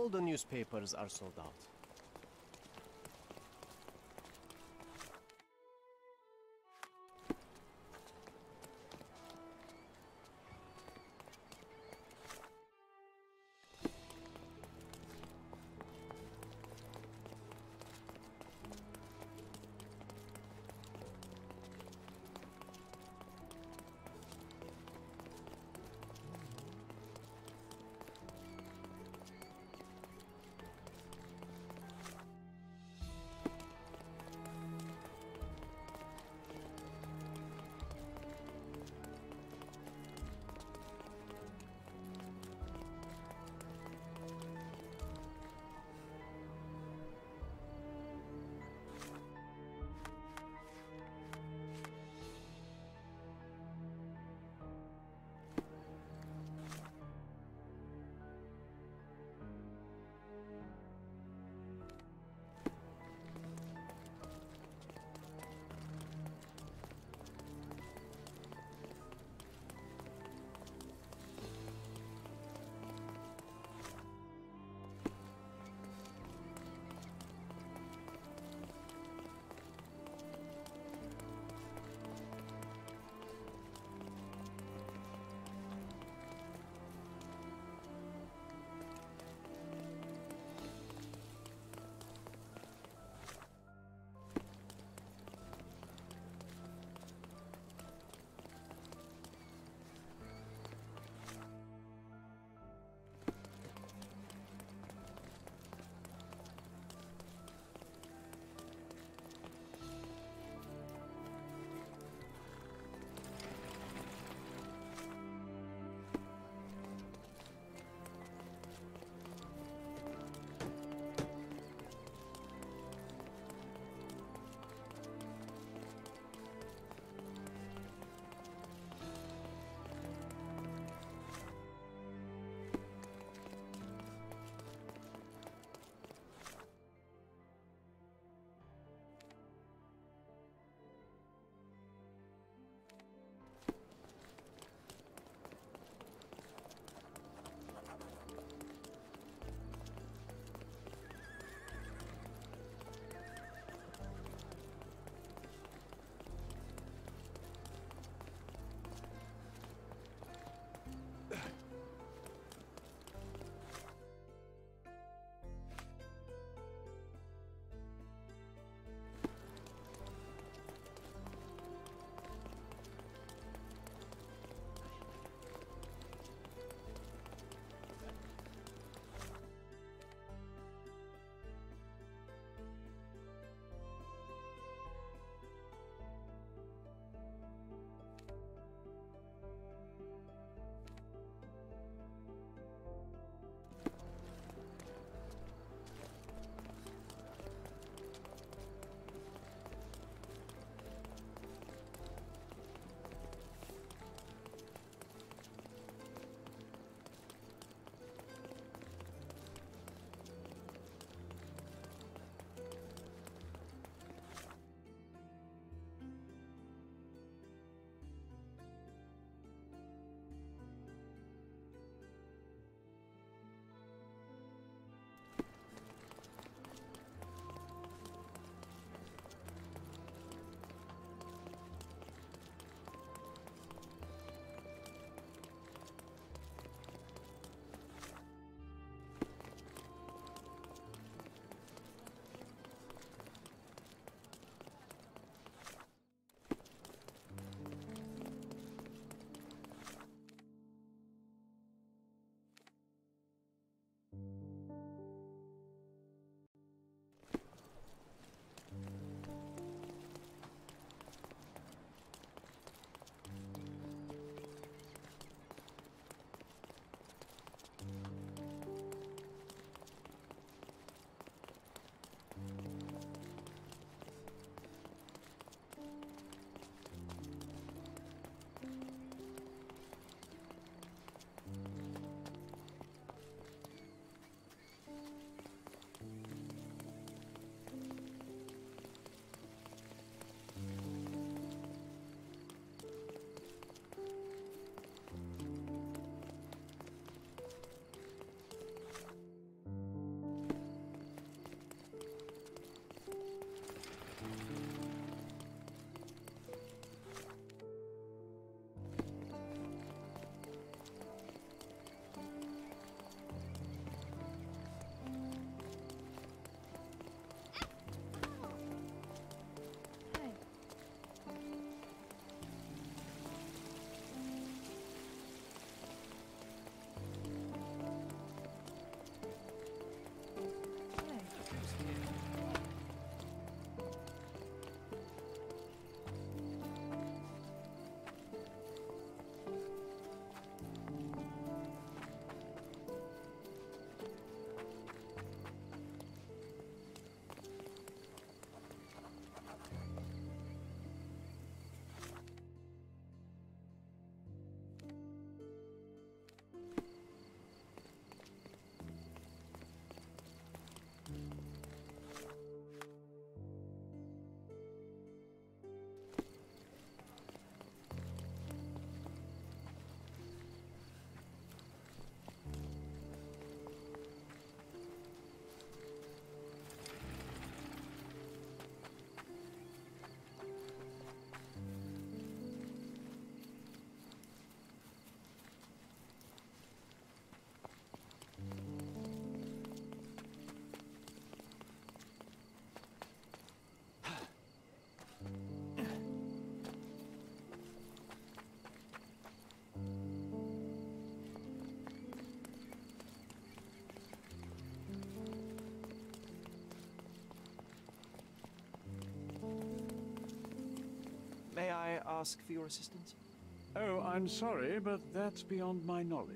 Speaker 18: All the newspapers are sold out.
Speaker 2: ask for your assistance?
Speaker 7: Oh, I'm sorry, but that's beyond my knowledge.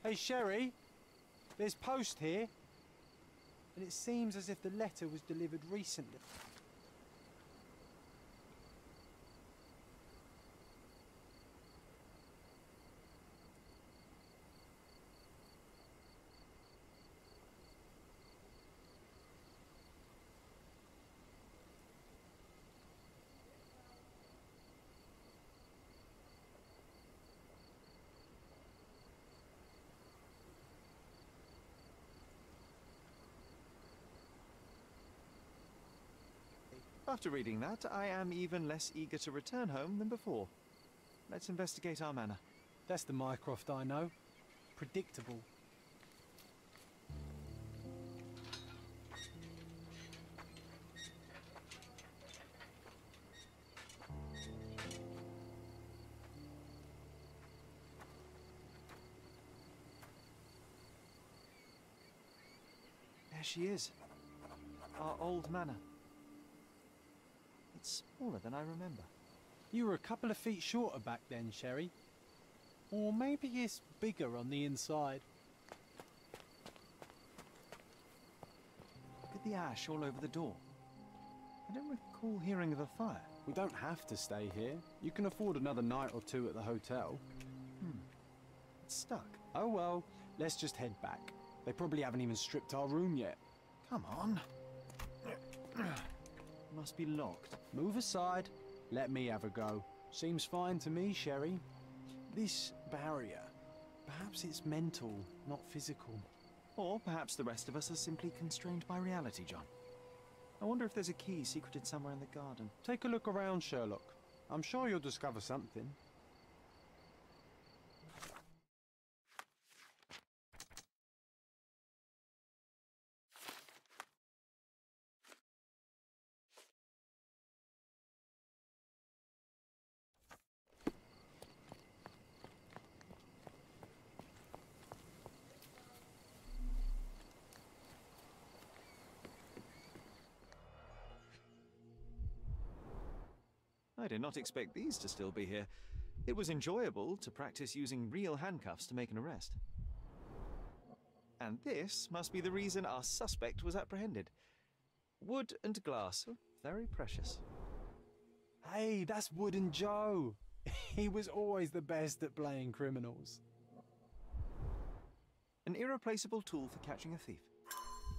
Speaker 1: Hey, Sherry, there's post here, and it seems as if the letter was delivered recently.
Speaker 2: After reading that, I am even less eager to return home than before. Let's investigate our manor.
Speaker 1: That's the Mycroft I know. Predictable.
Speaker 2: There she is. Our old manor. It's smaller than I remember.
Speaker 1: You were a couple of feet shorter back then, Sherry. Or maybe it's bigger on the inside.
Speaker 2: Look at the ash all over the door. I don't recall hearing of a fire.
Speaker 19: We don't have to stay here. You can afford another night or two at the hotel.
Speaker 2: It's stuck.
Speaker 19: Oh well, let's just head back. They probably haven't even stripped our room yet.
Speaker 2: Come on. Must be locked.
Speaker 19: Move aside. Let me have a go. Seems fine to me, Sherry. This barrier, perhaps it's mental, not physical.
Speaker 2: Or perhaps the rest of us are simply constrained by reality, John. I wonder if there's a key secreted somewhere in the garden.
Speaker 19: Take a look around, Sherlock. I'm sure you'll discover something.
Speaker 2: I did not expect these to still be here. It was enjoyable to practice using real handcuffs to make an arrest. And this must be the reason our suspect was apprehended. Wood and glass, very precious.
Speaker 1: Hey, that's Wooden Joe. He was always the best at playing criminals.
Speaker 2: An irreplaceable tool for catching a thief.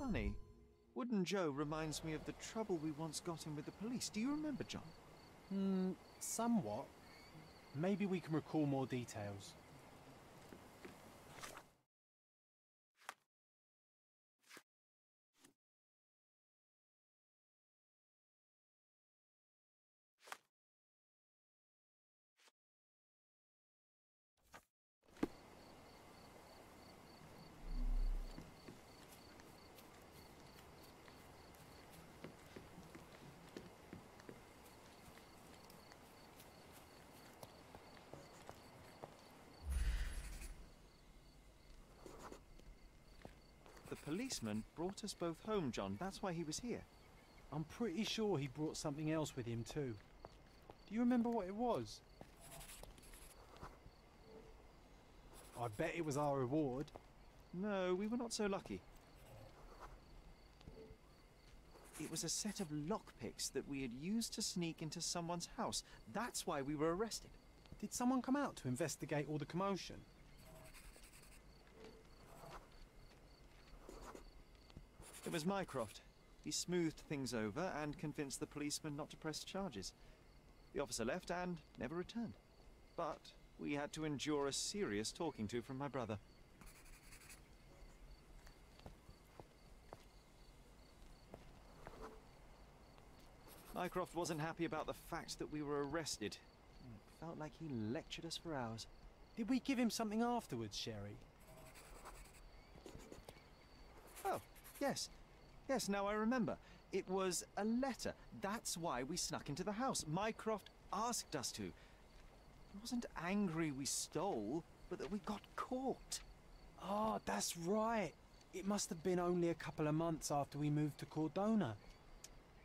Speaker 2: Funny, Wooden Joe reminds me of the trouble we once got in with the police. Do you remember, John?
Speaker 1: Somewhat. Maybe we can recall more details.
Speaker 2: The policeman brought us both home, John. That's why he was here.
Speaker 1: I'm pretty sure he brought something else with him too. Do you remember what it was? I bet it was our reward.
Speaker 2: No, we were not so lucky. It was a set of lockpicks that we had used to sneak into someone's house. That's why we were arrested.
Speaker 1: Did someone come out to investigate all the commotion?
Speaker 2: It was Mycroft. He smoothed things over and convinced the policeman not to press charges. The officer left and never returned. But we had to endure a serious talking to from my brother. Mycroft wasn't happy about the fact that we were arrested. It felt like he lectured us for hours.
Speaker 1: Did we give him something afterwards, Sherry?
Speaker 2: Oh, yes. Yes, now I remember. It was a letter. That's why we snuck into the house. Mycroft asked us to. He wasn't angry we stole, but that we got caught.
Speaker 1: Oh, that's right. It must have been only a couple of months after we moved to Cordona.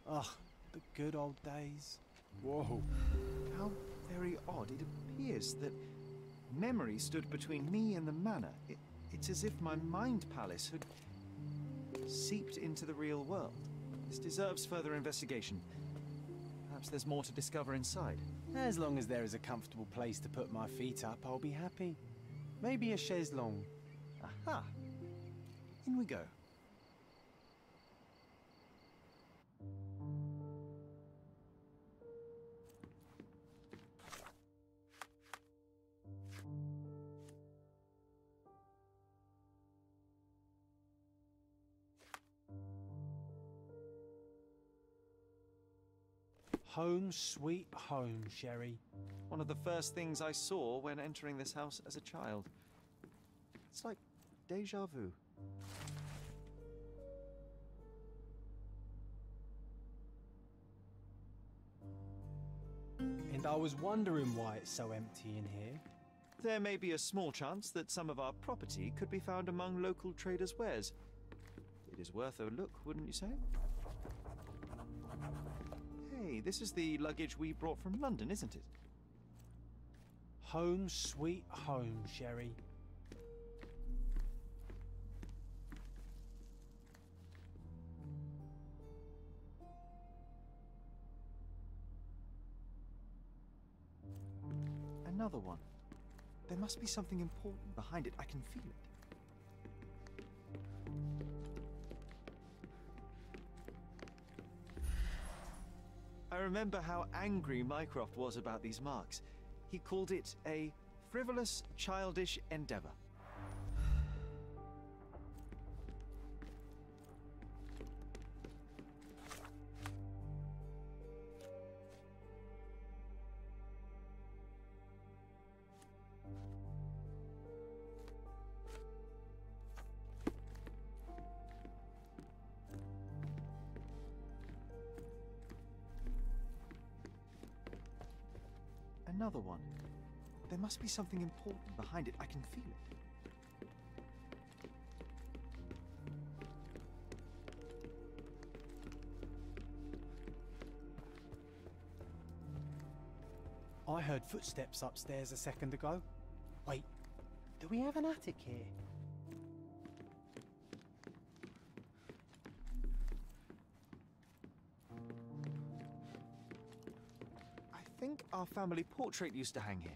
Speaker 1: Ugh, the good old days. Whoa.
Speaker 2: How very odd. It appears that memory stood between me and the manor. It's as if my mind palace had seeped into the real world. This deserves further investigation. Perhaps there's more to discover inside.
Speaker 1: As long as there is a comfortable place to put my feet up, I'll be happy. Maybe a chaise longue.
Speaker 2: Aha! In we go.
Speaker 1: Home sweet home, Sherry.
Speaker 2: One of the first things I saw when entering this house as a child. It's like déjà vu.
Speaker 1: And I was wondering why it's so empty in here.
Speaker 2: There may be a small chance that some of our property could be found among local traders' wares. It is worth a look, wouldn't you say? Hey, this is the luggage we brought from London, isn't it?
Speaker 1: Home sweet home, Sherry.
Speaker 2: Another one. There must be something important behind it. I can feel it. I remember how angry Mycroft was about these marks. He called it a frivolous, childish endeavor. Another one. There must be something important behind it. I can feel it.
Speaker 1: I heard footsteps upstairs a second ago. Wait, do we have an attic here?
Speaker 2: I think our family portrait used to hang here.